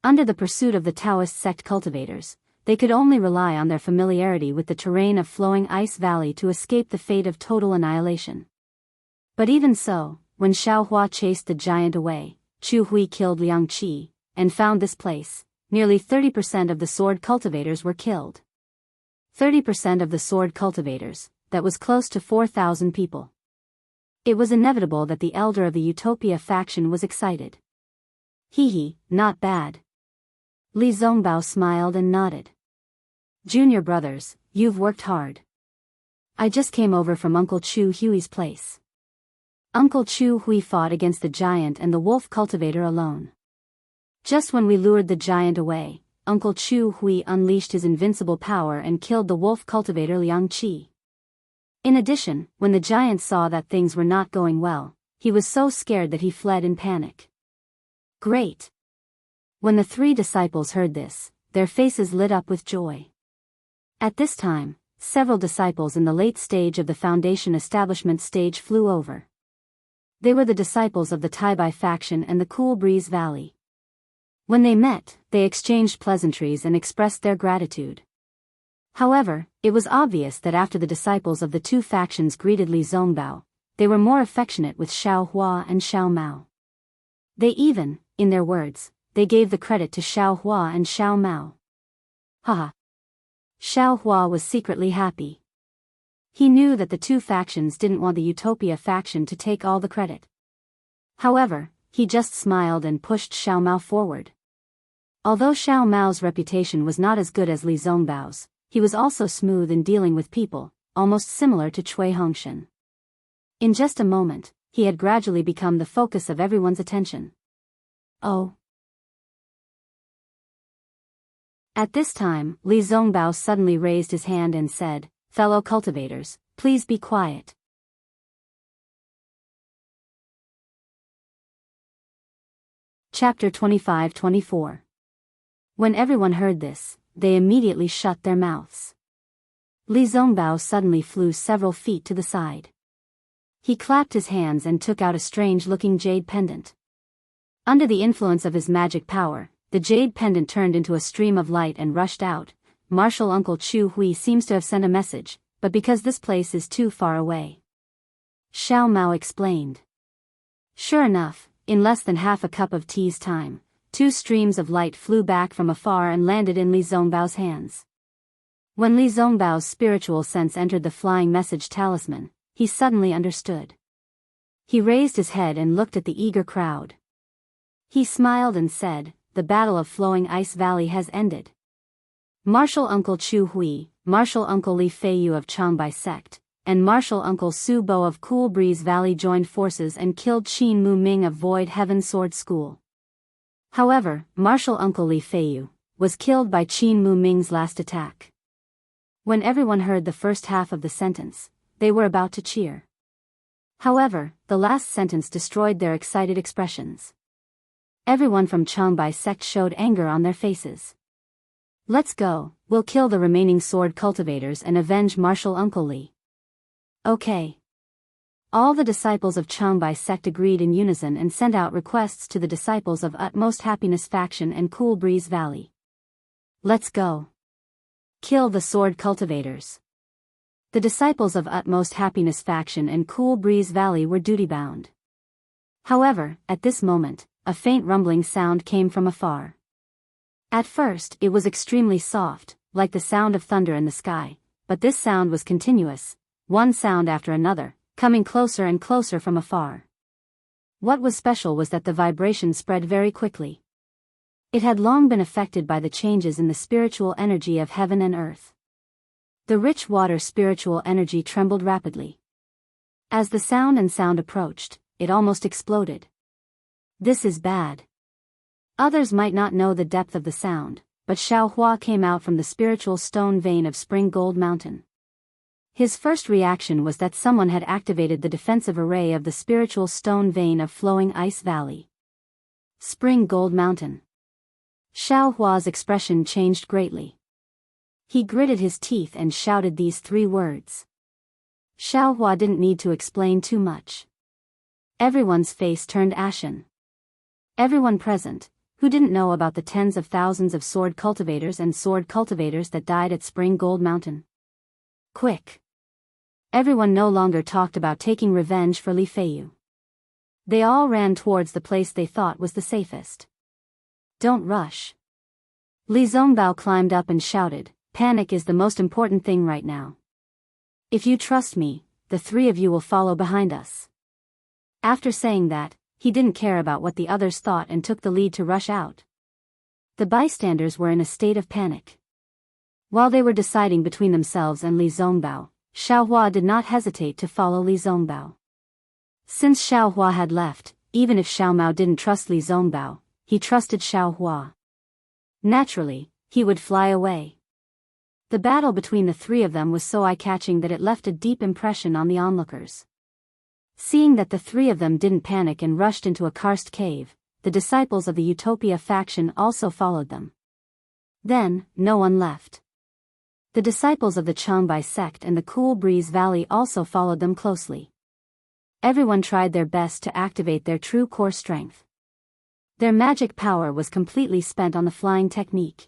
Under the pursuit of the Taoist sect cultivators, they could only rely on their familiarity with the terrain of Flowing Ice Valley to escape the fate of total annihilation. But even so, when Xiao Hua chased the giant away, Chu Hui killed Liang Qi, and found this place, nearly 30% of the sword cultivators were killed. 30% of the sword cultivators, that was close to 4,000 people. It was inevitable that the elder of the Utopia faction was excited. Not bad. Li Zongbao smiled and nodded. Junior brothers, you've worked hard. I just came over from Uncle Chu Hui's place. Uncle Chu Hui fought against the giant and the wolf cultivator alone. Just when we lured the giant away, Uncle Chu Hui unleashed his invincible power and killed the wolf cultivator Liang Qi. In addition, when the giant saw that things were not going well, he was so scared that he fled in panic. Great! When the 3 disciples heard this, their faces lit up with joy. At this time, several disciples in the late stage of the Foundation establishment stage flew over. They were the disciples of the Taibai faction and the Cool Breeze Valley. When they met, they exchanged pleasantries and expressed their gratitude. However, it was obvious that after the disciples of the 2 factions greeted Li Zongbao, they were more affectionate with Xiao Hua and Xiao Mao. They even, in their words, they gave the credit to Xiao Hua and Xiao Mao. Haha. Xiao Hua was secretly happy. He knew that the 2 factions didn't want the Utopia faction to take all the credit. However, he just smiled and pushed Xiao Mao forward. Although Xiao Mao's reputation was not as good as Li Zongbao's, he was also smooth in dealing with people, almost similar to Cui Hongshan. In just a moment, he had gradually become the focus of everyone's attention. Oh. At this time, Li Zongbao suddenly raised his hand and said, "Fellow cultivators, please be quiet." Chapter 25-24. When everyone heard this, they immediately shut their mouths. Li Zongbao suddenly flew several feet to the side. He clapped his hands and took out a strange-looking jade pendant. Under the influence of his magic power, the jade pendant turned into a stream of light and rushed out. "Martial Uncle Chu Hui seems to have sent a message, but because this place is too far away," Xiao Mao explained. Sure enough, in less than half a cup of tea's time, 2 streams of light flew back from afar and landed in Li Zongbao's hands. When Li Zongbao's spiritual sense entered the flying message talisman, he suddenly understood. He raised his head and looked at the eager crowd. He smiled and said, "The Battle of Flowing Ice Valley has ended. Martial Uncle Chu Hui, Martial Uncle Li Feiyu of Changbai Sect, and Martial Uncle Su Bo of Cool Breeze Valley joined forces and killed Qin Mu Ming of Void Heaven Sword School. However, Martial Uncle Li Feiyu was killed by Qin Mu Ming's last attack." When everyone heard the first half of the sentence, they were about to cheer. However, the last sentence destroyed their excited expressions. Everyone from Changbai Sect showed anger on their faces. "Let's go, we'll kill the remaining sword cultivators and avenge Martial Uncle Li." Okay. All the disciples of Changbai Sect agreed in unison and sent out requests to the disciples of Utmost Happiness Faction and Cool Breeze Valley. "Let's go. Kill the sword cultivators." The disciples of Utmost Happiness Faction and Cool Breeze Valley were duty-bound. However, at this moment, a faint rumbling sound came from afar. At first, it was extremely soft, like the sound of thunder in the sky, but this sound was continuous, one sound after another, coming closer and closer from afar. What was special was that the vibration spread very quickly. It had long been affected by the changes in the spiritual energy of heaven and earth. The rich water spiritual energy trembled rapidly. As the sound approached, it almost exploded. "This is bad." Others might not know the depth of the sound, but Xiao Hua came out from the spiritual stone vein of Spring Gold Mountain. His first reaction was that someone had activated the defensive array of the spiritual stone vein of Flowing Ice Valley. Spring Gold Mountain. Xiao Hua's expression changed greatly. He gritted his teeth and shouted these 3 words. Xiao Hua didn't need to explain too much. Everyone's face turned ashen. Everyone present, who didn't know about the tens of thousands of sword cultivators and sword cultivators that died at Spring Gold Mountain. Quick! Everyone no longer talked about taking revenge for Li Feiyu. They all ran towards the place they thought was the safest. "Don't rush." Li Zongbao climbed up and shouted, "Panic is the most important thing right now. If you trust me, the 3 of you will follow behind us." After saying that, he didn't care about what the others thought and took the lead to rush out. The bystanders were in a state of panic. While they were deciding between themselves and Li Zongbao, Xiao Hua did not hesitate to follow Li Zongbao. Since Xiao Hua had left, even if Xiao Mao didn't trust Li Zongbao, he trusted Xiao Hua. Naturally, he would fly away. The battle between the 3 of them was so eye-catching that it left a deep impression on the onlookers. Seeing that the 3 of them didn't panic and rushed into a karst cave, the disciples of the Utopia faction also followed them. Then, no one left. The disciples of the Changbai Sect and the Cool Breeze Valley also followed them closely. Everyone tried their best to activate their true core strength. Their magic power was completely spent on the flying technique.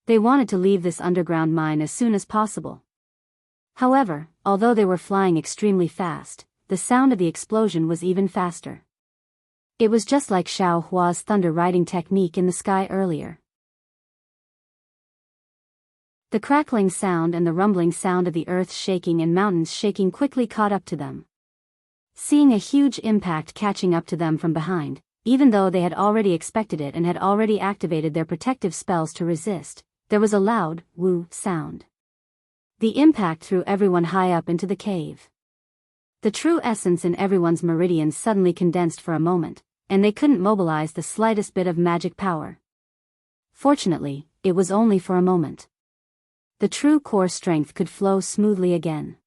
They wanted to leave this underground mine as soon as possible. However, although they were flying extremely fast, the sound of the explosion was even faster. It was just like Xiao Hua's thunder riding technique in the sky earlier. The crackling sound and the rumbling sound of the earth shaking and mountains shaking quickly caught up to them. Seeing a huge impact catching up to them from behind, even though they had already expected it and had already activated their protective spells to resist, there was a loud, woo sound. The impact threw everyone high up into the cave. The true essence in everyone's meridians suddenly condensed for a moment, and they couldn't mobilize the slightest bit of magic power. Fortunately, it was only for a moment. The true core strength could flow smoothly again.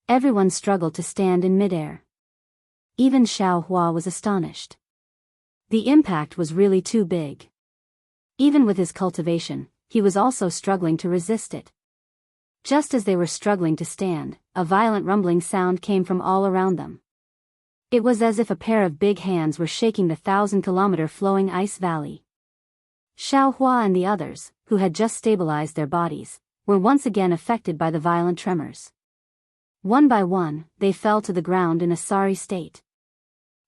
Everyone struggled to stand in midair. Even Xiao Hua was astonished. The impact was really too big. Even with his cultivation, he was also struggling to resist it. Just as they were struggling to stand, a violent rumbling sound came from all around them. It was as if a pair of big hands were shaking the 1,000-kilometer flowing ice valley. Xiao Hua and the others, who had just stabilized their bodies, were once again affected by the violent tremors. One by one, they fell to the ground in a sorry state.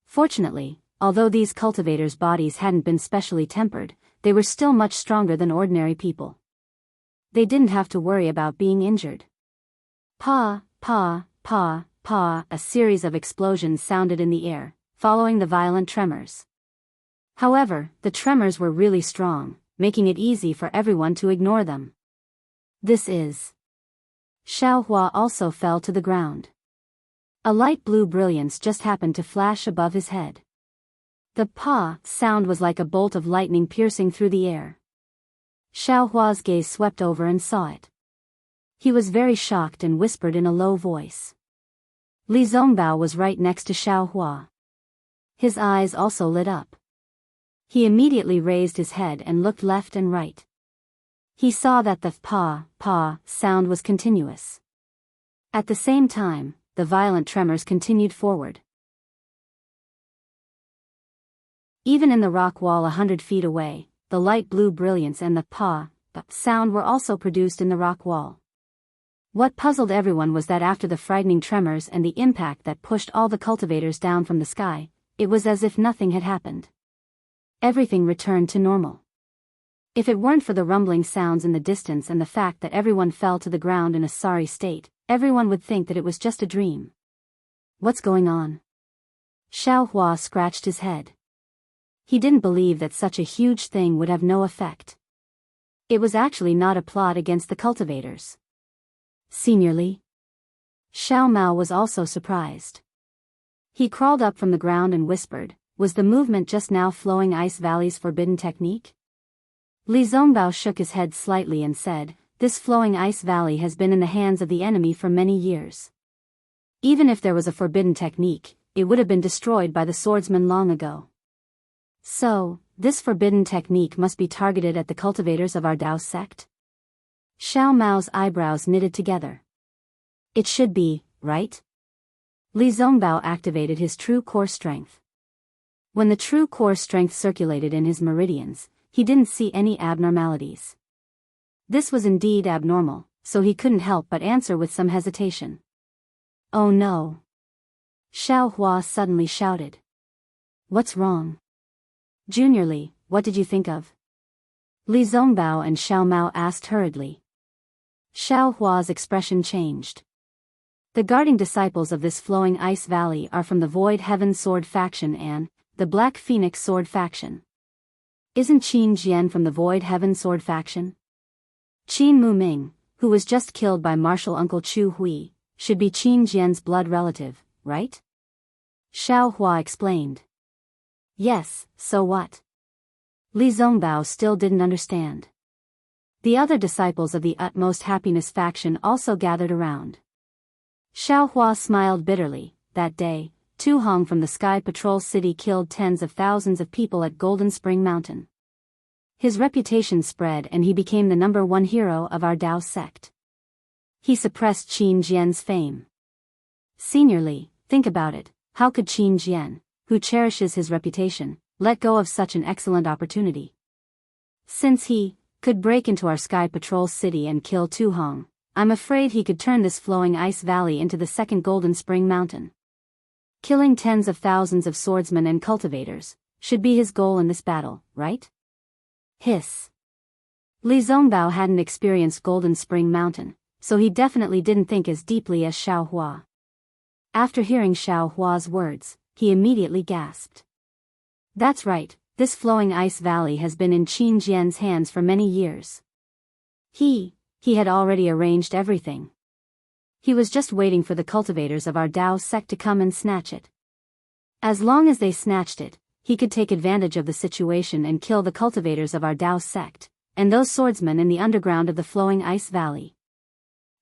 Fortunately, although these cultivators' bodies hadn't been specially tempered, they were still much stronger than ordinary people. They didn't have to worry about being injured. Pa, pa, pa, pa, a series of explosions sounded in the air, following the violent tremors. However, the tremors were really strong, making it easy for everyone to ignore them. This is. Xiao Hua also fell to the ground. A light blue brilliance just happened to flash above his head. The pa sound was like a bolt of lightning piercing through the air. Xiao Hua's gaze swept over and saw it. He was very shocked and whispered in a low voice. Li Zongbao was right next to Xiao Hua. His eyes also lit up. He immediately raised his head and looked left and right. He saw that the pa sound was continuous. At the same time, the violent tremors continued forward. Even in the rock wall 100 feet away, the light blue brilliance and the pa sound were also produced in the rock wall. What puzzled everyone was that after the frightening tremors and the impact that pushed all the cultivators down from the sky, it was as if nothing had happened. Everything returned to normal. If it weren't for the rumbling sounds in the distance and the fact that everyone fell to the ground in a sorry state, everyone would think that it was just a dream. What's going on? Xiao Hua scratched his head. He didn't believe that such a huge thing would have no effect. It was actually not a plot against the cultivators. Senior Li? Xiao Mao was also surprised. He crawled up from the ground and whispered, was the movement just now flowing Ice Valley's forbidden technique? Li Zongbao shook his head slightly and said, this flowing ice valley has been in the hands of the enemy for many years. Even if there was a forbidden technique, it would have been destroyed by the swordsman long ago. So, this forbidden technique must be targeted at the cultivators of our Dao sect? Xiao Mao's eyebrows knitted together. It should be, right? Li Zongbao activated his true core strength. When the true core strength circulated in his meridians, he didn't see any abnormalities. This was indeed abnormal, so he couldn't help but answer with some hesitation. Oh no! Xiao Hua suddenly shouted. What's wrong? Junior Li, what did you think of? Li Zongbao and Xiao Mao asked hurriedly. Xiao Hua's expression changed. The guarding disciples of this flowing ice valley are from the Void Heaven Sword faction and the Black Phoenix Sword faction. Isn't Qin Jian from the Void Heaven Sword faction? Qin Muming, who was just killed by Martial Uncle Chu Hui, should be Qin Jian's blood relative, right? Xiao Hua explained. Yes, so what? Li Zongbao still didn't understand. The other disciples of the Utmost Happiness faction also gathered around. Xiao Hua smiled bitterly. That day, Tu Hong from the Sky Patrol City killed tens of thousands of people at Golden Spring Mountain. His reputation spread and he became the #1 hero of our Dao sect. He suppressed Qin Jian's fame. Senior Li, think about it, how could Qin Jian, who cherishes his reputation, let go of such an excellent opportunity? Since he could break into our Sky Patrol City and kill Tu Hong, I'm afraid he could turn this flowing ice valley into the second Golden Spring Mountain. Killing tens of thousands of swordsmen and cultivators should be his goal in this battle, right? Hiss. Li Zongbao hadn't experienced Golden Spring Mountain, so he definitely didn't think as deeply as Xiao Hua. After hearing Xiao Hua's words, he immediately gasped. That's right, this flowing ice valley has been in Qin Jian's hands for many years. He had already arranged everything. He was just waiting for the cultivators of our Dao sect to come and snatch it. As long as they snatched it, he could take advantage of the situation and kill the cultivators of our Dao sect, and those swordsmen in the underground of the flowing ice valley.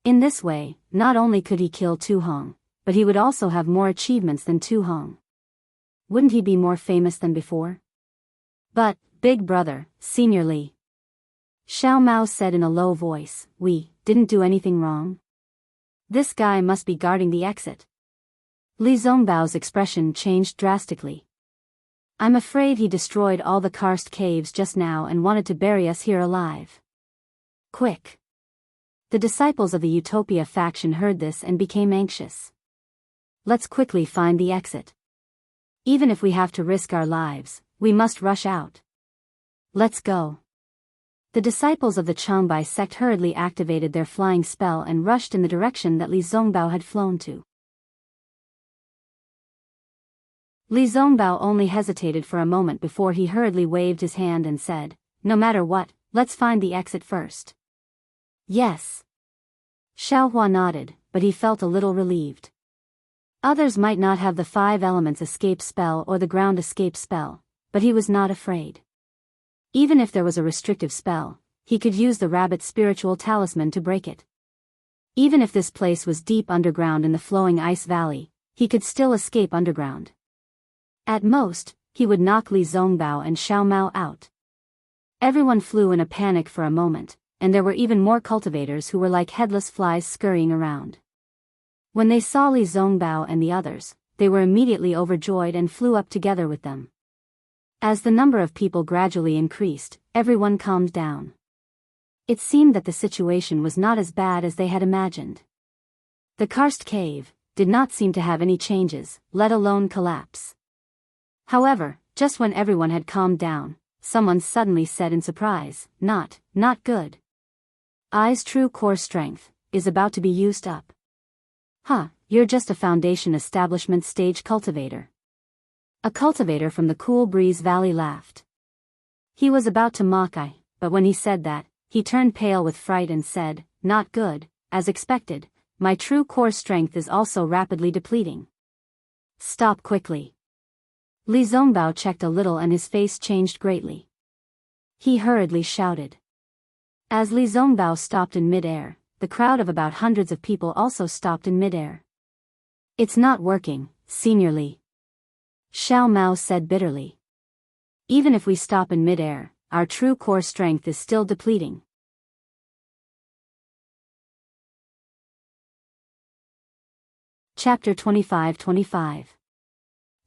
In this way, not only could he kill Tu Hong, but he would also have more achievements than Tu Hong. Wouldn't he be more famous than before? But, Big Brother, Senior Li, Xiao Mao said in a low voice, we didn't do anything wrong. This guy must be guarding the exit. Li Zongbao's expression changed drastically. I'm afraid he destroyed all the karst caves just now and wanted to bury us here alive. Quick! The disciples of the Utopia faction heard this and became anxious. Let's quickly find the exit. Even if we have to risk our lives, we must rush out. Let's go. The disciples of the Changbai sect hurriedly activated their flying spell and rushed in the direction that Li Zongbao had flown to. Li Zongbao only hesitated for a moment before he hurriedly waved his hand and said, no matter what, let's find the exit first. Yes. Xiao Hua nodded, but he felt a little relieved. Others might not have the 5 elements escape spell or the ground escape spell, but he was not afraid. Even if there was a restrictive spell, he could use the rabbit's spiritual talisman to break it. Even if this place was deep underground in the flowing ice valley, he could still escape underground. At most, he would knock Li Zongbao and Xiao Mao out. Everyone flew in a panic for a moment, and there were even more cultivators who were like headless flies scurrying around. When they saw Li Zongbao and the others, they were immediately overjoyed and flew up together with them. As the number of people gradually increased, everyone calmed down. It seemed that the situation was not as bad as they had imagined. The karst cave did not seem to have any changes, let alone collapse. However, just when everyone had calmed down, someone suddenly said in surprise, not good. Ai's true core strength is about to be used up. Huh, you're just a foundation establishment stage cultivator. A cultivator from the Cool Breeze Valley laughed. He was about to mock Ai, but when he said that, he turned pale with fright and said, not good, as expected, my true core strength is also rapidly depleting. Stop quickly. Li Zongbao checked a little and his face changed greatly. He hurriedly shouted. As Li Zongbao stopped in mid-air, the crowd of about hundreds of people also stopped in mid-air. It's not working, Senior Li, Xiao Mao said bitterly. Even if we stop in mid-air, our true core strength is still depleting. Chapter 25-25.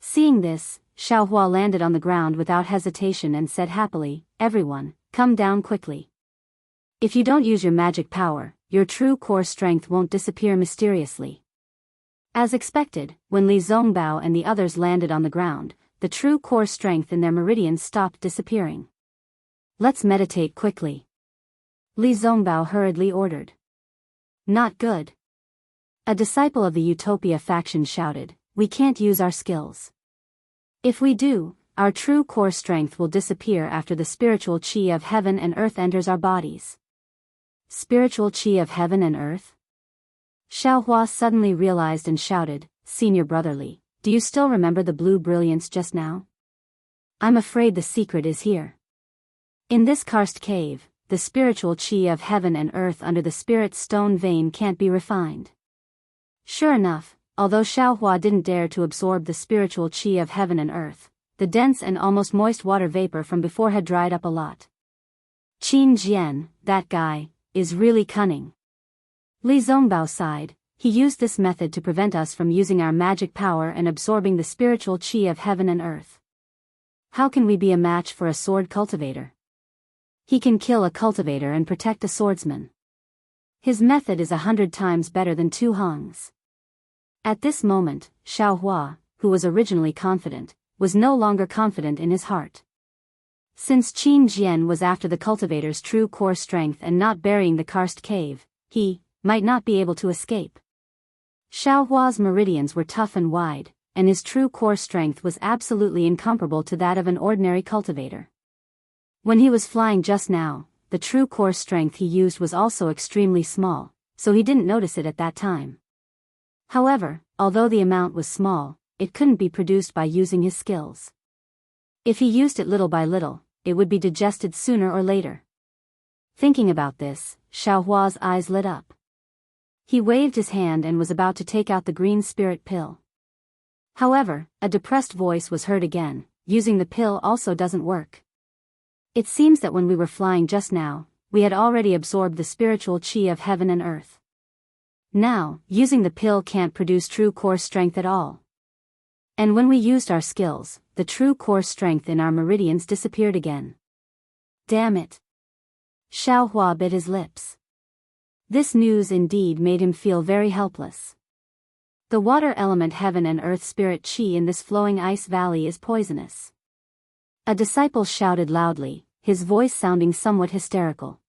Seeing this, Xiao Hua landed on the ground without hesitation and said happily, everyone, come down quickly. If you don't use your magic power, your true core strength won't disappear mysteriously. As expected, when Li Zongbao and the others landed on the ground, the true core strength in their meridians stopped disappearing. Let's meditate quickly. Li Zongbao hurriedly ordered. Not good. A disciple of the Utopia faction shouted, we can't use our skills. If we do, our true core strength will disappear after the spiritual chi of heaven and earth enters our bodies. Spiritual chi of heaven and earth? Xiao Hua suddenly realized and shouted, Senior Brotherly, do you still remember the blue brilliance just now? I'm afraid the secret is here. In this karst cave, the spiritual chi of heaven and earth under the spirit stone vein can't be refined. Sure enough, although Xiao Hua didn't dare to absorb the spiritual chi of heaven and earth, the dense and almost moist water vapor from before had dried up a lot. Qin Jian, that guy, is really cunning. Li Zongbao sighed. He used this method to prevent us from using our magic power and absorbing the spiritual chi of heaven and earth. How can we be a match for a sword cultivator? He can kill a cultivator and protect a swordsman. His method is 100 times better than Tu Hong's. At this moment, Xiao Hua, who was originally confident, was no longer confident in his heart. Since Qin Jian was after the cultivator's true core strength and not burying the karst cave, he might not be able to escape. Xiao Hua's meridians were tough and wide, and his true core strength was absolutely incomparable to that of an ordinary cultivator. When he was flying just now, the true core strength he used was also extremely small, so he didn't notice it at that time. However, although the amount was small, it couldn't be produced by using his skills. If he used it little by little, it would be digested sooner or later. Thinking about this, Xiaohua's eyes lit up. He waved his hand and was about to take out the green spirit pill. However, a depressed voice was heard again. Using the pill also doesn't work. It seems that when we were flying just now, we had already absorbed the spiritual qi of heaven and earth. Now, using the pill can't produce true core strength at all. And when we used our skills, the true core strength in our meridians disappeared again. Damn it. Xiaohua bit his lips. This news indeed made him feel very helpless. The water element heaven and earth spirit qi in this flowing ice valley is poisonous. A disciple shouted loudly, his voice sounding somewhat hysterical.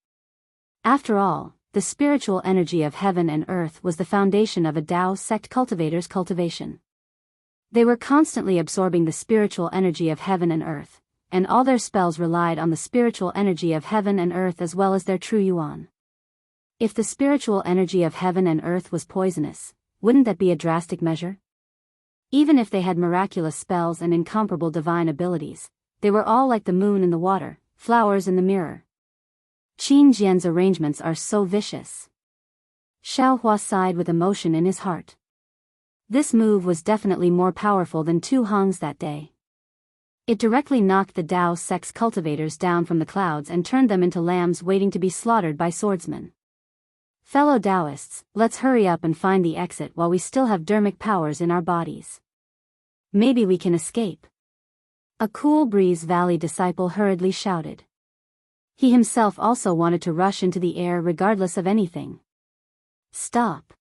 After all, the spiritual energy of heaven and earth was the foundation of a Tao sect cultivator's cultivation. They were constantly absorbing the spiritual energy of heaven and earth, and all their spells relied on the spiritual energy of heaven and earth as well as their true yuan. If the spiritual energy of heaven and earth was poisonous, wouldn't that be a drastic measure? Even if they had miraculous spells and incomparable divine abilities, they were all like the moon in the water, flowers in the mirror. Qin Jian's arrangements are so vicious. Xiaohua sighed with emotion in his heart. This move was definitely more powerful than Tu Hong's that day. It directly knocked the Tao sect's cultivators down from the clouds and turned them into lambs waiting to be slaughtered by swordsmen. Fellow Taoists, let's hurry up and find the exit while we still have dermic powers in our bodies. Maybe we can escape. A Cool Breeze Valley disciple hurriedly shouted. He himself also wanted to rush into the air regardless of anything. Stop.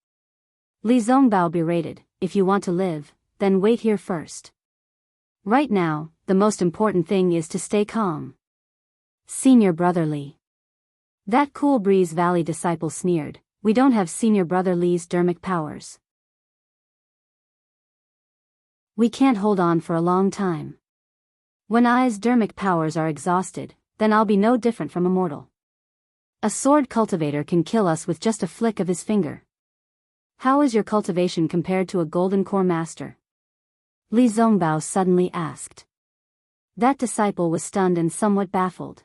Li Zongbao berated, if you want to live, then wait here first. Right now, the most important thing is to stay calm. Senior Brother Li. That Cool Breeze Valley disciple sneered, we don't have Senior Brother Li's dermic powers. We can't hold on for a long time. When I's dermic powers are exhausted, then I'll be no different from a mortal. A sword cultivator can kill us with just a flick of his finger. How is your cultivation compared to a golden core master? Li Zongbao suddenly asked. That disciple was stunned and somewhat baffled.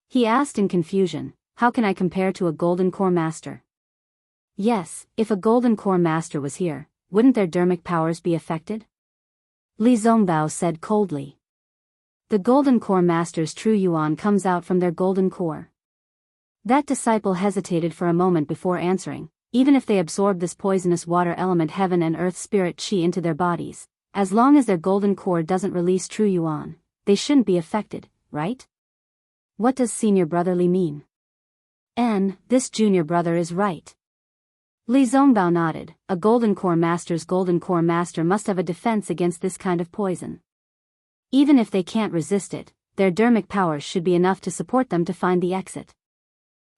He asked in confusion, how can I compare to a golden core master? Yes, if a golden core master was here, wouldn't their dermic powers be affected? Li Zongbao said coldly. The golden core master's true yuan comes out from their golden core. That disciple hesitated for a moment before answering, even if they absorb this poisonous water element heaven and earth spirit qi into their bodies, as long as their golden core doesn't release true yuan, they shouldn't be affected, right? What does Senior Brother Li mean? This junior brother is right. Li Zongbao nodded, a golden core master must have a defense against this kind of poison. Even if they can't resist it, their dermic powers should be enough to support them to find the exit.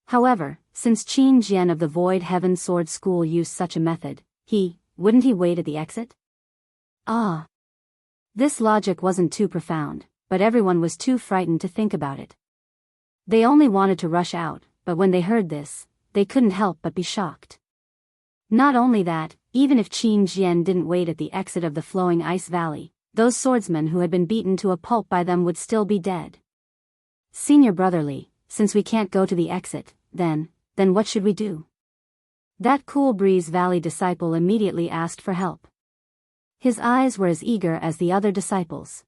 However, since Qin Jian of the Void Heaven Sword School used such a method, wouldn't he wait at the exit? Ah. This logic wasn't too profound, but everyone was too frightened to think about it. They only wanted to rush out, but when they heard this, they couldn't help but be shocked. Not only that, even if Qin Jian didn't wait at the exit of the flowing ice valley, those swordsmen who had been beaten to a pulp by them would still be dead. Senior Brother Li, since we can't go to the exit, then what should we do? That Cool Breeze Valley disciple immediately asked for help. His eyes were as eager as the other disciples.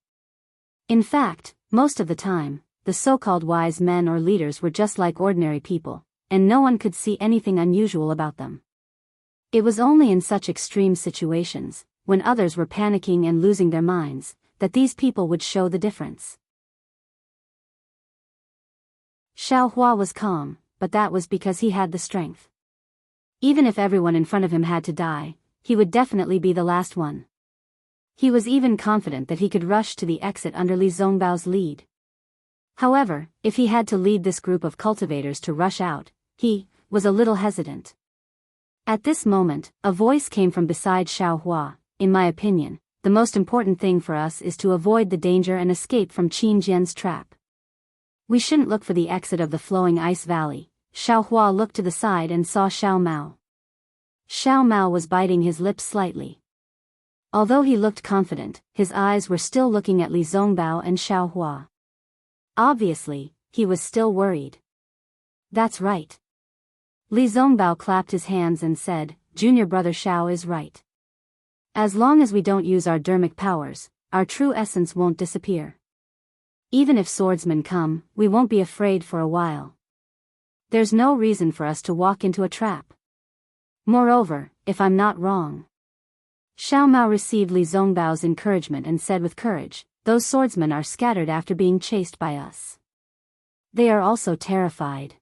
In fact, most of the time, the so-called wise men or leaders were just like ordinary people, and no one could see anything unusual about them. It was only in such extreme situations, when others were panicking and losing their minds, that these people would show the difference. Xiaohua was calm, but that was because he had the strength. Even if everyone in front of him had to die, he would definitely be the last one. He was even confident that he could rush to the exit under Li Zongbao's lead. However, if he had to lead this group of cultivators to rush out, he was a little hesitant. At this moment, a voice came from beside Xiaohua. In my opinion, the most important thing for us is to avoid the danger and escape from Qin Jian's trap. We shouldn't look for the exit of the flowing ice valley. Xiaohua looked to the side and saw Xiao Mao. Xiao Mao was biting his lips slightly. Although he looked confident, his eyes were still looking at Li Zongbao and Xiaohua. Obviously, he was still worried. That's right. Li Zongbao clapped his hands and said, Junior brother Xiao is right. As long as we don't use our dermic powers, our true essence won't disappear. Even if swordsmen come, we won't be afraid for a while. There's no reason for us to walk into a trap. Moreover, if I'm not wrong. Xiao Mao received Li Zongbao's encouragement and said with courage, those swordsmen are scattered after being chased by us. They are also terrified.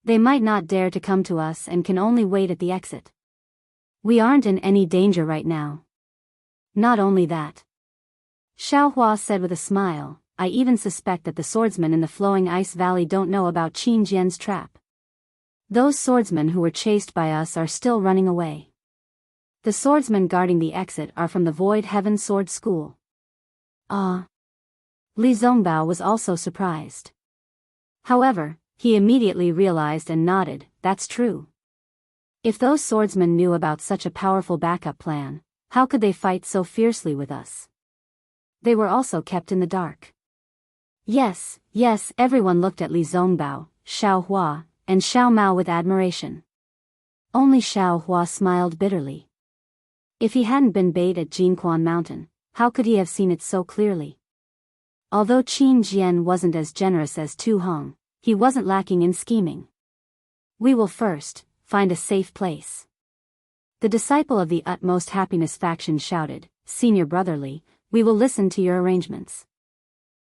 They might not dare to come to us and can only wait at the exit. We aren't in any danger right now. Not only that. Xiao Hua said with a smile, I even suspect that the swordsmen in the flowing ice valley don't know about Qin Jian's trap. Those swordsmen who were chased by us are still running away. The swordsmen guarding the exit are from the Void Heaven Sword School. Ah. Li Zongbao was also surprised. However, he immediately realized and nodded, that's true. If those swordsmen knew about such a powerful backup plan, how could they fight so fiercely with us? They were also kept in the dark. Yes, everyone looked at Li Zongbao, Xiao Hua, and Xiao Mao with admiration. Only Xiao Hua smiled bitterly. If he hadn't been bait at Jinquan Mountain, how could he have seen it so clearly? Although Qin Jian wasn't as generous as Tu Hong, he wasn't lacking in scheming. We will first find a safe place. The disciple of the utmost happiness faction shouted, Senior Brotherly, we will listen to your arrangements.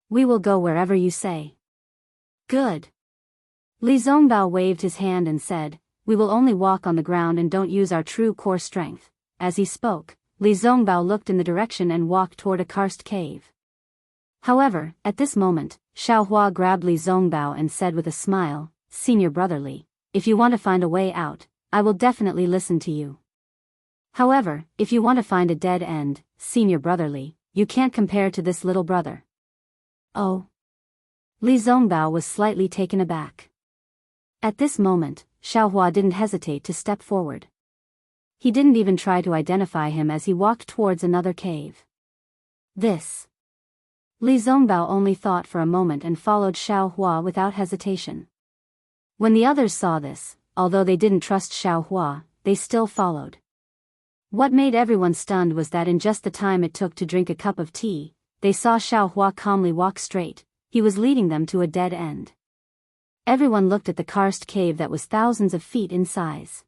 We will go wherever you say. Good. Li Zongbao waved his hand and said, we will only walk on the ground and don't use our true core strength. As he spoke, Li Zongbao looked in the direction and walked toward a karst cave. However, at this moment, Xiao Hua grabbed Li Zongbao and said with a smile, Senior Brotherly, if you want to find a way out, I will definitely listen to you. However, if you want to find a dead end, Senior Brotherly, you can't compare to this little brother. Oh. Li Zongbao was slightly taken aback. At this moment, Xiao Hua didn't hesitate to step forward. He didn't even try to identify him as he walked towards another cave. This. Li Zongbao only thought for a moment and followed Xiao Hua without hesitation. When the others saw this, although they didn't trust Xiao Hua, they still followed. What made everyone stunned was that in just the time it took to drink a cup of tea, they saw Xiao Hua calmly walk straight. He was leading them to a dead end. Everyone looked at the karst cave that was thousands of feet in size.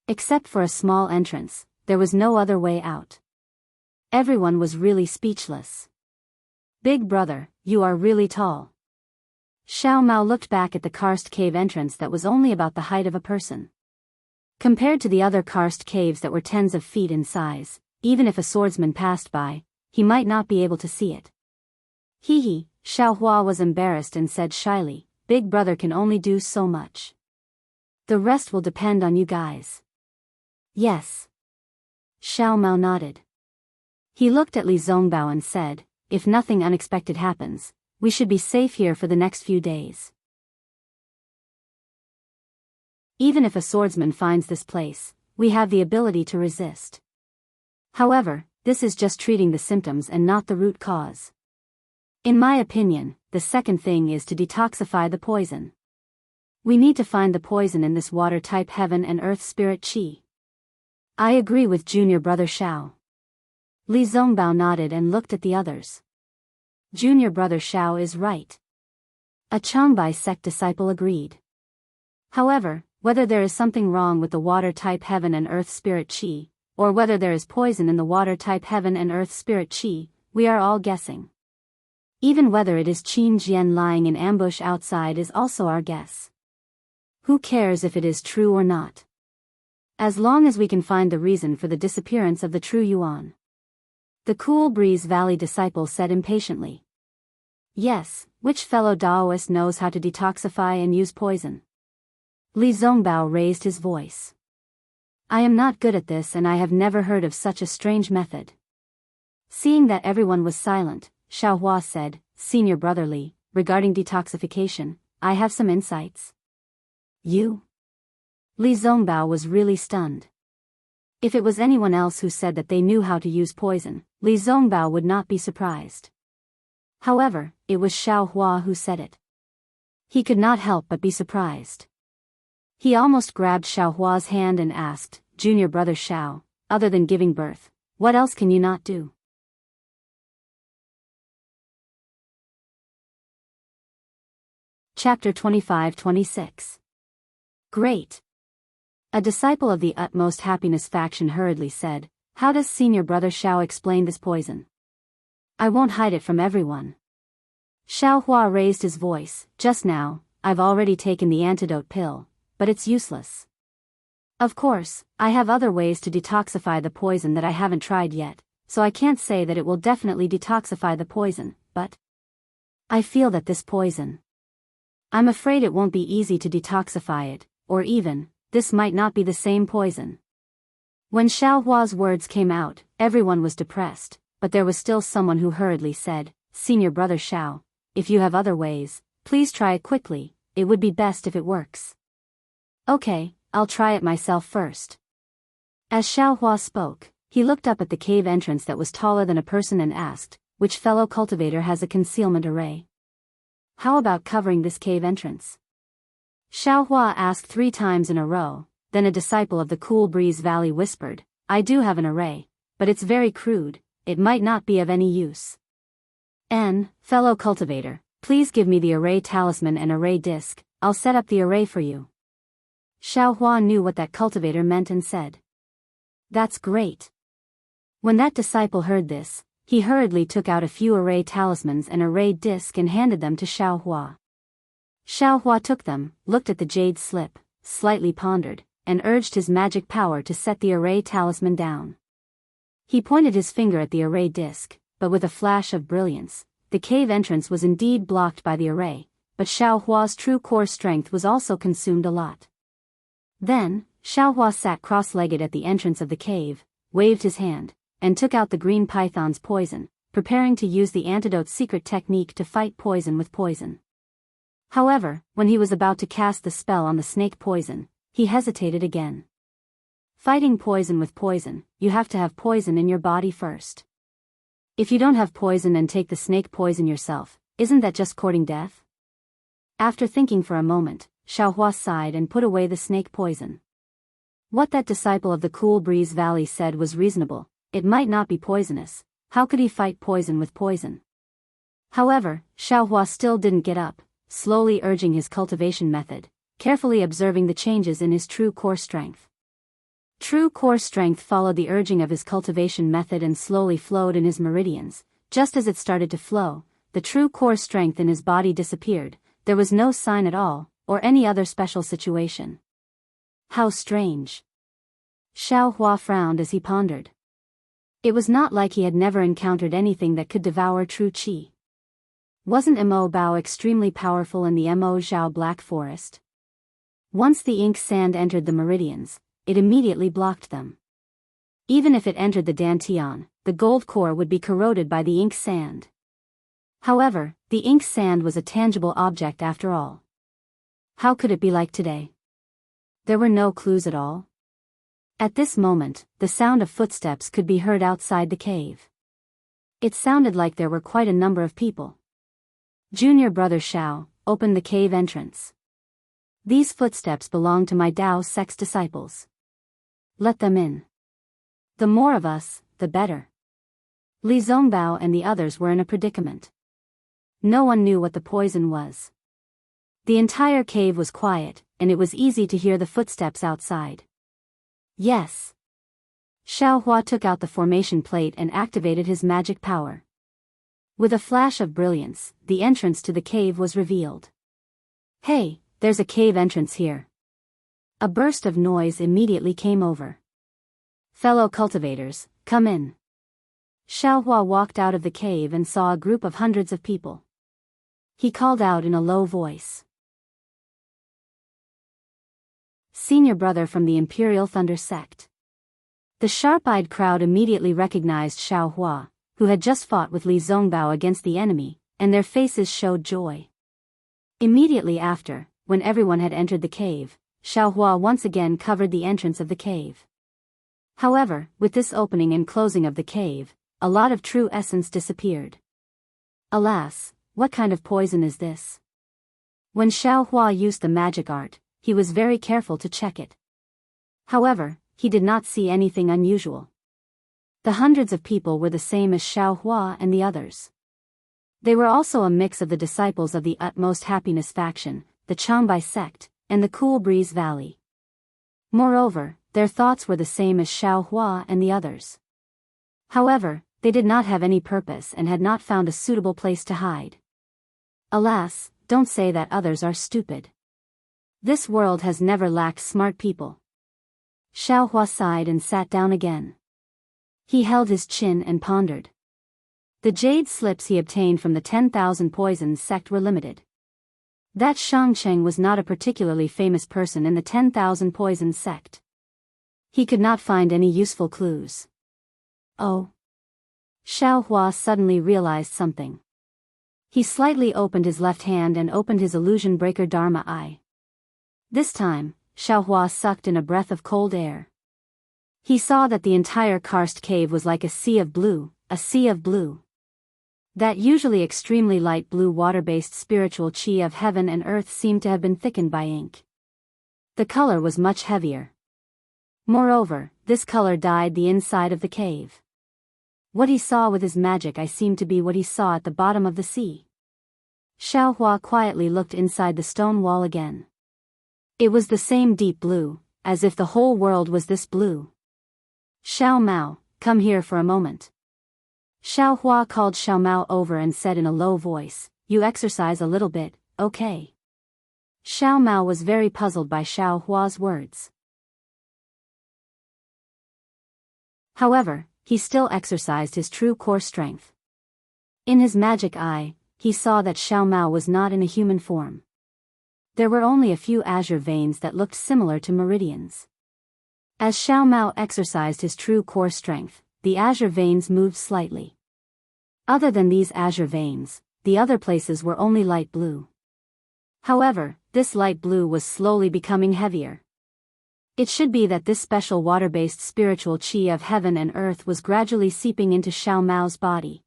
Except for a small entrance, there was no other way out. Everyone was really speechless. Big brother, you are really tall. Xiao Mao looked back at the karst cave entrance that was only about the height of a person. Compared to the other karst caves that were tens of feet in size, even if a swordsman passed by, he might not be able to see it. Hee. Xiao Hua was embarrassed and said shyly, Big brother can only do so much. The rest will depend on you guys. Yes. Xiao Mao nodded. He looked at Li Zongbao and said, if nothing unexpected happens, we should be safe here for the next few days. Even if a swordsman finds this place, we have the ability to resist. However, this is just treating the symptoms and not the root cause. In my opinion, the second thing is to detoxify the poison. We need to find the poison in this water-type heaven and earth spirit qi. I agree with junior brother Xiao. Li Zongbao nodded and looked at the others. Junior brother Xiao is right. A Changbai sect disciple agreed. However, whether there is something wrong with the water-type heaven and earth spirit qi, or whether there is poison in the water-type heaven and earth spirit qi, we are all guessing. Even whether it is Qin Jian lying in ambush outside is also our guess. Who cares if it is true or not? As long as we can find the reason for the disappearance of the true Yuan. The Cool Breeze Valley disciple said impatiently. Yes, which fellow Daoist knows how to detoxify and use poison? Li Zongbao raised his voice. I am not good at this and I have never heard of such a strange method. Seeing that everyone was silent, Xiao Hua said, Senior Brotherly, regarding detoxification, I have some insights. You? Li Zongbao was really stunned. If it was anyone else who said that they knew how to use poison, Li Zongbao would not be surprised. However, it was Xiao Hua who said it. He could not help but be surprised. He almost grabbed Xiao Hua's hand and asked, "Junior brother Xiao, other than giving birth, what else can you not do?" Chapter 25-26. Great. A disciple of the utmost happiness faction hurriedly said, "How does senior brother Xiao explain this poison? I won't hide it from everyone." Xiao Hua raised his voice, "Just now, I've already taken the antidote pill, but it's useless. Of course, I have other ways to detoxify the poison that I haven't tried yet, so I can't say that it will definitely detoxify the poison, but I feel that this poison. I'm afraid it won't be easy to detoxify it, or even, this might not be the same poison." When Xiao Hua's words came out, everyone was depressed, but there was still someone who hurriedly said, "Senior brother Xiao, if you have other ways, please try it quickly, it would be best if it works." "Okay, I'll try it myself first." As Xiao Hua spoke, he looked up at the cave entrance that was taller than a person and asked, "Which fellow cultivator has a concealment array? How about covering this cave entrance?" Xiao Hua asked 3 times in a row, then a disciple of the Cool Breeze Valley whispered, "I do have an array, but it's very crude, it might not be of any use. Fellow cultivator, please give me the array talisman and array disc, I'll set up the array for you." Xiao Hua knew what that cultivator meant and said, "That's great." When that disciple heard this, he hurriedly took out a few array talismans and array disc and handed them to Xiao Hua. Xiao Hua took them, looked at the jade slip, slightly pondered, and urged his magic power to set the array talisman down. He pointed his finger at the array disc, but with a flash of brilliance, the cave entrance was indeed blocked by the array, but Xiao Hua's true core strength was also consumed a lot. Then, Xiao Hua sat cross-legged at the entrance of the cave, waved his hand, and took out the green python's poison, preparing to use the antidote's secret technique to fight poison with poison. However, when he was about to cast the spell on the snake poison, he hesitated again. Fighting poison with poison, you have to have poison in your body first. If you don't have poison and take the snake poison yourself, isn't that just courting death? After thinking for a moment, Xiao Hua sighed and put away the snake poison. What that disciple of the Cool Breeze Valley said was reasonable. It might not be poisonous, how could he fight poison with poison? However, Xiao Hua still didn't get up, slowly urging his cultivation method, carefully observing the changes in his true core strength. True core strength followed the urging of his cultivation method and slowly flowed in his meridians. Just as it started to flow, the true core strength in his body disappeared. There was no sign at all, or any other special situation. How strange. Xiao Hua frowned as he pondered. It was not like he had never encountered anything that could devour true qi. Wasn't Mo Bao extremely powerful in the Mo Zhao Black Forest? Once the ink sand entered the meridians, it immediately blocked them. Even if it entered the dantian, the gold core would be corroded by the ink sand. However, the ink sand was a tangible object after all. How could it be like today? There were no clues at all. At this moment, the sound of footsteps could be heard outside the cave. It sounded like there were quite a number of people. Junior brother Xiao, opened the cave entrance. These footsteps belong to my Dao sect's disciples. Let them in. The more of us, the better. Li Zongbao and the others were in a predicament. No one knew what the poison was. The entire cave was quiet, and it was easy to hear the footsteps outside. Yes. Xiao Hua took out the formation plate and activated his magic power. With a flash of brilliance, the entrance to the cave was revealed. "Hey, there's a cave entrance here." A burst of noise immediately came over. "Fellow cultivators, come in." Xiao Hua walked out of the cave and saw a group of hundreds of people. He called out in a low voice. "Senior brother from the Imperial Thunder sect." The sharp-eyed crowd immediately recognized Xiao Hua, who had just fought with Li Zongbao against the enemy, and their faces showed joy. Immediately after, when everyone had entered the cave, Xiao Hua once again covered the entrance of the cave. However, with this opening and closing of the cave, a lot of true essence disappeared. Alas, what kind of poison is this? When Xiao Hua used the magic art, he was very careful to check it. However, he did not see anything unusual. The hundreds of people were the same as Xiao Hua and the others. They were also a mix of the disciples of the Utmost Happiness faction, the Changbai sect, and the Cool Breeze Valley. Moreover, their thoughts were the same as Xiao Hua and the others. However, they did not have any purpose and had not found a suitable place to hide. Alas, don't say that others are stupid. This world has never lacked smart people. Xiao Hua sighed and sat down again. He held his chin and pondered. The jade slips he obtained from the 10,000 Poisons sect were limited. That Shangcheng was not a particularly famous person in the 10,000 Poisons sect. He could not find any useful clues. Oh. Xiao Hua suddenly realized something. He slightly opened his left hand and opened his illusion breaker Dharma eye. This time, Xiao Hua sucked in a breath of cold air. He saw that the entire karst cave was like a sea of blue, a sea of blue. That usually extremely light blue water-based spiritual chi of heaven and earth seemed to have been thickened by ink. The color was much heavier. Moreover, this color dyed the inside of the cave. What he saw with his magic eye seemed to be what he saw at the bottom of the sea. Xiao Hua quietly looked inside the stone wall again. It was the same deep blue, as if the whole world was this blue. Xiao Mao, come here for a moment. Xiao Hua called Xiao Mao over and said in a low voice, you exercise a little bit, okay? Xiao Mao was very puzzled by Xiao Hua's words. However, he still exercised his true core strength. In his magic eye, he saw that Xiao Mao was not in a human form. There were only a few azure veins that looked similar to meridians. As Xiao Mao exercised his true core strength, the azure veins moved slightly. Other than these azure veins, the other places were only light blue. However, this light blue was slowly becoming heavier. It should be that this special water-based spiritual chi of heaven and earth was gradually seeping into Xiao Mao's body.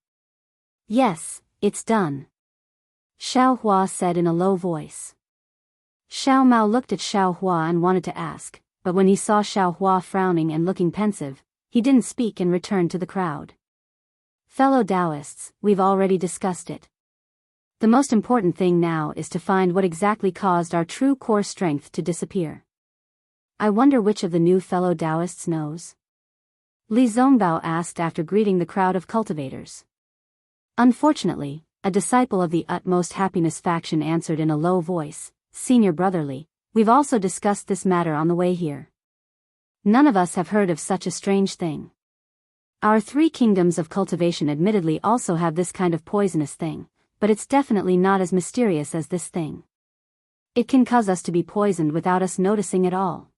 Yes, it's done. Xiao Hua said in a low voice. Xiao Mao looked at Xiao Hua and wanted to ask, but when he saw Xiao Hua frowning and looking pensive, he didn't speak and returned to the crowd. Fellow Taoists, we've already discussed it. The most important thing now is to find what exactly caused our true core strength to disappear. I wonder which of the new fellow Taoists knows? Li Zongbao asked after greeting the crowd of cultivators. Unfortunately, a disciple of the Utmost Happiness faction answered in a low voice, Senior Brotherly, we've also discussed this matter on the way here. None of us have heard of such a strange thing. Our 3 kingdoms of cultivation admittedly also have this kind of poisonous thing, but it's definitely not as mysterious as this thing. It can cause us to be poisoned without us noticing at all.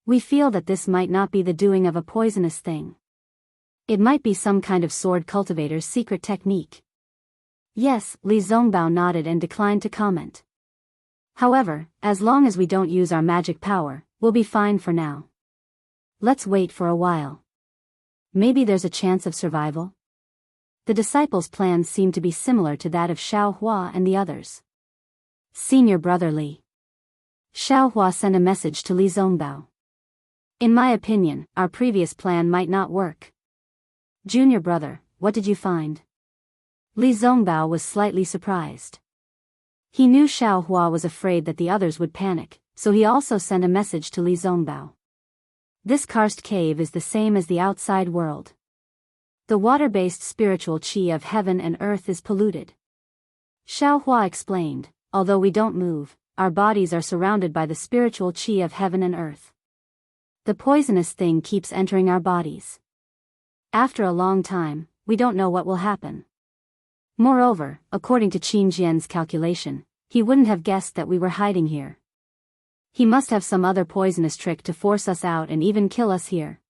We feel that this might not be the doing of a poisonous thing. It might be some kind of sword cultivator's secret technique. Yes, Li Zongbao nodded and declined to comment. However, as long as we don't use our magic power, we'll be fine for now. Let's wait for a while. Maybe there's a chance of survival? The disciples' plans seemed to be similar to that of Xiao Hua and the others. Senior Brotherly. Xiao Hua sent a message to Li Zongbao. In my opinion, our previous plan might not work. Junior brother, what did you find? Li Zongbao was slightly surprised. He knew Xiao Hua was afraid that the others would panic, so he also sent a message to Li Zongbao. This karst cave is the same as the outside world. The water-based spiritual chi of heaven and earth is polluted. Xiao Hua explained, although we don't move, our bodies are surrounded by the spiritual chi of heaven and earth. The poisonous thing keeps entering our bodies. After a long time, we don't know what will happen. Moreover, according to Qin Jian's calculation, he wouldn't have guessed that we were hiding here. He must have some other poisonous trick to force us out and even kill us here.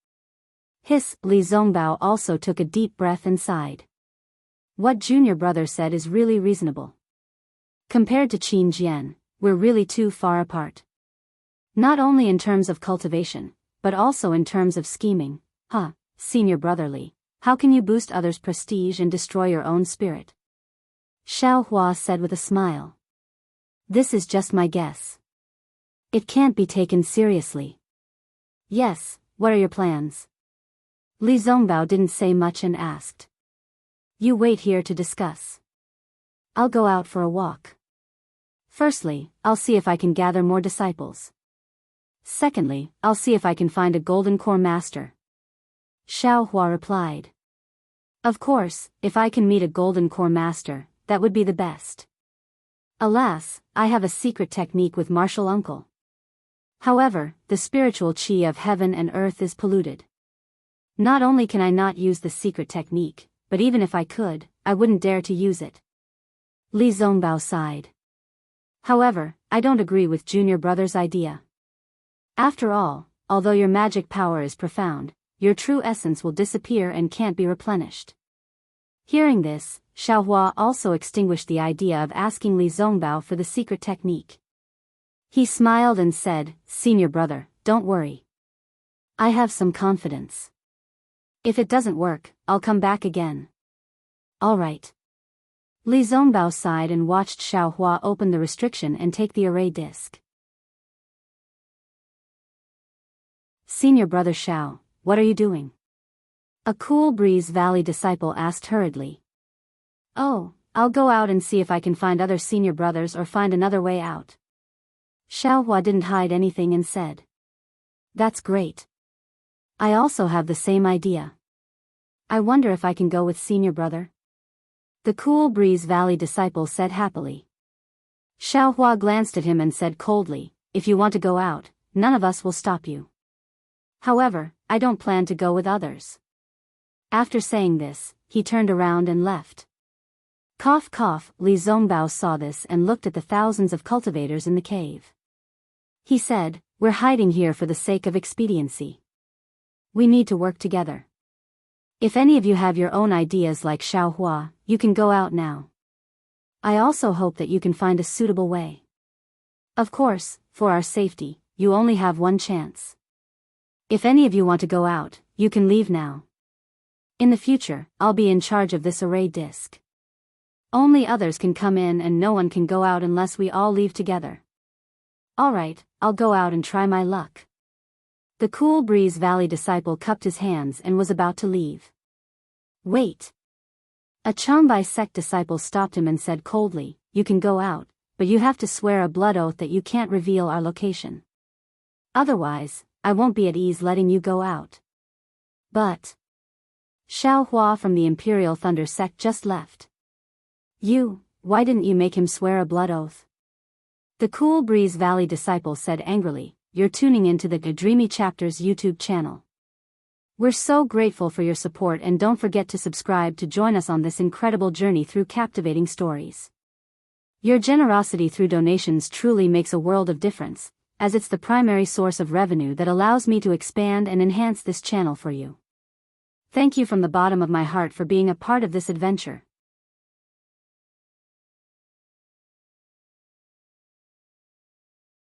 Hiss, Li Zongbao also took a deep breath and sighed. What junior brother said is really reasonable. Compared to Qin Jian, we're really too far apart. Not only in terms of cultivation, but also in terms of scheming. Senior Brotherly, how can you boost others' prestige and destroy your own spirit? Xiao Hua said with a smile. This is just my guess. It can't be taken seriously. Yes, what are your plans? Li Zongbao didn't say much and asked. You wait here to discuss. I'll go out for a walk. Firstly, I'll see if I can gather more disciples. Secondly, I'll see if I can find a golden core master. Xiao Hua replied. Of course, if I can meet a golden core master, that would be the best. Alas, I have a secret technique with martial uncle. However, the spiritual qi of heaven and earth is polluted. Not only can I not use the secret technique, but even if I could, I wouldn't dare to use it. Li Zongbao sighed. However, I don't agree with junior brother's idea. After all, although your magic power is profound, your true essence will disappear and can't be replenished. Hearing this, Xiao Hua also extinguished the idea of asking Li Zongbao for the secret technique. He smiled and said, Senior brother, don't worry. I have some confidence. If it doesn't work, I'll come back again. All right. Li Zongbao sighed and watched Xiao Hua open the restriction and take the array disc. Senior brother Xiao, what are you doing? A Cool Breeze Valley disciple asked hurriedly. Oh, I'll go out and see if I can find other senior brothers or find another way out. Xiao Hua didn't hide anything and said. That's great. I also have the same idea. I wonder if I can go with senior brother? The Cool Breeze Valley disciple said happily. Xiao Hua glanced at him and said coldly, if you want to go out, none of us will stop you. However, I don't plan to go with others. After saying this, he turned around and left. Cough cough, Li Zongbao saw this and looked at the thousands of cultivators in the cave. He said, we're hiding here for the sake of expediency. We need to work together. If any of you have your own ideas like Xiao Hua, you can go out now. I also hope that you can find a suitable way. Of course, for our safety, you only have one chance. If any of you want to go out, you can leave now. In the future, I'll be in charge of this array disc. Only others can come in and no one can go out unless we all leave together. Alright, I'll go out and try my luck. The Cool Breeze Valley disciple cupped his hands and was about to leave. Wait. A Changbai sect disciple stopped him and said coldly, you can go out, but you have to swear a blood oath that you can't reveal our location. Otherwise, I won't be at ease letting you go out. But Xiao Hua from the Imperial Thunder sect just left. Why didn't you make him swear a blood oath? The Cool Breeze Valley disciple said angrily, you're tuning into the Dreamy Chapters YouTube channel. We're so grateful for your support and don't forget to subscribe to join us on this incredible journey through captivating stories. Your generosity through donations truly makes a world of difference, as it's the primary source of revenue that allows me to expand and enhance this channel for you. Thank you from the bottom of my heart for being a part of this adventure.